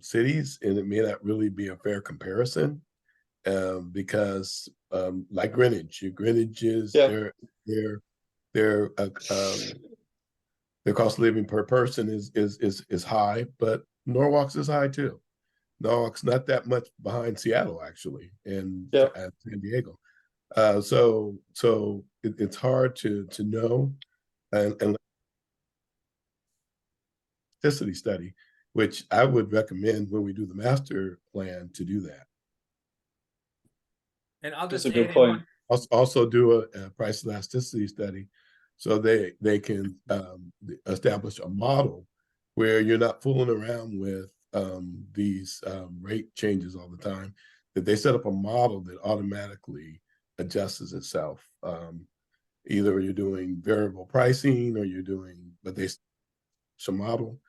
cities, and it may not really be a fair comparison. because like Greenwich, Greenwich is Yeah. their cost of living per person is high, but Norwalk's is high too. Norwalk's not that much behind Seattle actually, and San Diego. So it's hard to know, and elasticity study, which I would recommend when we do the master plan to do that. And I'll just That's a good add in point. Also do a price elasticity study, so they can establish a model where you're not fooling around with these rate changes all the time. That they set up a model that automatically adjusts itself. Either you're doing variable pricing or you're doing, but they a model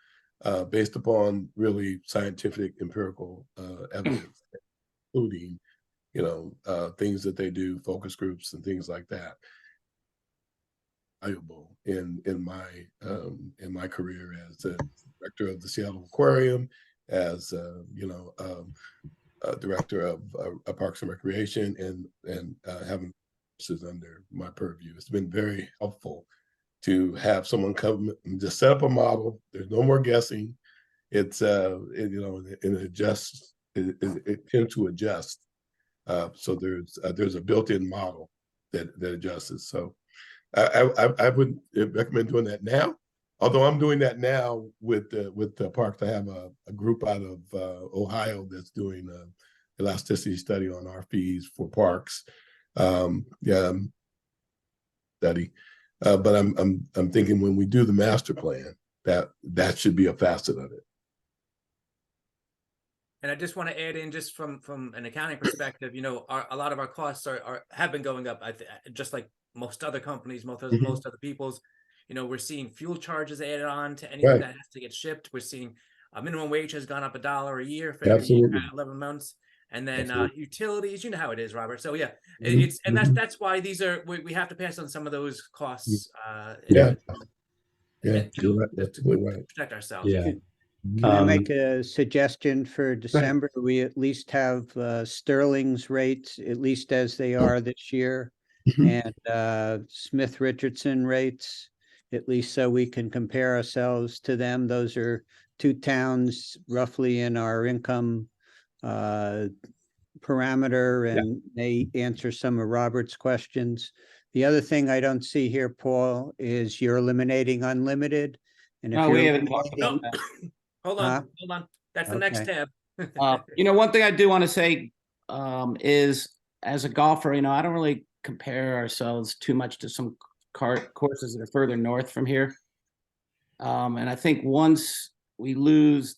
based upon really scientific empirical evidence, including things that they do, focus groups and things like that. Valuable in my career as a director of the Seattle Aquarium, as director of Parks and Recreation, and having this under my purview. It's been very helpful to have someone come and just set up a model. There's no more guessing. It's it adjusts. It tends to adjust. So there's a built-in model that adjusts. So I would recommend doing that now. Although I'm doing that now with the parks. I have a group out of Ohio that's doing an elasticity study on our fees for parks. Study, but I'm thinking when we do the master plan that should be a facet of it. And I just want to add in, just from an accounting perspective, a lot of our costs have been going up. Just like most other companies, most other people's, we're seeing fuel charges added on to anything that has to get shipped. We're seeing a minimum wage has gone up $1 a year for every 11 months. And then utilities, you know how it is, Robert. So yeah, that's why we have to pass on some of those costs. You're right. That's right. Protect ourselves. Yeah. Can I make a suggestion for December? We at least have Sterling's rates, at least as they are this year, and Smith Richardson rates, at least so we can compare ourselves to them. Those are two towns roughly in our income parameter, and they answer some of Robert's questions. The other thing I don't see here, Paul, is you're eliminating unlimited. And if we haven't talked about that. Hold on. That's the next tab. One thing I do want to say is, as a golfer, I don't really compare ourselves too much to some courses that are further north from here. And I think once we lose,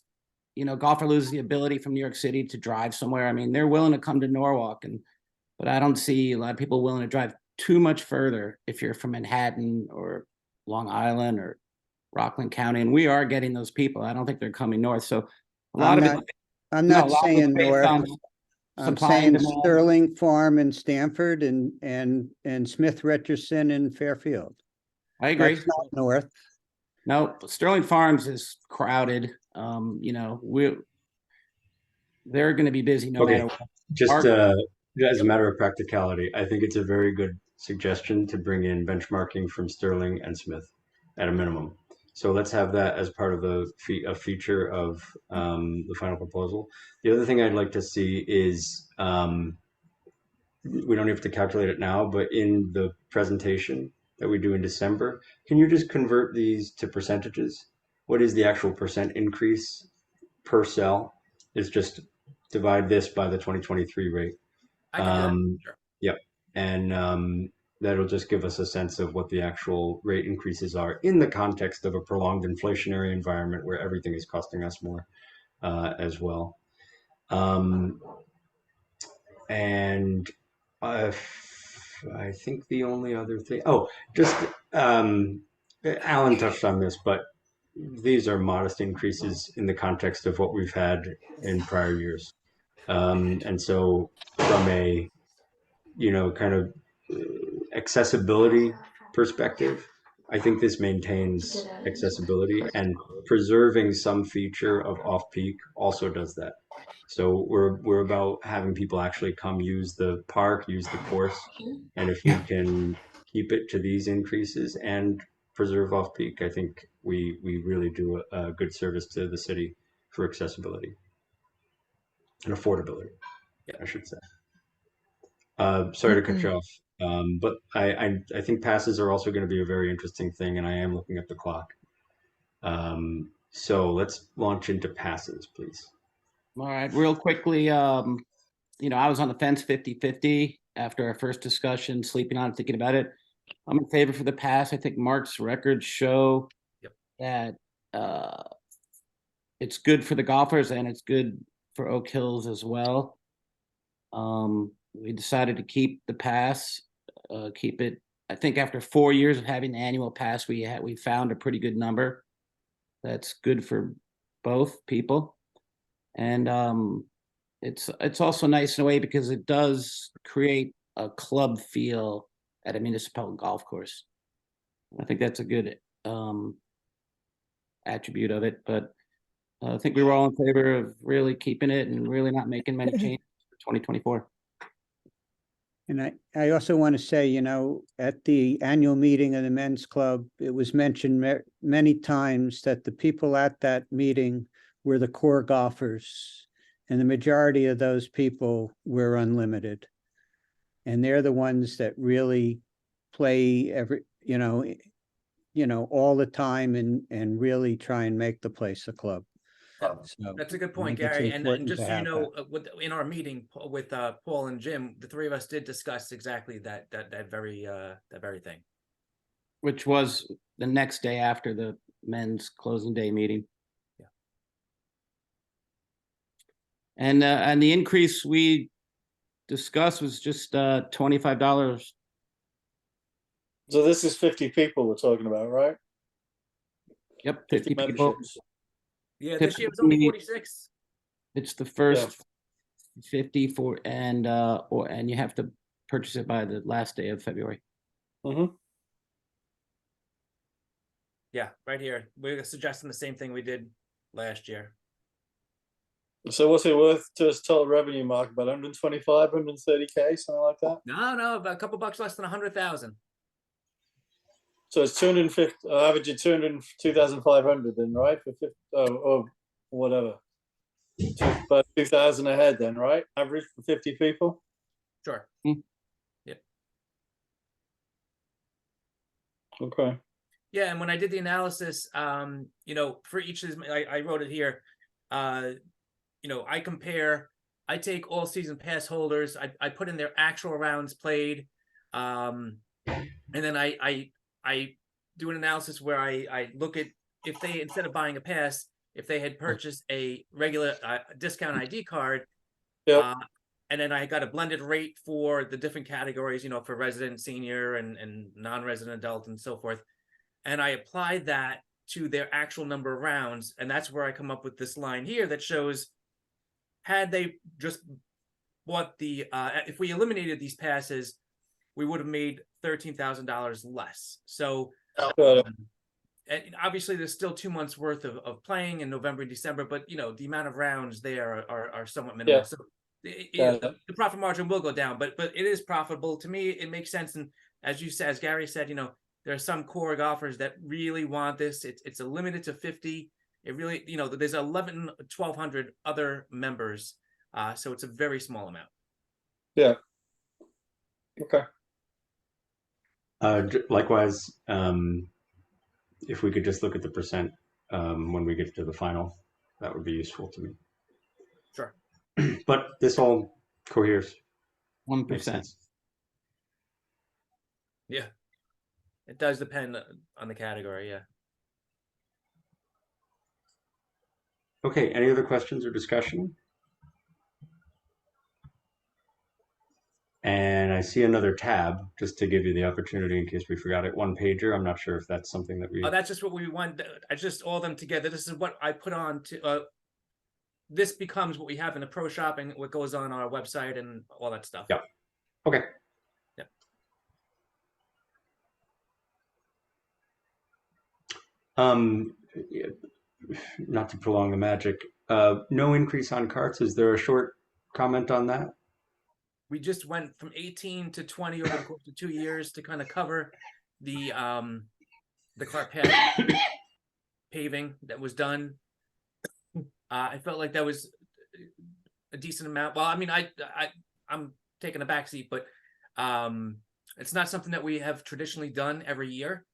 golfer loses the ability from New York City to drive somewhere. I mean, they're willing to come to Norwalk, but I don't see a lot of people willing to drive too much further if you're from Manhattan or Long Island or Rockland County, and we are getting those people. I don't think they're coming north. So I'm not saying north. I'm saying Sterling Farm in Stamford and Smith Richardson in Fairfield. I agree. That's not north. No, Sterling Farms is crowded. They're going to be busy no matter what. Just as a matter of practicality, I think it's a very good suggestion to bring in benchmarking from Sterling and Smith at a minimum. So let's have that as part of a feature of the final proposal. The other thing I'd like to see is, we don't have to calculate it now, but in the presentation that we do in December, can you just convert these to percentages? What is the actual percent increase per cell? It's just divide this by the 2023 rate. Yep. And that'll just give us a sense of what the actual rate increases are in the context of a prolonged inflationary environment where everything is costing us more as well. And I think the only other thing, Alan touched on this, but these are modest increases in the context of what we've had in prior years. And so from a, kind of accessibility perspective, I think this maintains accessibility, and preserving some feature of off-peak also does that. So we're about having people actually come use the park, use the course, and if we can keep it to these increases and preserve off-peak, I think we really do a good service to the city for accessibility and affordability, I should say. Sorry to cut you off, but I think passes are also going to be a very interesting thing, and I am looking at the clock. So let's launch into passes, please. All right, real quickly, you know, I was on the fence 50-50 after our first discussion, sleeping on it, thinking about it. I'm in favor for the pass. I think Mark's records show that it's good for the golfers and it's good for Oak Hills as well. We decided to keep the pass, keep it. I think after 4 years of having the annual pass, we found a pretty good number. That's good for both people, and it's also nice in a way because it does create a club feel at a municipal golf course. I think that's a good attribute of it, but I think we were all in favor of really keeping it and really not making many changes for 2024. And I also want to say, you know, at the annual meeting of the men's club, it was mentioned many times that the people at that meeting were the core golfers, and the majority of those people were unlimited. And they're the ones that really play all the time and really try and make the place a club. So That's a good I point, think it's Gary. And important just to so you have know, in our meeting with Paul and Jim, the three of us did discuss exactly that very thing. Which was the next day after the men's closing day meeting. Yeah. And the increase we discussed was just $25. So this is 50 people we're talking about, right? Yep, 50 people. memberships. Yeah, this year it was only 46. It's the first 50 for and you have to purchase it by the last day of February. Mm-hmm. Yeah, right here. We're suggesting the same thing we did last year. So what's it worth to us total revenue, Mark? About 125, 130K, something like that? No, about a couple bucks less than 100,000. So it's 250, averaging 202,500 then, right? For 50, oh, whatever. About 2,000 a head then, right? Average for 50 people? Sure. Yeah. Okay. Yeah, and when I did the analysis, you know, for each of these, I wrote it here. You know, I take all season pass holders, I put in their actual rounds played, and then I do an analysis where I look at if they, instead of buying a pass, if they had purchased a regular discount ID card, and then I got a blended rate for the different categories, you know, for resident, senior, and non-resident adult, and so forth. And I applied that to their actual number of rounds, and that's where I come up with this line here that shows, had they just bought the, if we eliminated these passes, we would have made $13,000 less. So, and obviously there's still 2 months worth of playing in November and December, but you know, the amount of rounds there are somewhat minimal. Yeah. So the profit margin will go down, but it is profitable. To me, it makes sense. And as you said, as Gary said, you know, there are some core golfers that really want this. It's a limited to 50. It really, you know, there's 1,200 other members. So it's a very small amount. Yeah. Okay. Likewise, if we could just look at the percent when we get to the final, that would be useful to me. Sure. But this all coheres. 1%. Yeah. It does depend on the category, yeah. Okay, any other questions or discussion? And I see another tab, just to give you the opportunity in case we forgot it. One pager. I'm not sure if that's something that we. Oh, that's just what we want. I just all them together. This is what I put on to. This becomes what we have in the pro shop and what goes on our website and all that stuff. Yeah. Okay. Yeah. Not to prolong the magic. no increase on carts. Is there a short comment on that? We just went from 18 to 20 over the course of 2 years to kind of cover the cart path paving that was done. I felt like that was a decent amount. Well, I mean, I'm taking a backseat, but it's not something that we have traditionally done every year.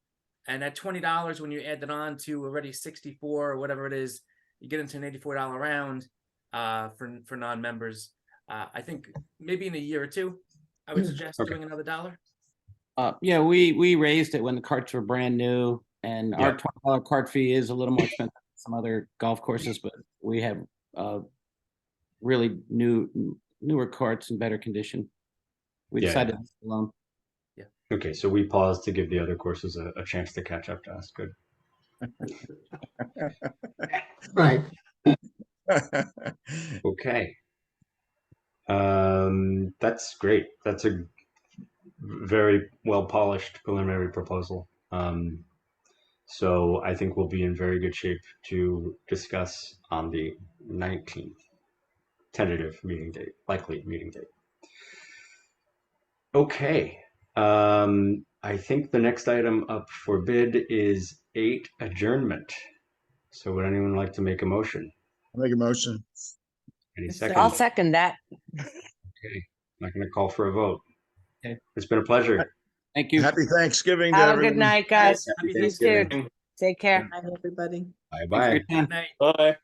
And at $20, when you add that on to already 64 or whatever it is, you get into an $84 round for non-members. I think maybe in a year or two, I would suggest doing another $1. Yeah, we raised it when the carts were brand new, and our $20 cart fee is a little more expensive than some other golf courses, but we have really newer carts in better condition. We decided to leave it alone. Okay, so we paused to give the other courses a chance to catch up to us. Good. Right. Okay. That's great. That's a very well polished preliminary proposal. So I think we'll be in very good shape to discuss on the 19th, tentative meeting date, likely meeting date. Okay. I think the next item up for bid is 8, adjournment. So would anyone like to make a motion? I'll make a motion. Any Second. second? I'll second that. Okay. I'm not going to call for a vote. Okay. It's been a pleasure. Thank you. Happy Thanksgiving to Have a everyone. good night, guys. Happy You too. Thanksgiving. Take care. Hi, everybody. Bye Thanks for bye. your time. Good night. Bye.